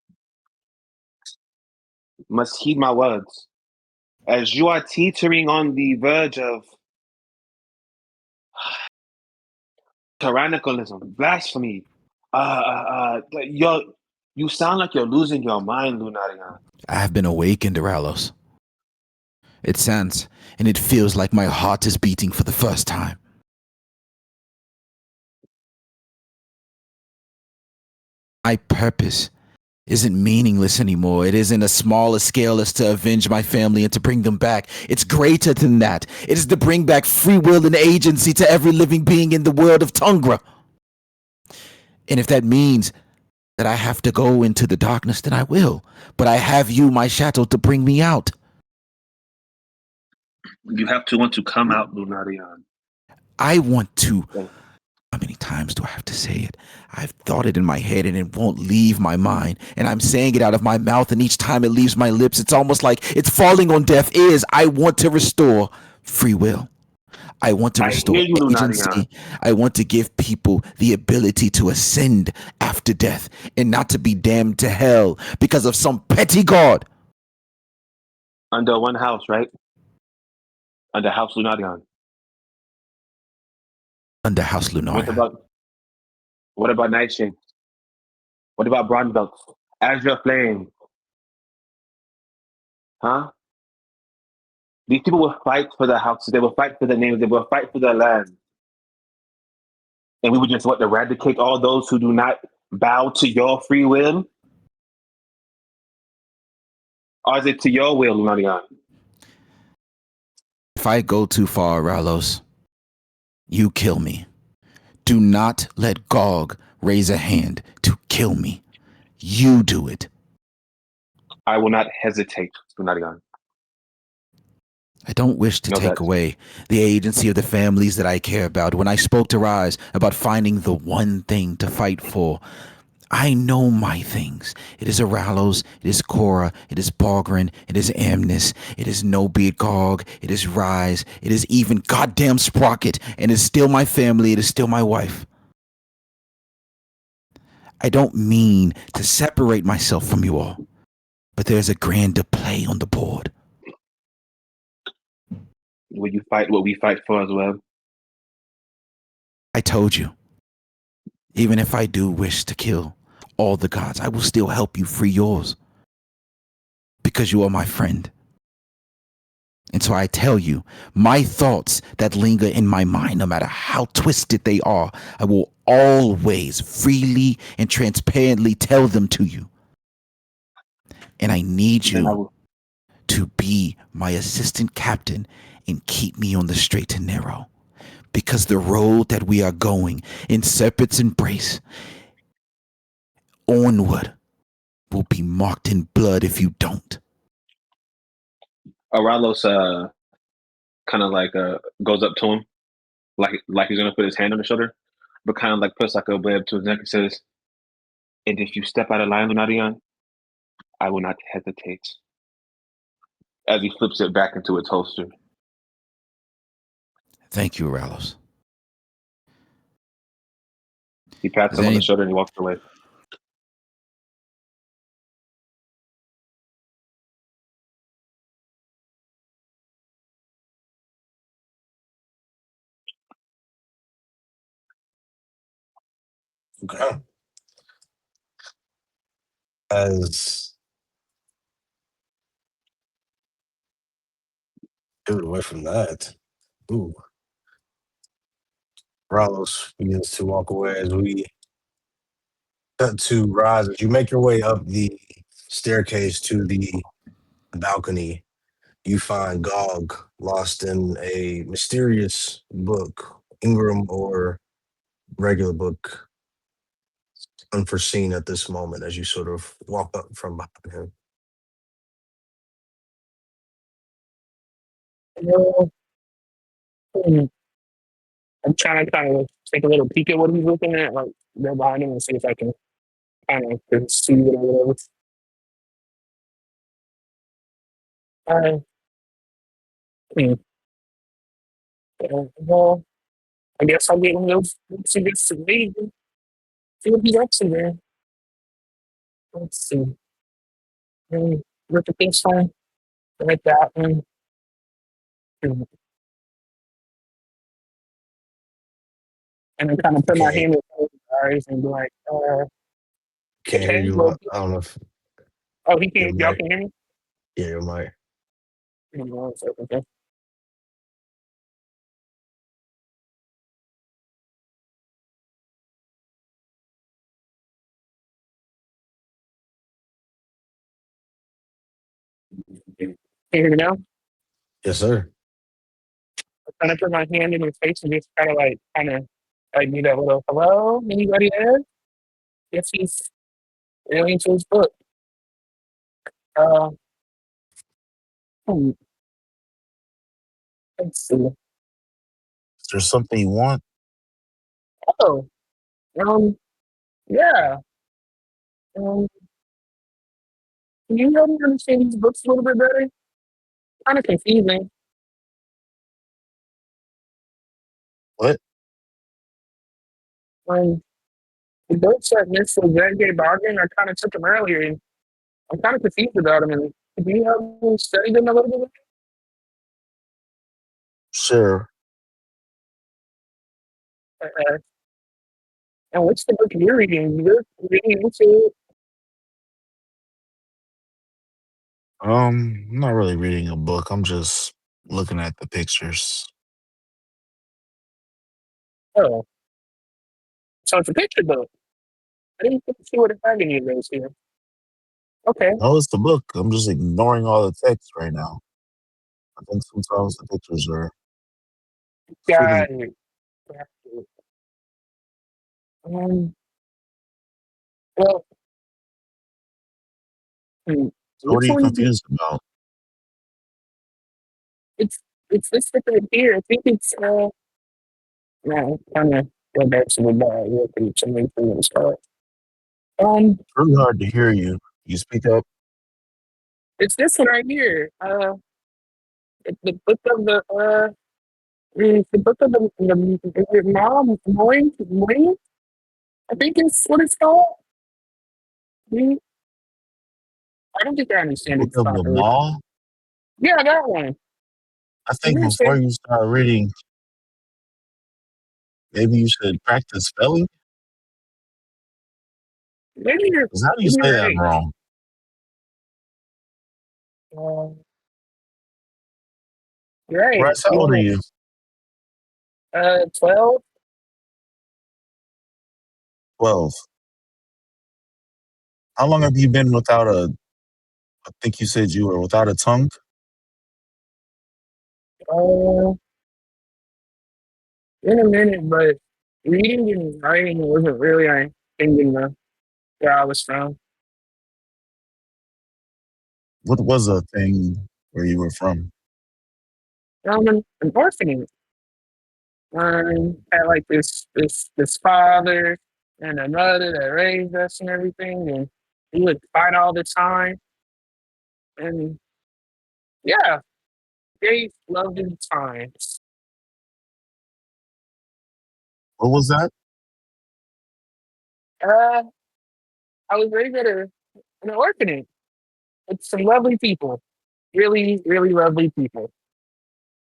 must heed my words. As you are teetering on the verge of tyrannicalism, blasphemy, you sound like you're losing your mind, Lunarian. I have been awakened, Oralos. It sounds and it feels like my heart is beating for the first time. My purpose isn't meaningless anymore. It isn't as small a scale as to avenge my family and to bring them back. It's greater than that. It is to bring back free will and agency to every living being in the world of Tungra. And if that means that I have to go into the darkness, then I will. But I have you, my shadow, to bring me out. You have to want to come out, Lunarian. I want to. Okay. How many times do I have to say it? I've thought it in my head and it won't leave my mind. And I'm saying it out of my mouth, and each time it leaves my lips, it's almost like it's falling on deaf ears. I want to restore free will. I want to restore agency. I want to give people the ability to ascend after death and not to be damned to hell because of some petty god. Under one house, right? Under House Lunarian. Under House Lunaria. What about Nightshade? What about Bronze Belts? Azure Flame? Huh? These people will fight for the houses. They will fight for the names. They will fight for their land. And we would just eradicate all those who do not bow to your free will? Or is it to your will, Lunarian? If I go too far, Ralos, you kill me. Do not let Gog raise a hand to kill me. You do it. I will not hesitate, Lunarian. I don't wish to take away the agency of the families that I care about. When I spoke to Rise about finding the one thing to fight for, I know my things. It is Aralos, it is Korra, it is Balgrin, it is Amnis, it is No Beard Gog, it is Rise, it is even goddamn Sprocket, and it's still my family, it is still my wife. I don't mean to separate myself from you all, but there's a grander play on the board. Will you fight what we fight for as well? I told you, even if I do wish to kill all the gods, I will still help you free yours. Because you are my friend. And so I tell you, my thoughts that linger in my mind, no matter how twisted they are, I will always freely and transparently tell them to you. And I need you to be my assistant captain and keep me on the straight and narrow. Because the road that we are going in Serpent's embrace onward will be marked in blood if you don't. Aralos kind of like goes up to him, like he's gonna put his hand on his shoulder, but kind of like puts like a web to his neck and says, "And if you step out of line, Lunarian, I will not hesitate." As he flips it back into its holster. Thank you, Aralos. He pats Is him on the any shoulder and he walks away. Okay. As pivot away from that. Ooh. Rallos begins to walk away as we cut to Roz. As you make your way up the staircase to the balcony, you find Gog lost in a mysterious book, Ingram or regular book, unforeseen at this moment as you sort of walk up from behind him. Well, hmm, I'm trying to kind of take a little peek at what he's looking at, like go behind him and see if I can kind of see it or whatever. Uh, hmm. Well, I guess I'll get one of those once he gets to me. See what he's up to there. Let's see. Look at this one, like that one. Hmm. And then kind of put my Can't hand over his eyes and be like, can't hear okay, you. well, I don't know if oh, he your can't, y'all mic. can hear me? Yeah, your mic. No, it's okay. Can you hear me now? Yes, sir. I kind of put my hand in his face and just kind of like do that little hello, anybody there? Yes, he's really into his book. Uh, hmm, let's see. Is there something you want? Oh, yeah. Um, can you help me understand these books a little bit better? Kind of confusing. What? Um, the books that Mr. J.J. Bargain, I kind of took them earlier, and I'm kind of confused about them. And can you help me study them a little bit? Sure. Uh, and what's the book you're reading? You're reading into it? I'm not really reading a book. I'm just looking at the pictures. Oh, so it's a picture book. I didn't see what it had any of those here. Okay, No, it's the book. I'm just ignoring all the text right now. I think sometimes the pictures are pretty. got it. Got it. Um, well, hmm, So what which are you one is it? confused about? It's it's this picture here. I think it's no, kind of go back to the bar real quick. Something from the start. It's really hard to hear you. You speak up. It's this one right here. It's the book of it's the book of the is it mom Moing? I think it's what it's called. Mm, I don't think I understand Book it of the properly. Law. Yeah, that one. I I think before understand. you start reading, maybe you should practice spelling. Maybe you're Because how do you maybe say you're that right. wrong? Uh, you're right. Bryce, how old are you? 12. 12. How long have you been without a, I think you said you were without a tongue? Uh, in a minute, but reading and writing wasn't really a thing in the where I was from. What was a thing where you were from? An orphanage. Had like this father and a mother that raised us and everything, and we would fight all the time. And yeah, great loving times. What was that? Uh, I was raised at an orphanage with some lovely people. Really, really lovely people.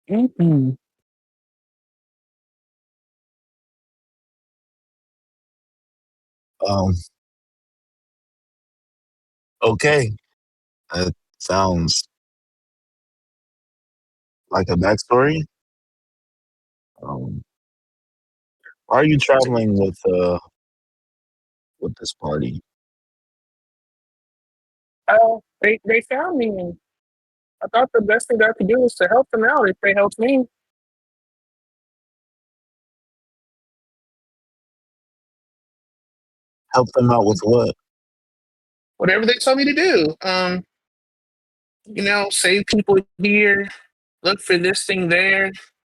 Mm-hmm. Um, okay. That sounds like a backstory. Um, why are you traveling with this party? They found me, and I thought the best thing I could do was to help them out if they helped me. Help them out with what? Whatever they told me to do. Save people here, look for this thing there.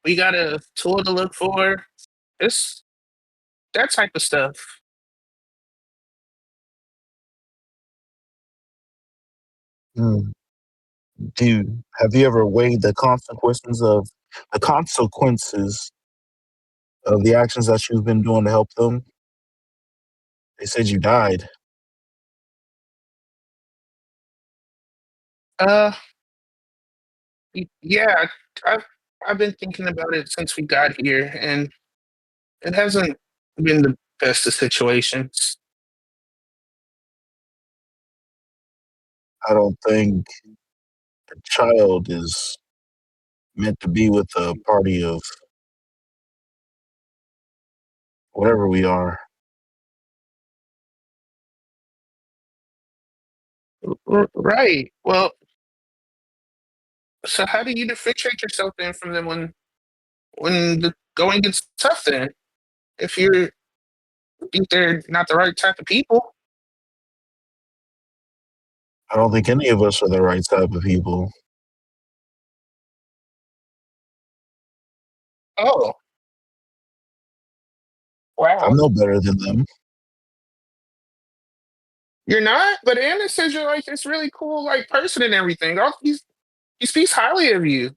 We got a tool to look for. It's that type of stuff. Hmm. Have you ever weighed the consequences of the actions that you've been doing to help them? They said you died. Uh, yeah, I've I've been thinking about it since we got here, and it hasn't been the best of situations. I don't think a child is meant to be with a party of whatever we are. Right. Well, so how do you differentiate yourself then from them when the going gets tough? Then, if you think they're not the right type of people. I don't think any of us are the right type of people. Oh, I'm wow. no better than them. You're not, but Anna says you're like this really cool like person and everything. He speaks highly of you.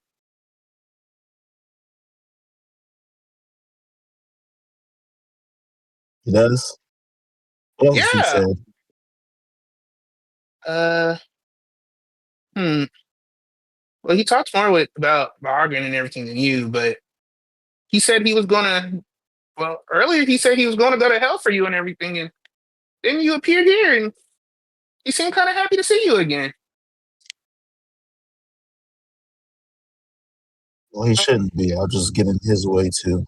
He does. What else has he Yeah. said? Uh. Hmm. Well, he talks more about bargaining and everything than you, but he said he was gonna. Well, earlier he said he was gonna go to hell for you and everything, and then you appeared here, and he seemed kind of happy to see you again. Well, he Um, shouldn't be. I'll just get in his way too.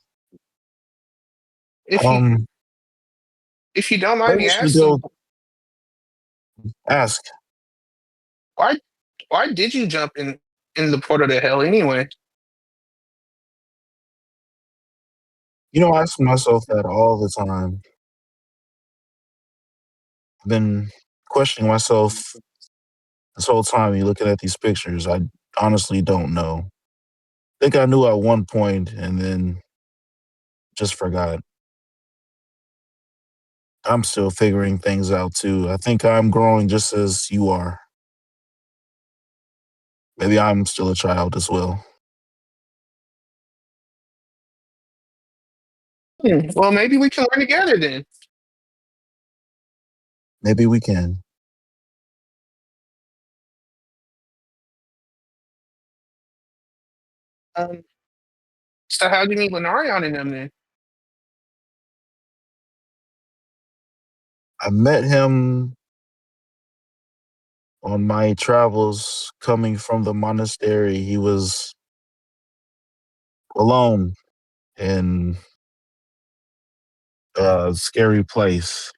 if you Um, if you don't mind maybe me we should asking, go ask. why why did you jump in the portal to hell anyway? I ask myself that all the time. I've been questioning myself this whole time. You looking at these pictures. I honestly don't know. Think I knew at one point and then just forgot. I'm still figuring things out too. I think I'm growing just as you are. Maybe I'm still a child as well. Well, maybe we can learn together then. Maybe we can. Um, so how do you meet Lenarion and them then? I met him on my travels coming from the monastery. He was alone in a scary place.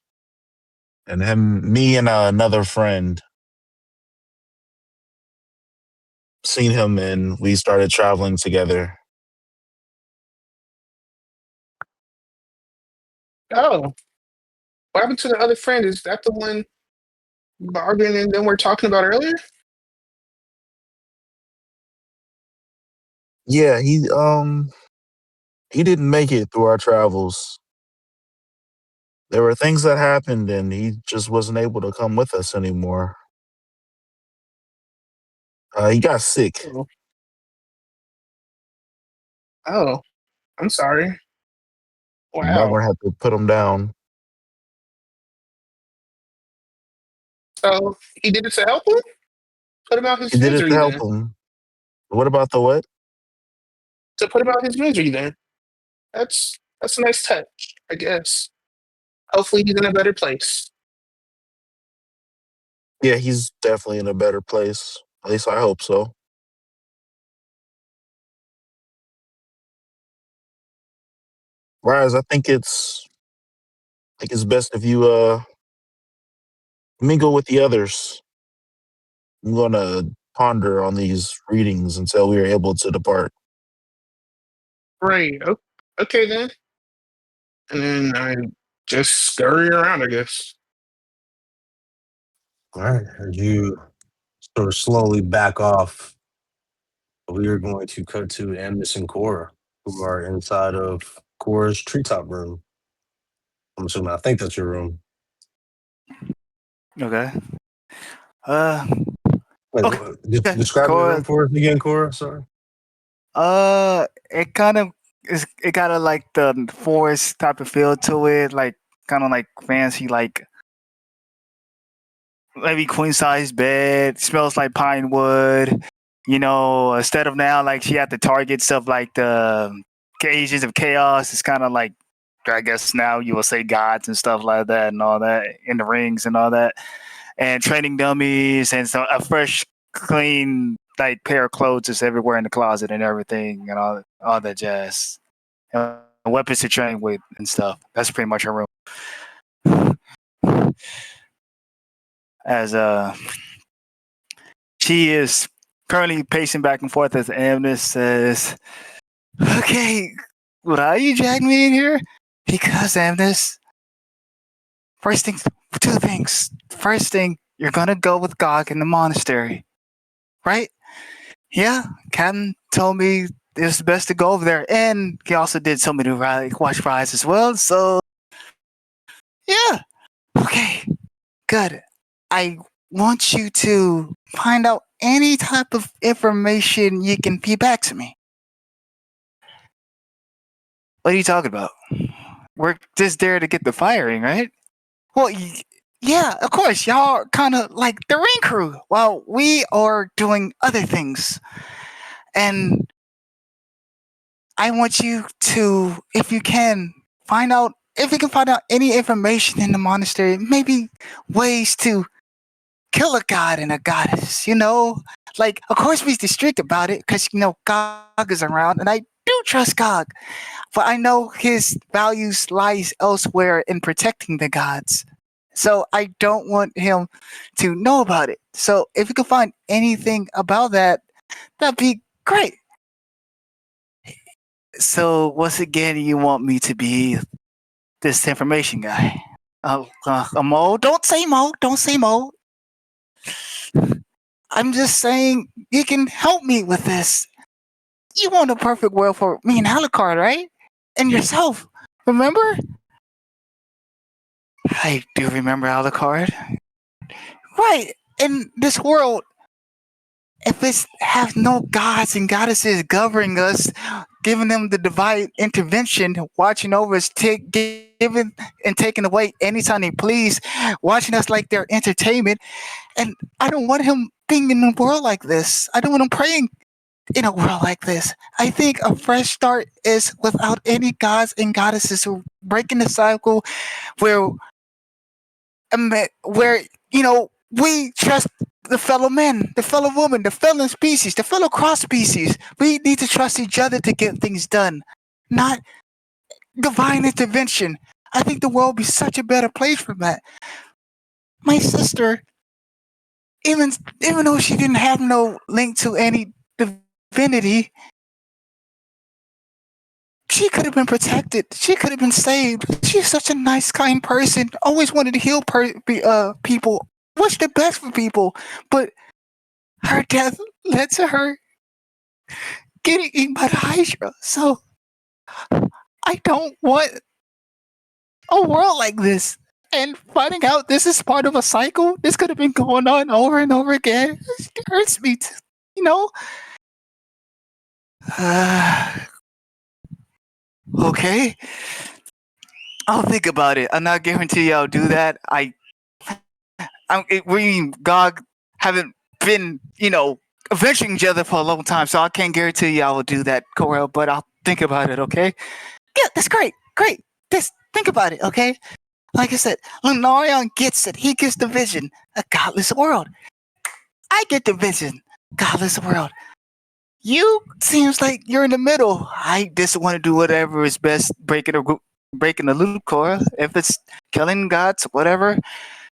And me and another friend seen him and we started traveling together. Oh, what happened to the other friend? Is that the one Bargain and them were talking about earlier? Yeah, he didn't make it through our travels. There were things that happened and he just wasn't able to come with us anymore. He got sick. Oh, oh, I'm sorry. Wow. Barbara had to put him down. So he did it to help him? Put him out his He did it to misery help then. him. What about the what? To put him out his misery then. That's a nice touch, I guess. Hopefully he's in a better place. Yeah, he's definitely in a better place. At least I hope so. Rise, I think it's best if you mingle with the others. I'm gonna ponder on these readings until we are able to depart. Right. Okay then. And then I just scurry around, I guess. All right. As you sort of slowly back off, we are going to cut to Amnes and Cora, who are inside of Cora's treetop room. I'm assuming, I think that's your room. Okay. Uh. Wait, Okay. describe your room Cora. for us again, Cora. Sorry. It kind of is. It got a like the forest type of feel to it, like kind of like fancy, like maybe queen size bed. Smells like pine wood. You know, instead of now like she had to target stuff like the agents of chaos. It's kind of like I guess now you will say gods and stuff like that and all that in the rings and all that, and training dummies and so a fresh, clean like pair of clothes is everywhere in the closet and everything and all that jazz. And weapons to train with and stuff. That's pretty much her room. As she is currently pacing back and forth as Amnes says, "Okay, why you drag me in here? Because Amnes, first thing, two things. First thing, you're gonna go with Gog in the monastery, right? Yeah, Captain told me it's best to go over there, and he also did tell me to watch Rise as well. So, yeah, okay, good. I want you to find out any type of information you can feed back to me. What are you talking about? We're just there to get the firing, right? Well, yeah, of course, y'all are kind of like the ring crew, while we are doing other things. And I want you to, if you can, if you can find out any information in the monastery, maybe ways to kill a god and a goddess, you know? Like, of course, be strict about it because, you know, Gog is around and I do trust Gog, but I know his values lies elsewhere in protecting the gods. So I don't want him to know about it. So if you can find anything about that, that'd be great. So once again, you want me to be this information guy? Mo? Don't say Mo. Don't say Mo. I'm just saying you can help me with this. You want a perfect world for me and Alucard, right? And yourself. Remember? I do remember Alucard. Right. In this world, if it has no gods and goddesses governing us, giving them the divine intervention, watching over us, giving and taking away anytime they please, watching us like their entertainment. And I don't want him being in a world like this. I don't want him praying in a world like this. I think a fresh start is without any gods and goddesses who breaking the cycle where where you know we trust the fellow men, the fellow woman, the fellow species, the fellow cross species. We need to trust each other to get things done, not divine intervention. I think the world would be such a better place for that. My sister, even though she didn't have no link to any divinity, she could have been protected. She could have been saved. She's such a nice, kind person. Always wanted to heal people. Wish the best for people, but her death led to her getting eaten by the Hydra. So I don't want a world like this. And finding out this is part of a cycle, this could have been going on over and over again. It hurts me, you know. Okay, I'll think about it. I'm not guarantee I'll do that. We and Gog haven't been, avenging each other for a long time, so I can't guarantee you I will do that, Cora. But I'll think about it. Okay? Yeah, that's great. Great. Just think about it. Okay? Like I said, Lunarion gets it. He gets the vision. A godless world. I get the vision. Godless world. You seems like you're in the middle. I just want to do whatever is best, breaking the loop, Cora. If it's killing gods, whatever,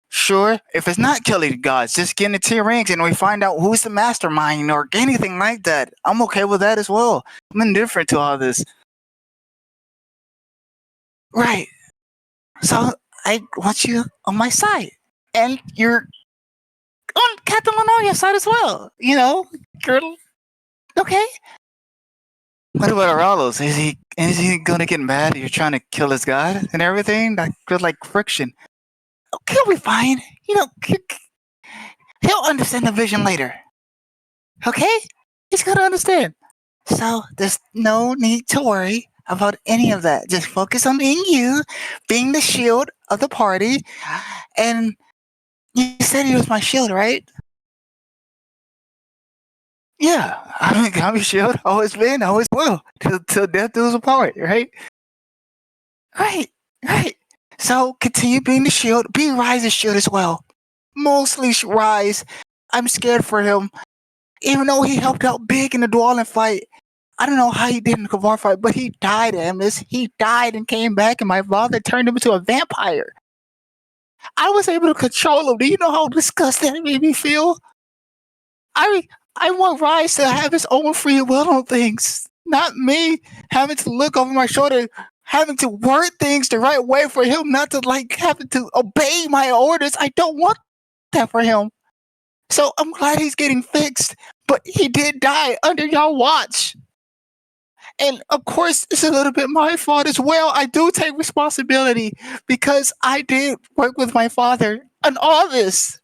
sure. If it's not killing gods, just getting the tier ranks and we find out who's the mastermind or anything like that. I'm okay with that as well. I'm indifferent to all this. Right. So I want you on my side. And you're on Captain Lenoria's side as well. You're okay. What about Aralos? Is he gonna get mad? You're trying to kill his god and everything? That feels like friction. Okay, he'll be fine. He'll understand the vision later. Okay? He's gonna understand. So there's no need to worry about any of that. Just focus on being you, being the shield of the party. And you said he was my shield, right? Yeah, I'm your shield. Always been, always will. Till death do us apart, right? Right. So continue being the shield. Be Rise's shield as well. Mostly Rise. I'm scared for him. Even though he helped out big in the Dwalin fight. I don't know how he did in the Kavar fight, but he died, Amnes. He died and came back, and my father turned him into a vampire. I was able to control him. Do you know how disgusting it made me feel? I want Rise to have his own free will on things. Not me having to look over my shoulder, having to word things the right way for him not to having to obey my orders. I don't want that for him. So I'm glad he's getting fixed. But he did die under your watch. And of course, it's a little bit my fault as well. I do take responsibility because I did work with my father on all this.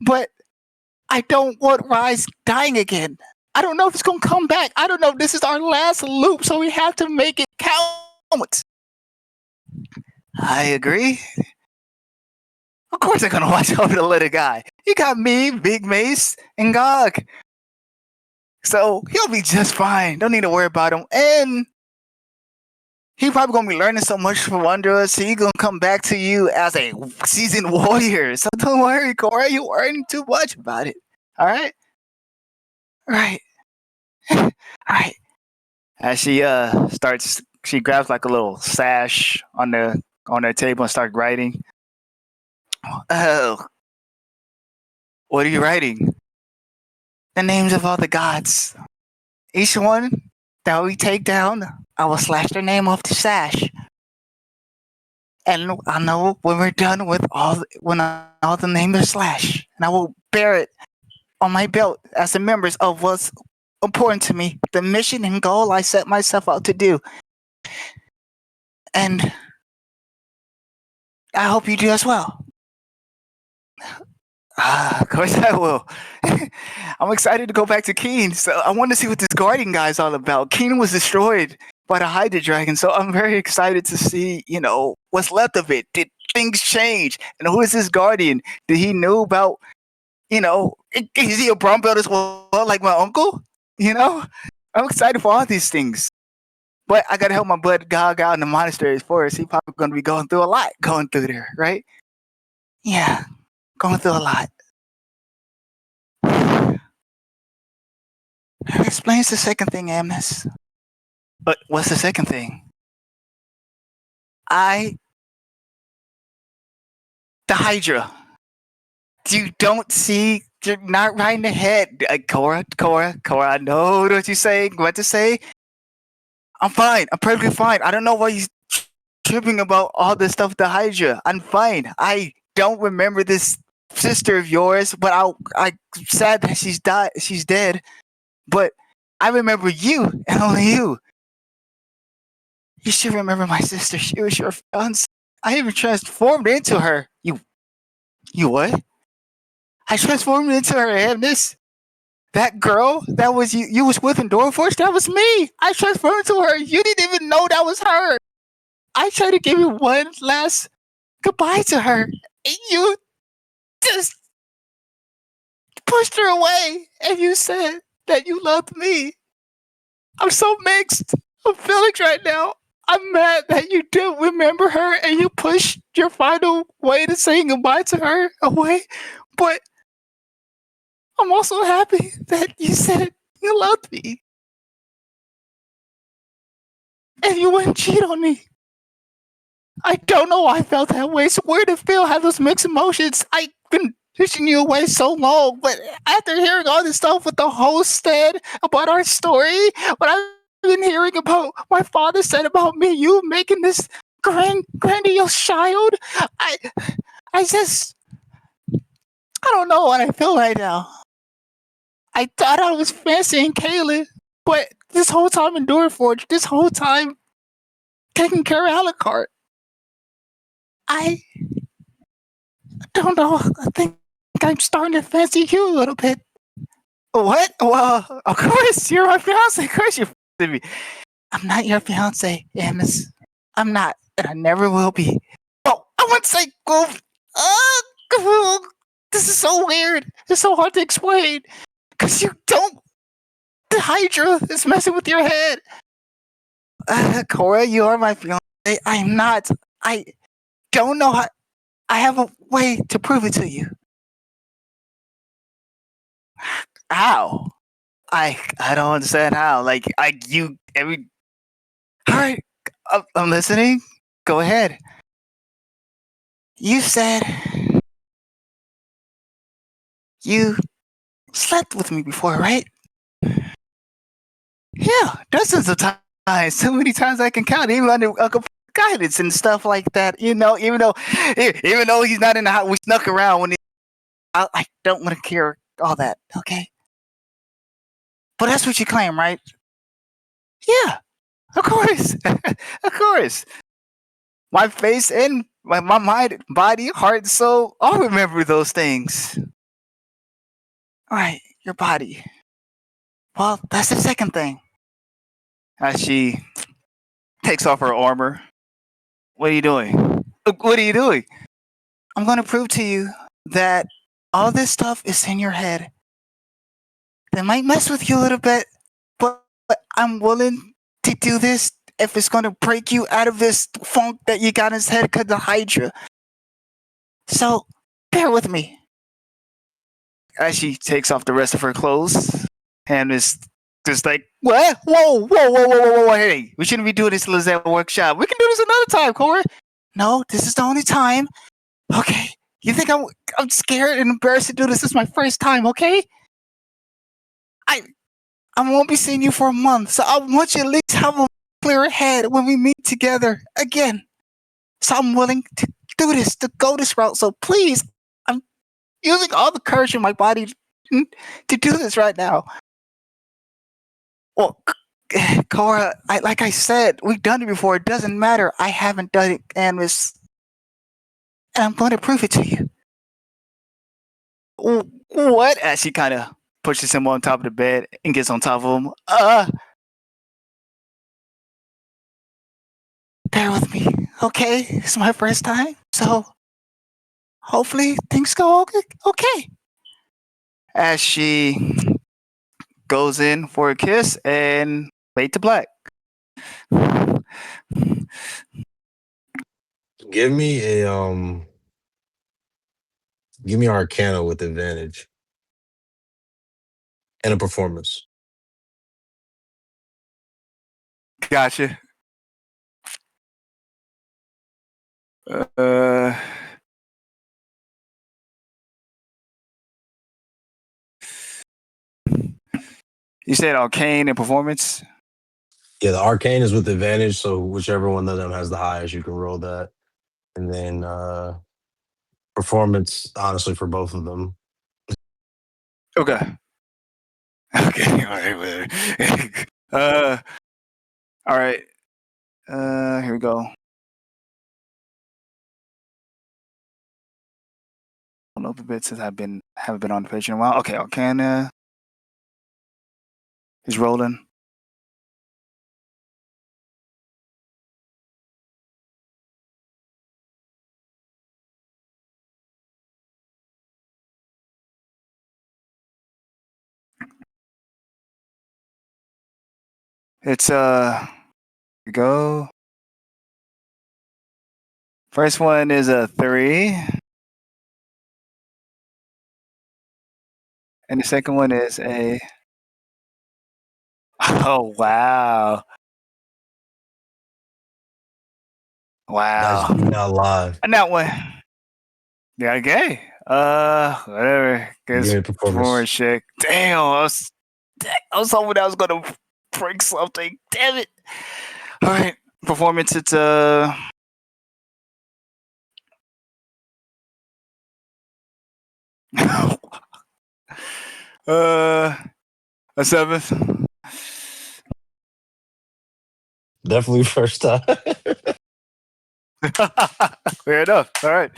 But I don't want Rise dying again. I don't know if it's going to come back. I don't know if this is our last loop, so we have to make it count. I agree. Of course they're going to watch over the little guy. You got me, Big Mace, and Gog. So he'll be just fine. Don't need to worry about him. And he probably going to be learning so much from under us. He's going to come back to you as a seasoned warrior. So don't worry, Cora. You're worrying too much about it. All right? Right. All right. As she starts, she grabs like a little sash on her table and starts writing. Oh, what are you writing? The names of all the gods. Each one that we take down, I will slash their name off the sash. And I know when we're done with all the names are slashed, and I will bear it on my belt as the members of what's important to me, the mission and goal I set myself out to do. And I hope you do as well. Of course I will. I'm excited to go back to Keen. So I want to see what this guardian guy is all about. Keen was destroyed by the Hydra Dragon, so I'm very excited to see, what's left of it. Did things change? And who is this guardian? Did he know about, is he a brown belt as well, like my uncle? I'm excited for all these things. But I gotta help my bud Gog out in the monasteries first. He's probably gonna be going through a lot going through there, right? Yeah, going through a lot. That explains the second thing, Amnes. But what's the second thing? The Hydra. You don't see, you're not right in the head. Cora, I know what you're saying, what to say. I'm fine. I'm perfectly fine. I don't know why you're tripping about all this stuff with the Hydra. I'm fine. I don't remember this sister of yours, but I'm sad that she's dead. But I remember you and only you. You should remember my sister. She was your fiance. I even transformed into her. You what? I transformed into her, Amnes. That girl that was you was with in Doorforge, that was me. I transformed into her. You didn't even know that was her. I tried to give you one last goodbye to her. And you just pushed her away, and you said that you loved me. I'm so mixed of feelings right now. I'm mad that you didn't remember her and you pushed your final way to saying goodbye to her away. But I'm also happy that you said you loved me and you wouldn't cheat on me. I don't know why I felt that way. It's weird to feel have those mixed emotions. I've been pushing you away so long, but after hearing all this stuff with the host said about our story, what I've been hearing about my father said about me, you making this grandiose child, I just I don't know what I feel right now. I thought I was fancying Kaylin, but this whole time in Forge, this whole time taking care of Alucard, I don't know. I think I'm starting to fancy you a little bit. What? Well, of course, you're my fiance. Of course, you're me. I'm not your fiance, Amos. I'm not, and I never will be. Oh, I want to say, this is so weird. It's so hard to explain. Because you don't. The Hydra is messing with your head. Cora, you are my fiance. I'm not. I don't know how. I have a way to prove it to you. How? I don't understand how. Like you every. All right, I'm listening. Go ahead. You said you slept with me before, right? Yeah, dozens of times. So many times I can count, even under guidance and stuff like that. You know, even though he's not in the house, we snuck around when I don't want to hear all that. Okay, but that's what you claim, right? Yeah, of course, of course. My face and my mind, body, heart, soul, all remember those things. All right, your body. Well, that's the second thing. As she takes off her armor. What are you doing? What are you doing? I'm going to prove to you that all this stuff is in your head. They might mess with you a little bit, but I'm willing to do this if it's going to break you out of this funk that you got in his head because of the Hydra. So, bear with me. As she takes off the rest of her clothes and is just like, what? Whoa, hey, we shouldn't be doing this Lizette workshop. We can do this another time, Cora. No, this is the only time. Okay. You think I'm scared and embarrassed to do this? This is my first time, okay? I won't be seeing you for a month, so I want you to at least have a clear head when we meet together again. So I'm willing to do this, to go this route. So please, I'm using all the courage in my body to do this right now. Well, Cora, like I said, we've done it before. It doesn't matter. I haven't done it, and I'm going to prove it to you. What? As she kind of pushes him on top of the bed and gets on top of him. Bear with me, okay? It's my first time, so hopefully things go okay. As she goes in for a kiss and fade to black. Give me give me Arcana with advantage and a performance. Gotcha. Uh, you said arcane and performance. Yeah, the Arcane is with advantage, so whichever one of them has the highest, you can roll that. And then performance, honestly, for both of them. Okay. Okay. All right. All right. Here we go. I don't know a bit since haven't been on the page in a while. Okay, Arcana is rolling. It's you go. First one is a 3, and the second one is a. Oh wow! Guys, Wow! do not lie. And that one. Yeah, okay. Whatever. Guess Great performance. performance check. Damn, I was hoping I was gonna break something. Damn it. All right, performance. It's uh a 7th. Definitely first time. Fair enough. All right.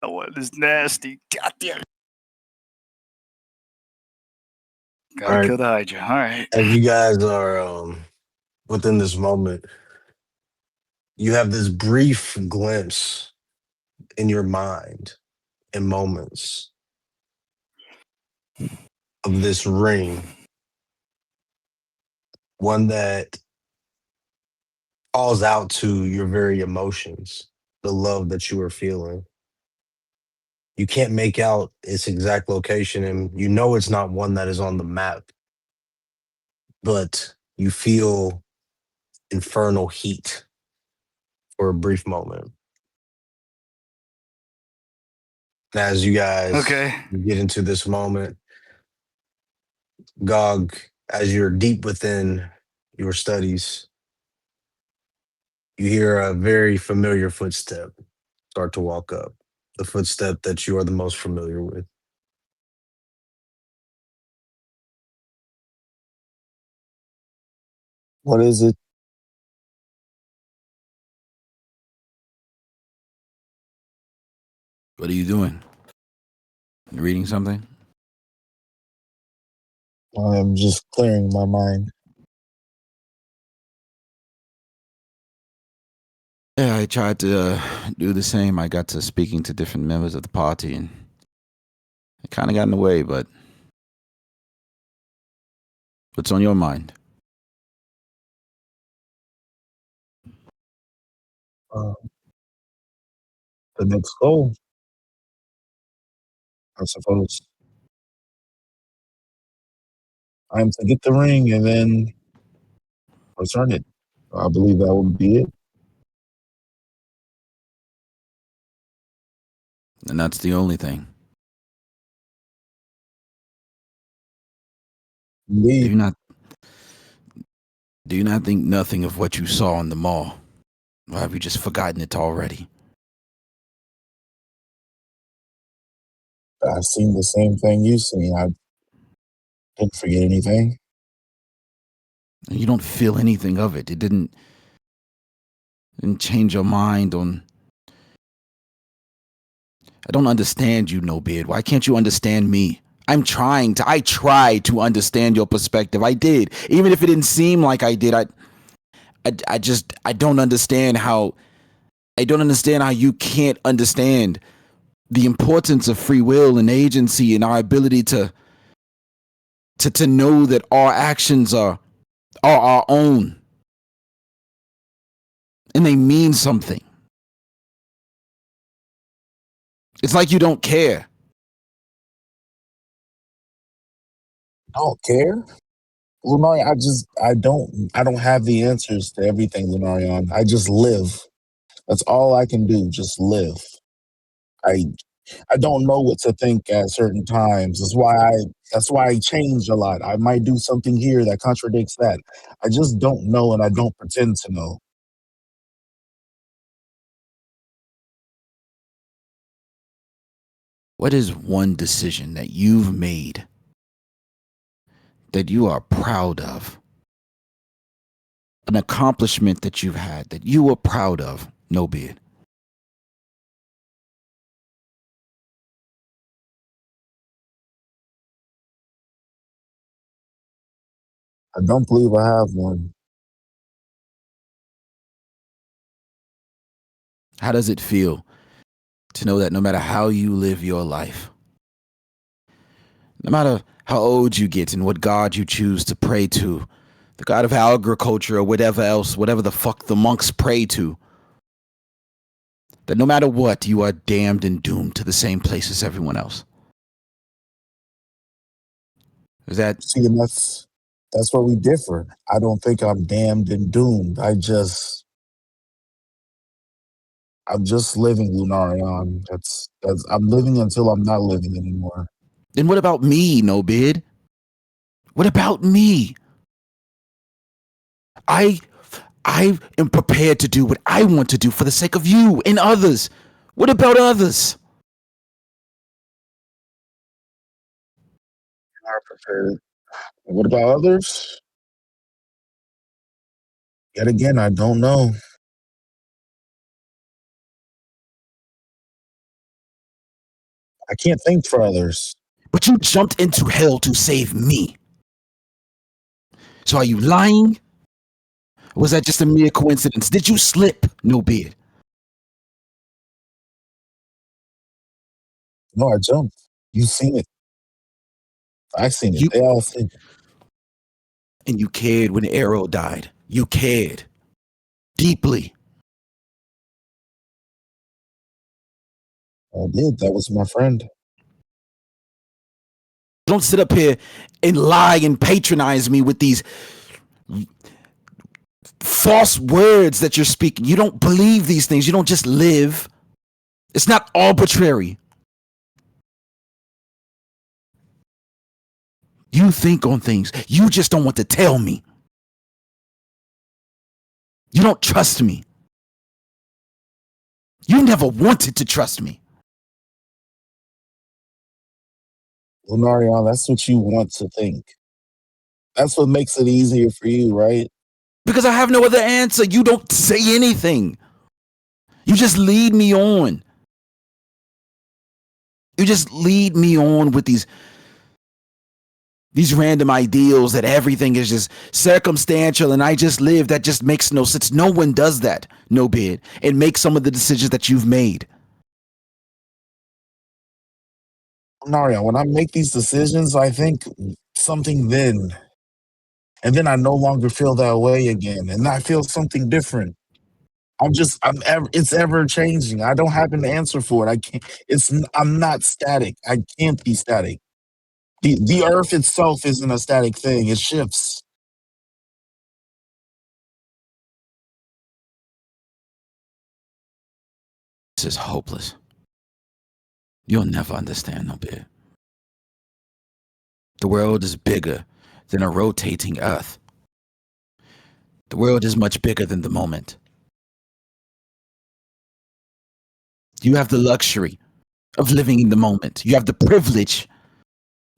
That one is nasty. God damn it. All Gotta right. kill the Hydra. All right. As you guys are within this moment, you have this brief glimpse in your mind in moments of this ring, one that calls out to your very emotions, the love that you are feeling. You can't make out its exact location, and you know it's not one that is on the map, but you feel infernal heat for a brief moment. And as you guys Okay. get into this moment, Gog, as you're deep within your studies, you hear a very familiar footstep start to walk up, the footstep that you are the most familiar with. What is it? What are you doing? You reading something? I'm just clearing my mind. Yeah, I tried to do the same. I got to speaking to different members of the party, and it kind of got in the way. But what's on your mind? Uh, the next goal, I suppose. I'm to get the ring and then return it. I believe that would be it. And that's the only thing. Do Indeed. you not? Do you not think nothing of what you saw in the mall? Or have you just forgotten it already? I've seen the same thing you've seen. I didn't forget anything. And you don't feel anything of it. It didn't change your mind on. I don't understand you, No Beard. Why can't you understand me? I tried to understand your perspective. I did. Even if it didn't seem like I did, I don't understand how you can't understand the importance of free will and agency and our ability to know that our actions are our own and they mean something. It's like you don't care. I don't care. Lunarian, I don't have the answers to everything, Lunarian. I just live. That's all I can do, just live. I I don't know what to think at certain times. That's why I change a lot. I might do something here that contradicts that. I just don't know and I don't pretend to know. What is one decision that you've made that you are proud of? An accomplishment that you've had that you were proud of, No Beard. I don't believe I have one. How does it feel to know that no matter how you live your life, No matter how old you get and what God you choose to pray to, the god of agriculture or whatever else, whatever the fuck the monks pray to, that no matter what, you are damned and doomed to the same place as everyone else. Is that See, and that's where we differ. I don't think I'm damned and doomed. I'm just living, Lunarion. That's I'm living until I'm not living anymore. then what about me, no bid? What about me? I am prepared to do what I want to do for the sake of you and others. What about others? Are prepared. What about others? Yet again, I don't know. I can't think for others. But you jumped into hell to save me. So are you lying? Or was that just a mere coincidence? Did you slip, no beard? No, I jumped. You seen it. I seen it. You They all seen it. and you cared when Arrow died. You cared deeply. I did. That was my friend. Don't sit up here and lie and patronize me with these false words that you're speaking. You don't believe these things. You don't just live. It's not arbitrary. You think on things. You just don't want to tell me. You don't trust me. You never wanted to trust me. Lunarion, that's what you want to think. That's what makes it easier for you, right? Because I have no other answer. You don't say anything. You just lead me on. You just lead me on with these random ideals that everything is just circumstantial and I just live. That just makes no sense. No one does that, no bid, and make some of the decisions that you've made. Lunarion, when I make these decisions, I think something then. And then I no longer feel that way again. And I feel something different. It's ever changing. I don't have an answer for it. I'm not static. I can't be static. The earth itself isn't a static thing. It shifts. This is hopeless. You'll never understand, no bid. The world is bigger than a rotating earth. The world is much bigger than the moment. You have the luxury of living in the moment. You have the privilege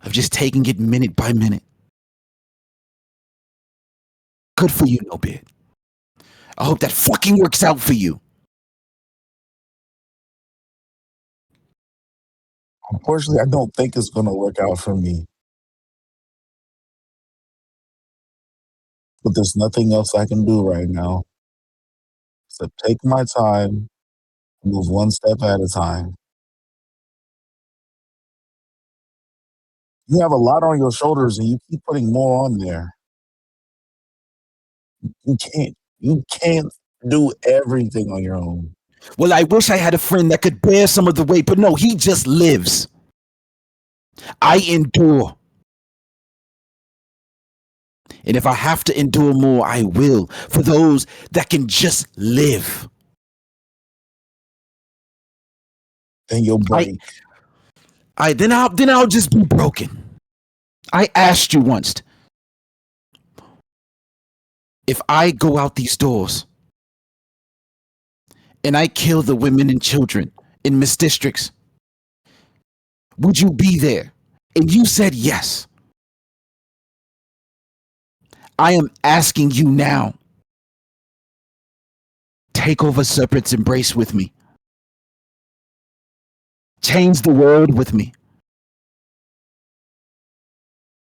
of just taking it minute by minute. Good for you, no bid. I hope that fucking works out for you. Unfortunately, I don't think it's going to work out for me. But there's nothing else I can do right now except take my time, move one step at a time. You have a lot on your shoulders and you keep putting more on there. You can't do everything on your own. Well, I wish I had a friend that could bear some of the weight, but no, he just lives. I endure. And if I have to endure more, I will, for those that can just live. Then you'll break. Then I'll just be broken. I asked you once, if I go out these doors and I kill the women and children in misdistricts, would you be there? And you said yes. I am asking you now. Take over Serpent's embrace with me. Change the world with me.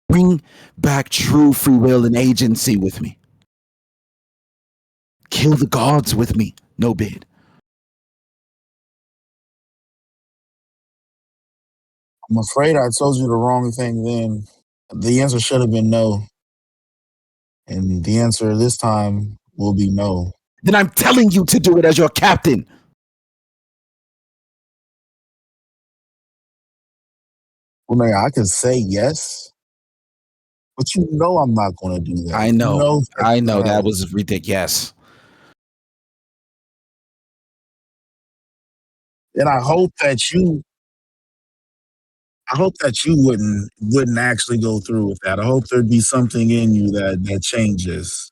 Bring back true free will and agency with me. Kill the gods with me, no bid. I'm afraid I told you the wrong thing then. The answer should have been no. And the answer this time will be no. Then I'm telling you to do it as your captain. Well, man, I could say yes, but you know I'm not going to do that. I know. You know I know that was ridiculous. And I hope that you wouldn't actually go through with that. I hope there'd be something in you that changes.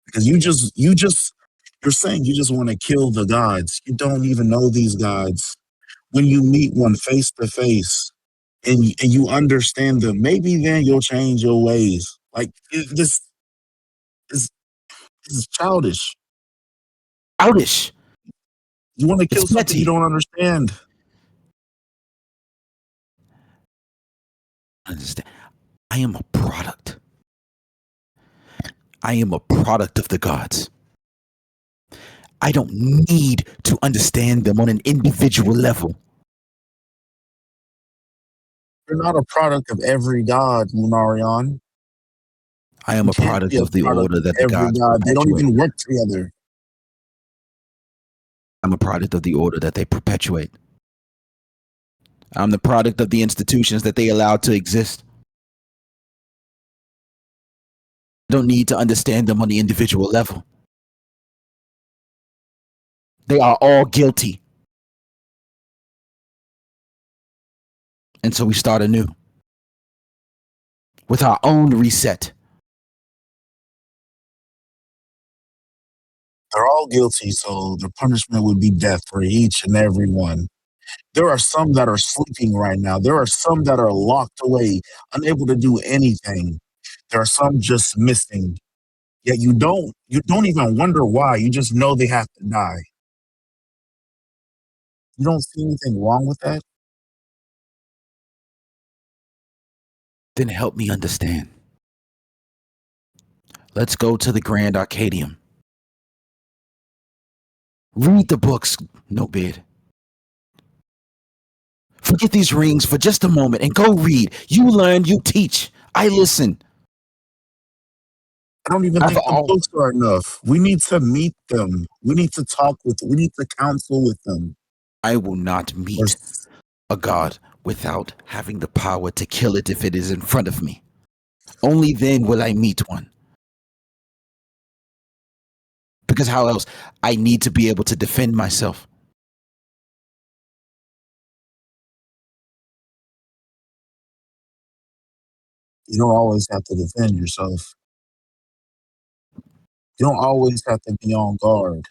Because you're saying you just want to kill the gods. You don't even know these gods. When you meet one face to face and you understand them, maybe then you'll change your ways. Like is this is childish. Childish. You want to kill It's something you petty. don't understand. Understand? I am a product. I am a product of the gods. I don't need to understand them on an individual level. You're not a product of every god, Lunarion. I am You a can't be product a of the product order of that the every gods god. They don't perpetuate. even work together. I'm a product of the order that they perpetuate. I'm the product of the institutions that they allow to exist. I don't need to understand them on the individual level. They are all guilty. And so we start anew with our own reset. They're all guilty, so the punishment would be death for each and every one. There are some that are sleeping right now. There are some that are locked away, unable to do anything. There are some just missing. Yet you don't even wonder why. You just know they have to die. You don't see anything wrong with that? Then help me understand. Let's go to the Grand Arcadium. Read the books, no bid. Forget these rings for just a moment and go read. You learn, you teach. I listen. I don't even I've think the all books are enough. We need to meet them. We need to talk with them. We need to counsel with them. I will not meet a god without having the power to kill it if it is in front of me. Only then will I meet one. Because how else? I need to be able to defend myself. You don't always have to defend yourself. You don't always have to be on guard.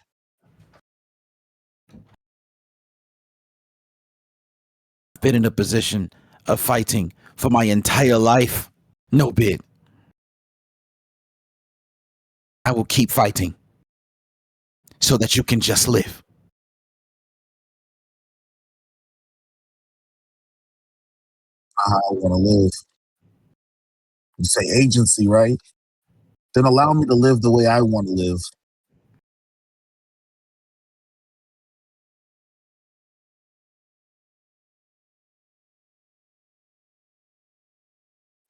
I've been in a position of fighting for my entire life. No bid. I will keep fighting so that you can just live. How I want to live. You say agency, right? Then allow me to live the way I want to live.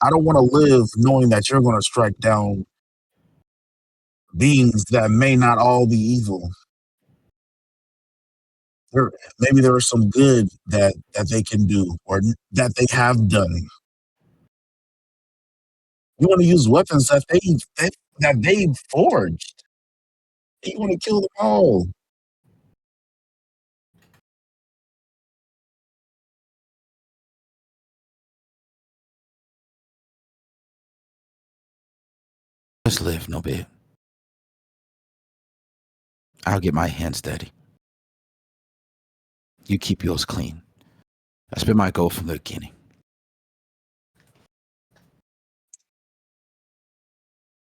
I don't want to live knowing that you're going to strike down beings that may not all be evil. Maybe there is some good that they can do or that they have done. You want to use weapons that they forged. You want to kill them all. Just live, no bid. I'll get my hands dirty. You keep yours clean. That's been my goal from the beginning.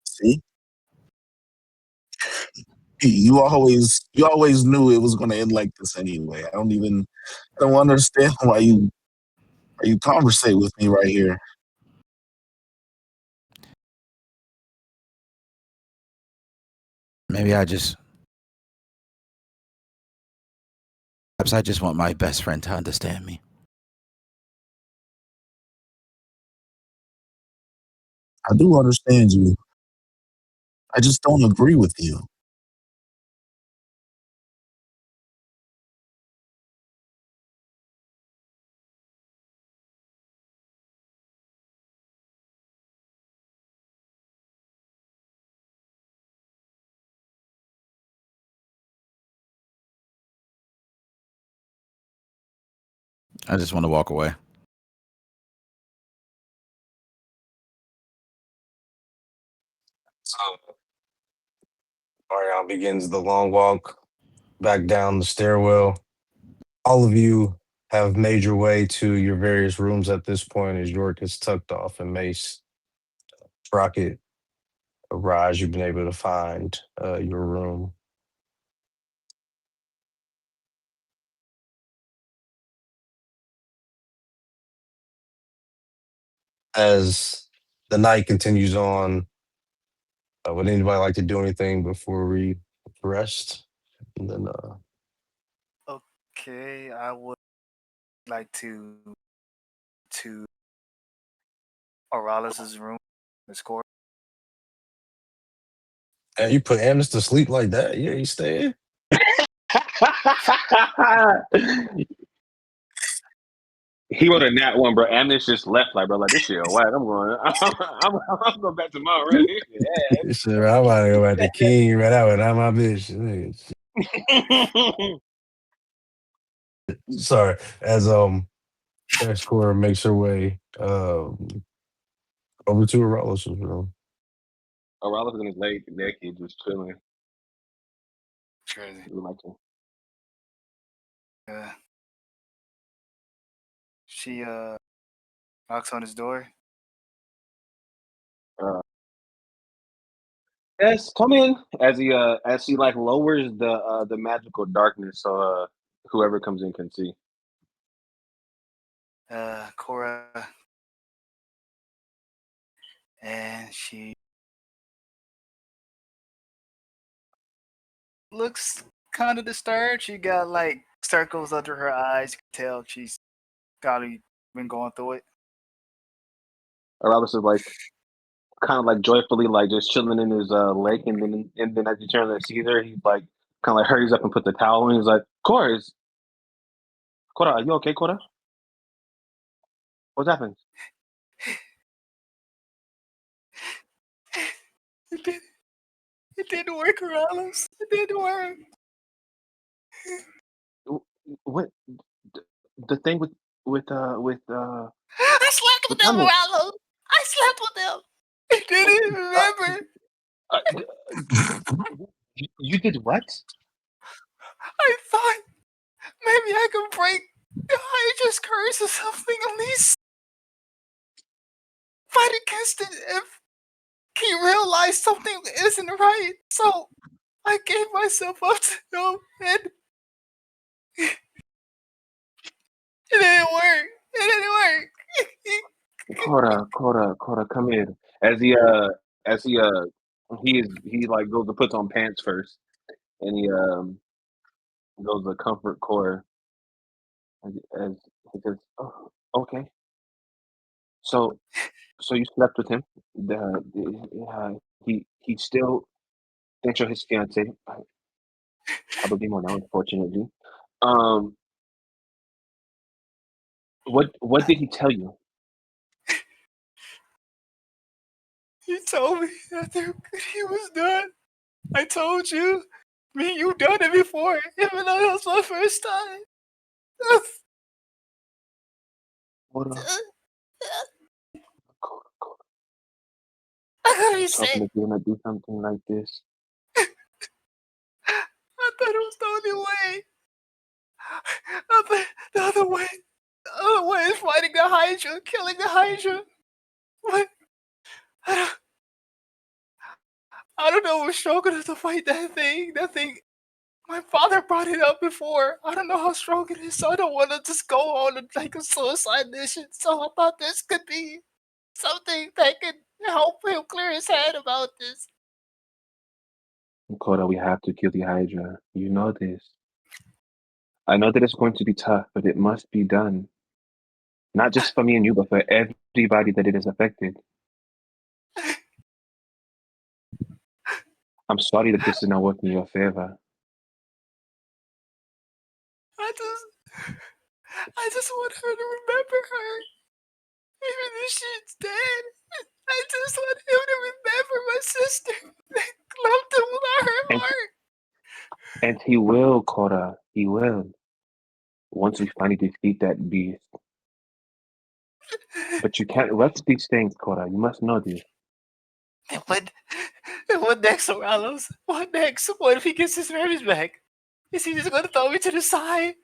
See? You always knew it was going to end like this anyway. I don't understand why you conversate with me right here. Maybe perhaps I just want my best friend to understand me. I do understand you. I just don't agree with you. I just want to walk away. So Marion begins the long walk back down the stairwell. All of you have made your way to your various rooms at this point as York is tucked off and Mace, Rocket, Raj, you've been able to find your room. As the night continues on, would anybody like to do anything before we rest? And then, Okay, I would like to Oralis's room, Miss Cora. and you put Amnes to sleep like that? Yeah, he staying. He wrote a nat one, bro. Amnish just left, like, bro, like this shit. Whack. I'm going. I'm going back to mine already. This Shit, I'm about to go back to King right out without my bitch. shit ass. Sorry, as Cora makes her way over to Aralus' room. Orales in his leg naked, just chilling. It's crazy. Like him. Yeah. She knocks on his door. Yes, come in. As he like lowers the magical darkness, so whoever comes in can see. Cora, and she looks kind of disturbed. She got like circles under her eyes. You can tell she's probably been going through it. Orales is like kind of like joyfully like just chilling in his lake, and then as he turns and sees her, he's like kind of like hurries up and puts the towel on. He's like, Cora, are you okay, Cora? What's happened? It didn't. It didn't work, Orales. It didn't work. What the thing I slept with with them, Amnish? Orales. I slept with them. I didn't Uh, remember. you did what? I thought maybe I could break the Hydra's curse or something. At least fight against it if he realized something isn't right. So I gave myself up to him, and it didn't work. It didn't work. Cora, come here. As he like goes to put on pants first, and he goes to comfort Cora as he says, "Oh, okay. So you slept with him. He still thinks you're his fiance. Probably more now, unfortunately. Um, what did he tell you? He told me that he was done. I told you. Me, you done it before, even though that was my first time. Cora, Cora, I gotta I be was hoping sick. that you're gonna do something like this. I thought it was the only way. I thought the other way. The other way is fighting the Hydra, killing the Hydra. What? I don't, I don't know what's strong enough to fight that thing. That thing. My father brought it up before. I don't know how strong it is, so I don't want to just go on and take a suicide mission. So I thought this could be something that could help him clear his head about this. Cora, we have to kill the Hydra. You know this. I know that it's going to be tough, but it must be done. Not just for me and you, but for everybody that it has affected. I'm sorry that this is not working in your favor. I just want her to remember her, even if she's dead. I just want him to remember my sister that loved him with all her And heart. and he will, Cora. He will. Once we finally defeat that beast. But you can't rush these things, Cora. You must know this. And what next, Morales? What next? What if he gets his memories back? Is he just going to throw me to the side?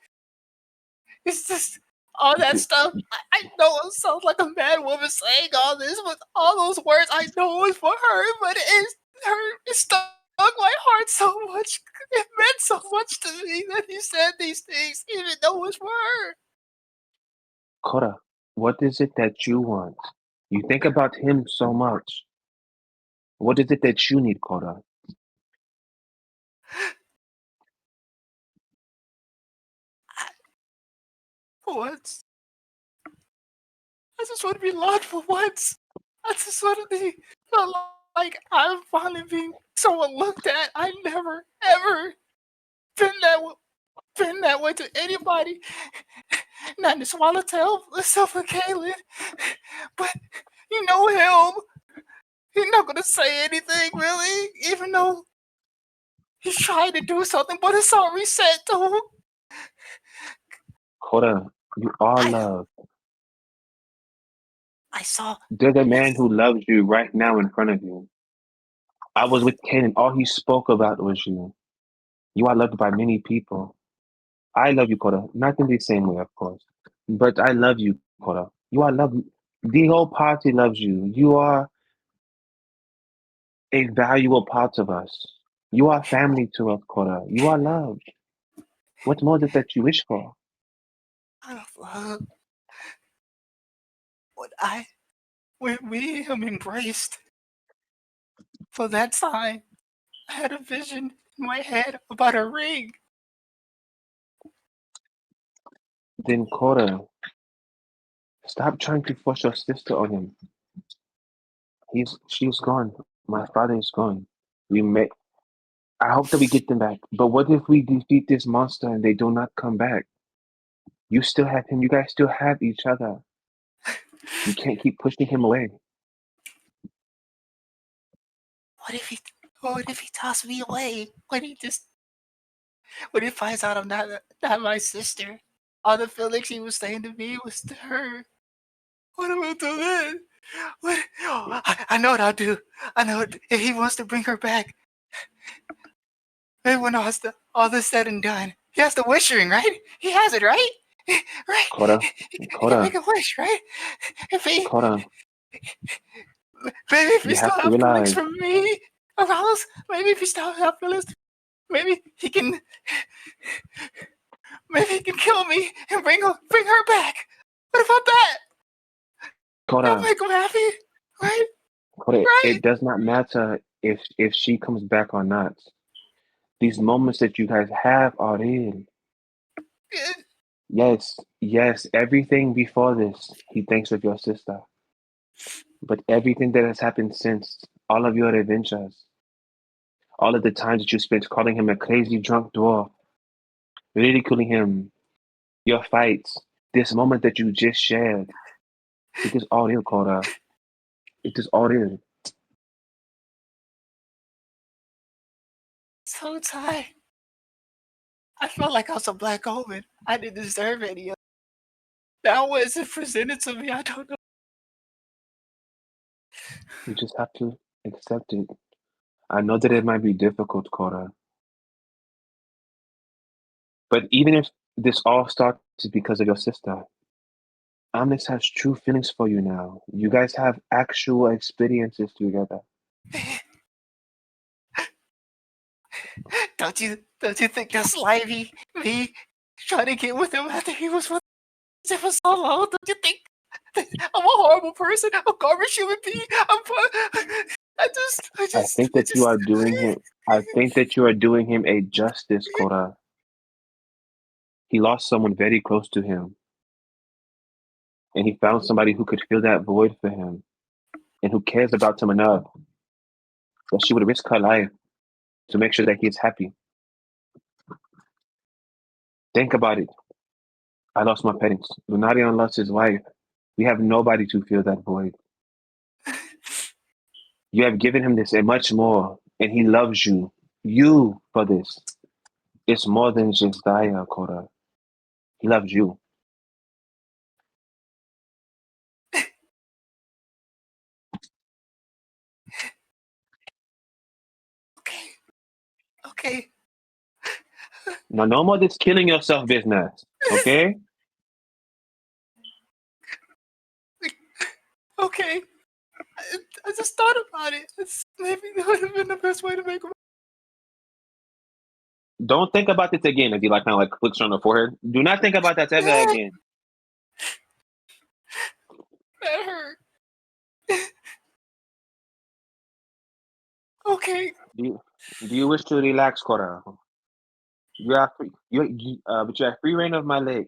It's just all that stuff. I know it sounds like a mad woman saying all this, but all those words I know is for her, but it stuck my heart so much. It meant so much to me that he said these things, even though it was for her. Cora, what is it that you want? You think about him so much. What is it that you need, Cora? For once, I just want to be loved for once. I just want to be feel like I'm finally being someone looked at. I never ever been that way to anybody. Not in Swallowtail, except for Kaylin. But you know him. He's not gonna say anything really, even though he's trying to do something, but it's all reset to him. Cora, you are loved. I saw There's a man who loves you right now in front of you. I was with Ken and all he spoke about was you. You are loved by many people. I love you, Cora. Not in the same way, of course. But I love you, Cora. You are loved. The whole party loves you. You are a valuable part of us. You are family to us, Cora. You are loved. What more is it that you wish for? out of love. When we him embraced for that time, I had a vision in my head about a ring. Then, Cora, stop trying to force your sister on him. She's gone. My father is gone. We met. I hope that we get them back. But what if we defeat this monster and they do not come back? You still have him. You guys still have each other. You can't keep pushing him away. What if he tossed me away? When he finds out I'm not my sister? All the feelings he was saying to me was to her. What am I do then? What? I know what I'll do. I know if he wants to bring her back. Maybe when all this said and done, he has the wish ring, right? He has it, right? Right? Cora, He can Cora, make a wish, right? If he, Cora, maybe if he you still have to have feelings realize, for me, around maybe if he still have feelings, maybe he can kill me and bring her back. What about that? That'll Cora, make him happy, right? Cora, Right? it does not matter if she comes back or not. These moments that you guys have are real. Yes, yes, everything before this, he thinks of your sister. But everything that has happened since, all of your adventures, all of the times that you spent calling him a crazy drunk dwarf, ridiculing him, your fights, this moment that you just shared, it is all real, Cora. It is all real. So tired. I felt like I was a black omen. I didn't deserve any of it. Now what is it presented to me? I don't know. You just have to accept it. I know that it might be difficult, Cora. But even if this all starts because of your sister, Amnes has true feelings for you now. You guys have actual experiences together. Don't you think that's slimy? Me trying to get with him after he was with us for so long? Don't you think I'm a horrible person? A garbage human being? I think that you are doing him. I think that you are doing him a justice, Cora. He lost someone very close to him, and he found somebody who could fill that void for him, and who cares about him enough that she would risk her life to make sure that he's happy. Think about it. I lost my parents. Lunarion lost his wife. We have nobody to fill that void. You have given him this and much more, and he loves you. You for this. It's more than just Daya, Kora. He loves you. Okay. Okay. Now, no more this killing yourself business, okay? Okay. I just thought about it. Maybe that would have been the best way to make him. Don't think about this again as he like kind of like clicks on the forehead. Do not think about that ever again. That hurt. Okay. Do you wish to relax, Kora? You are free. But you have free reign of my leg.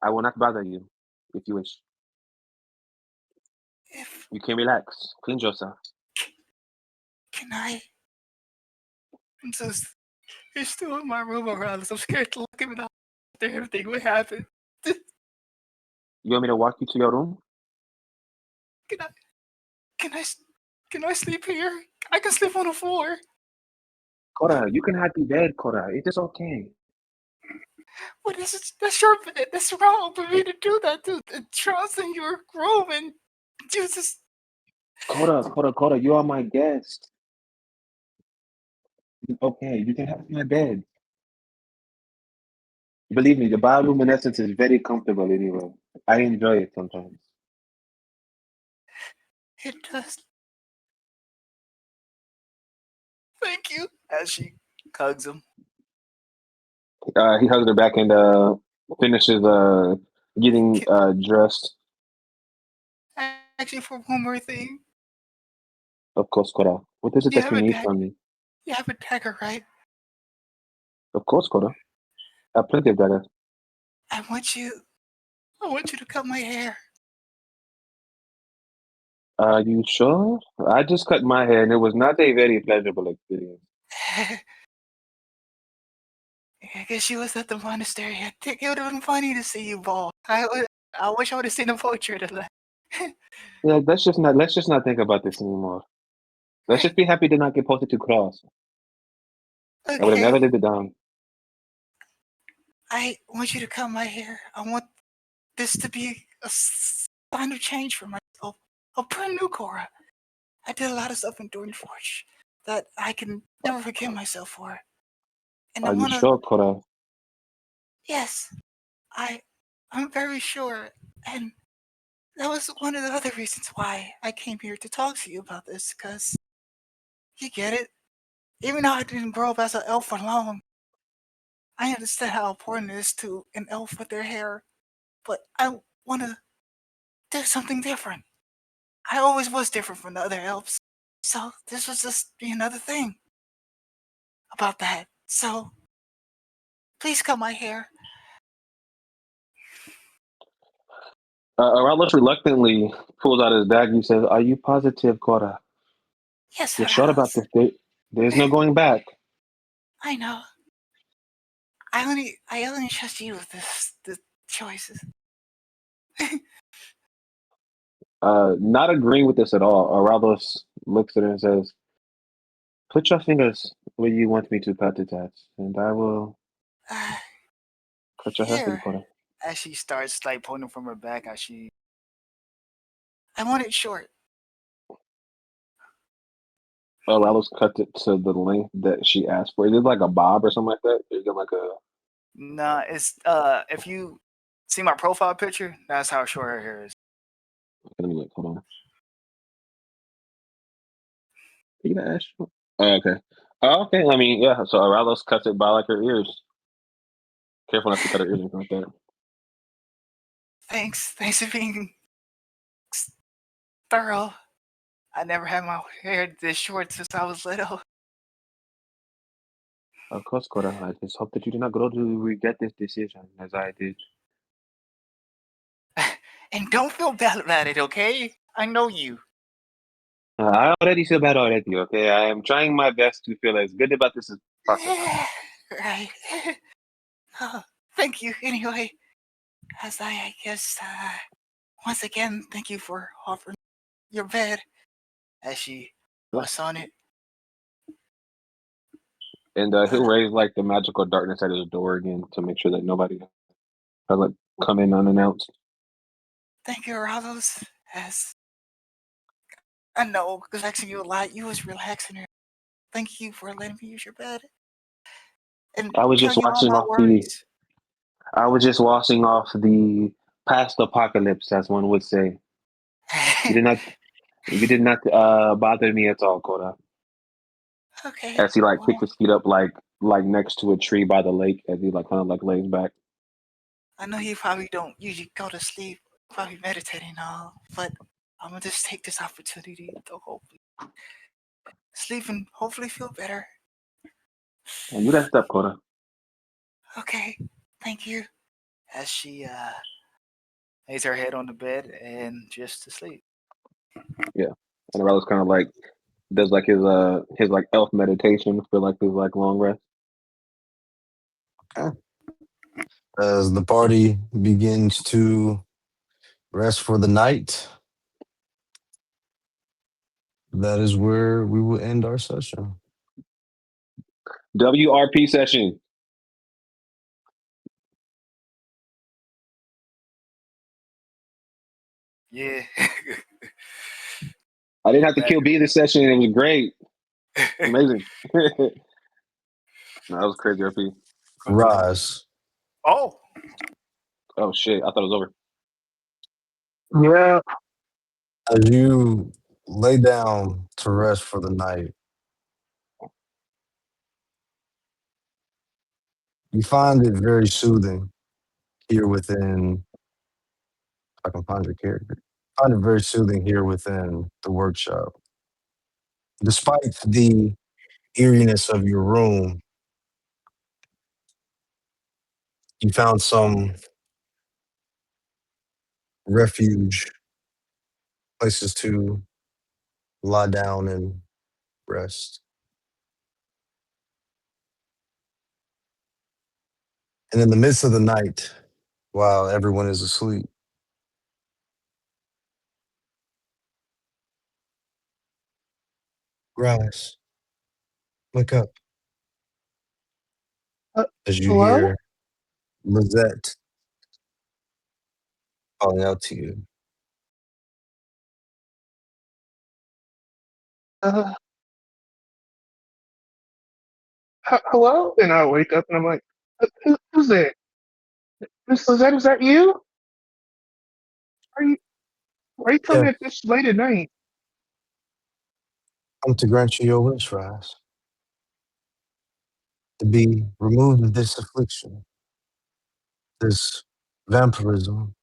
I will not bother you if you wish. If You can relax. Cleanse yourself. can I? I'm just. You're still in my room around us. I'm scared to look at it after everything would happen. You want me to walk you to your room? Can I? Can I? Can I sleep here? I can sleep on the floor. Kora, you can have the bed, Kora. It is okay. What is it? That's your bed. That's wrong for me to do that to trust in your room and you just. Kora, you are my guest. Okay, you can have my bed. Believe me, the bioluminescence is very comfortable anyway. I enjoy it sometimes. It does. Thank you. As she hugs him. He hugs her back and finishes getting dressed. Actually, for one more thing, Of course, Kora. What is it you that have you a need dagger. from me? You have a dagger, right? Of course, Kora. I have plenty of daggers. I want you to cut my hair. Are you sure? I just cut my hair and it was not a very pleasurable experience. I guess she was at the monastery. I think it would have been funny to see you bald. I wish I would have seen a portrait of that. Yeah, let's just not think about this anymore. Let's just be happy to not get posted to cross. I would have never Okay. lived it down. I want you to cut my hair. I want this to be a sign of change for myself. A brand new Cora. I did a lot of stuff in Dorn Forge that I can never forgive myself for. And I Are you want to. sure, Kora? Yes, I'm very sure. And that was one of the other reasons why I came here to talk to you about this, because you get it. Even though I didn't grow up as an elf for long, I understand how important it is to an elf with their hair. But I want to do something different. I always was different from the other elves. So this was just be another thing about that. So please cut my hair. Aralos reluctantly pulls out his bag and says, "Are you positive, Kora? Yes, You're sure about Alice. this? There's no going back." I know. I only trust you with the choices. Not agreeing with this at all, Aralos looks at her and says, "Put your fingers where you want me to cut it at, and I will cut your hair for you, Here. Kora." As she starts like pointing from her back, I want it short. Aralos cuts it to the length that she asked for. Is it like a bob or something like that? Is it like a... Nah, it's if you see my profile picture, that's how short her hair is. Let me look. Hold on. Are you gonna ask? Oh, okay. Oh, okay. I mean, yeah. So Aralos cuts it by like her ears. Careful not to cut her ears like that. Thanks for being thorough. I never had my hair this short since I was little. Of course, Kora. I just hope that you do not grow to regret this decision, as I did. And don't feel bad about it, okay? I know you. I already feel bad already. Okay, I am trying my best to feel as good about this as possible. Right. Oh, thank you. Anyway, as I guess, once again, thank you for offering your bed. As she busts on it. And he'll raise like the magical darkness at his door again to make sure that nobody like come in unannounced. Thank you, Ramos. As I know, relaxing you a lot. You was relaxing her. Thank you for letting me use your bed and I was tell just you all washing my off the. worries. I was just washing off the past apocalypse, as one would say. You did not. You did not bother me at all, Koda. Okay. As he like Well, kicks his feet up like next to a tree by the lake, as he like kind of like lays back. I know you probably don't usually go to sleep, probably meditating and all, but I'm gonna just take this opportunity to hopefully sleep and hopefully feel better. And you that up, Koda. Okay. Thank you. As she lays her head on the bed and just to sleep. Yeah. And Arella's kind of like does like his like elf meditation for like his like long rest. Okay. As the party begins to rest for the night, that is where we will end our session. WRP session. Yeah. I didn't have to kill B this session. It was great. Amazing. No, that was crazy RP. Rise. Oh. Oh shit. I thought it was over. Yeah. As you lay down to rest for the night, you find it very soothing here within, if I can find your character, find it very soothing here within the workshop. Despite the eeriness of your room, you found some refuge, places to lie down and rest. And in the midst of the night, while everyone is asleep, rise, wake up, as you Hello? hear Lizette calling out to you. Uh, hello? And I wake up and I'm like, who's that? Miss Lizette, is that you? Are you? Why are you Yeah, coming at this late at night? come to grant you your wish, rise, to be removed of this affliction, this vampirism.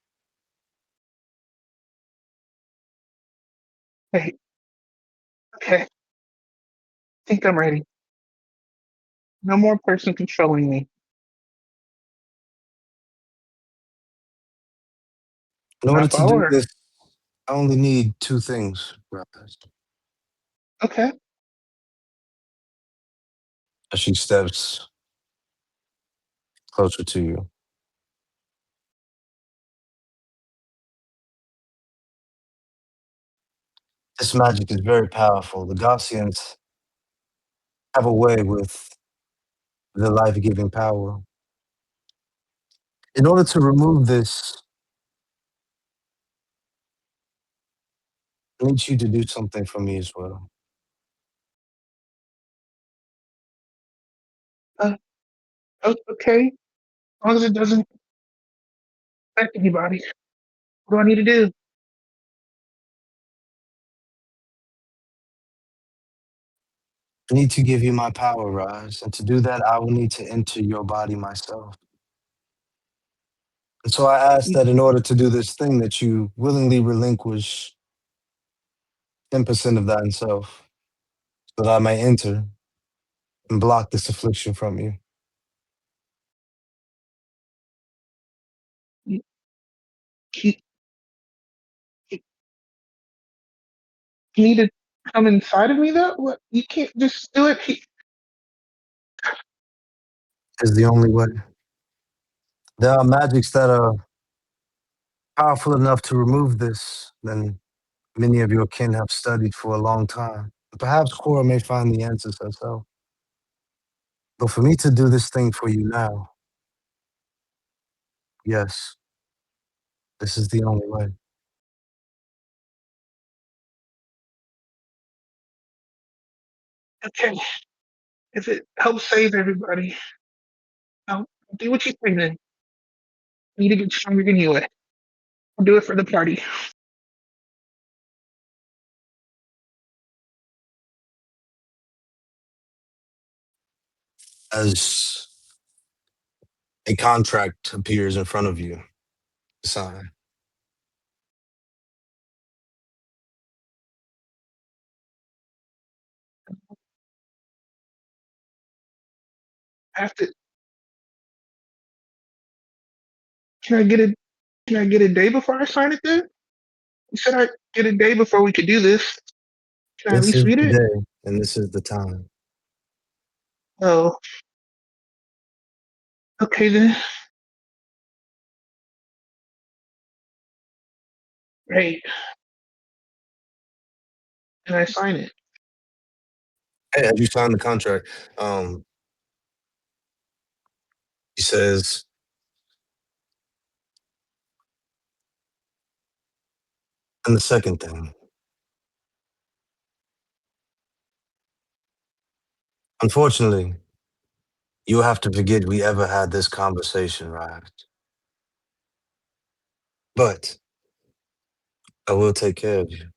Hey, okay, think I'm ready. No more person controlling me. In Can I order to follow do her? this, I only need two things, rise. Okay. As she steps closer to you. This magic is very powerful. The Gaussians have a way with the life-giving power. In order to remove this, I need you to do something for me as well. Uh, okay. As long as it doesn't affect anybody. What do I need to do? I need to give you my power, Rise, and to do that, I will need to enter your body myself. And so I ask You, that in order to do this thing, that you willingly relinquish 10% of that in self, so that I may enter and block this affliction from you. you, you, you need to come inside of me though? What? You can't just do it. Is the only way. There are magics that are powerful enough to remove this, then many of your kin have studied for a long time. Perhaps Cora may find the answers herself. But for me to do this thing for you now, yes, this is the only way. Okay, if it helps save everybody, I'll do what you say then. I need to get stronger anyway. I'll do it for the party. As a contract appears in front of you, sign. I have to. Can I get a? Can I get a day before I sign it then? You said I get a day before we could do this. Can I at This least is read the it? day, and this is the time. Oh, okay then. Great. And I sign it. Hey, as you sign the contract, he says, and the second thing, unfortunately, you have to forget we ever had this conversation, right? But I will take care of you.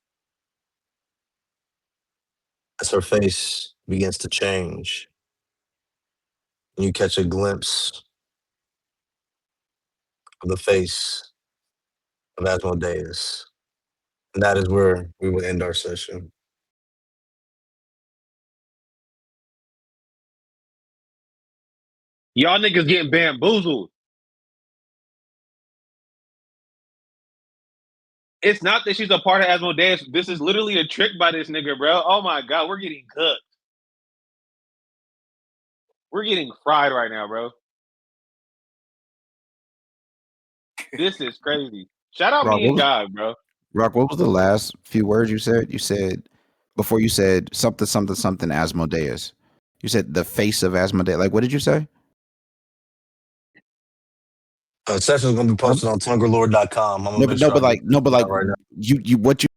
As her face begins to change, and you catch a glimpse of the face of Asmodeus. And that is where we will end our session. Y'all niggas getting bamboozled. It's not that she's a part of Asmodeus. This is literally a trick by this nigga, bro. Oh my god, we're getting cooked. We're getting fried right now, bro. This is crazy. Shout out Rock, me and God, bro. Rock, what was the last few words you said? You said before you said something, something, something Asmodeus. You said the face of Asmodeus. Like, what did you say? Session's gonna be posted on TungerLord.com. I'm gonna make sure I get No, but that like, right now. you, what you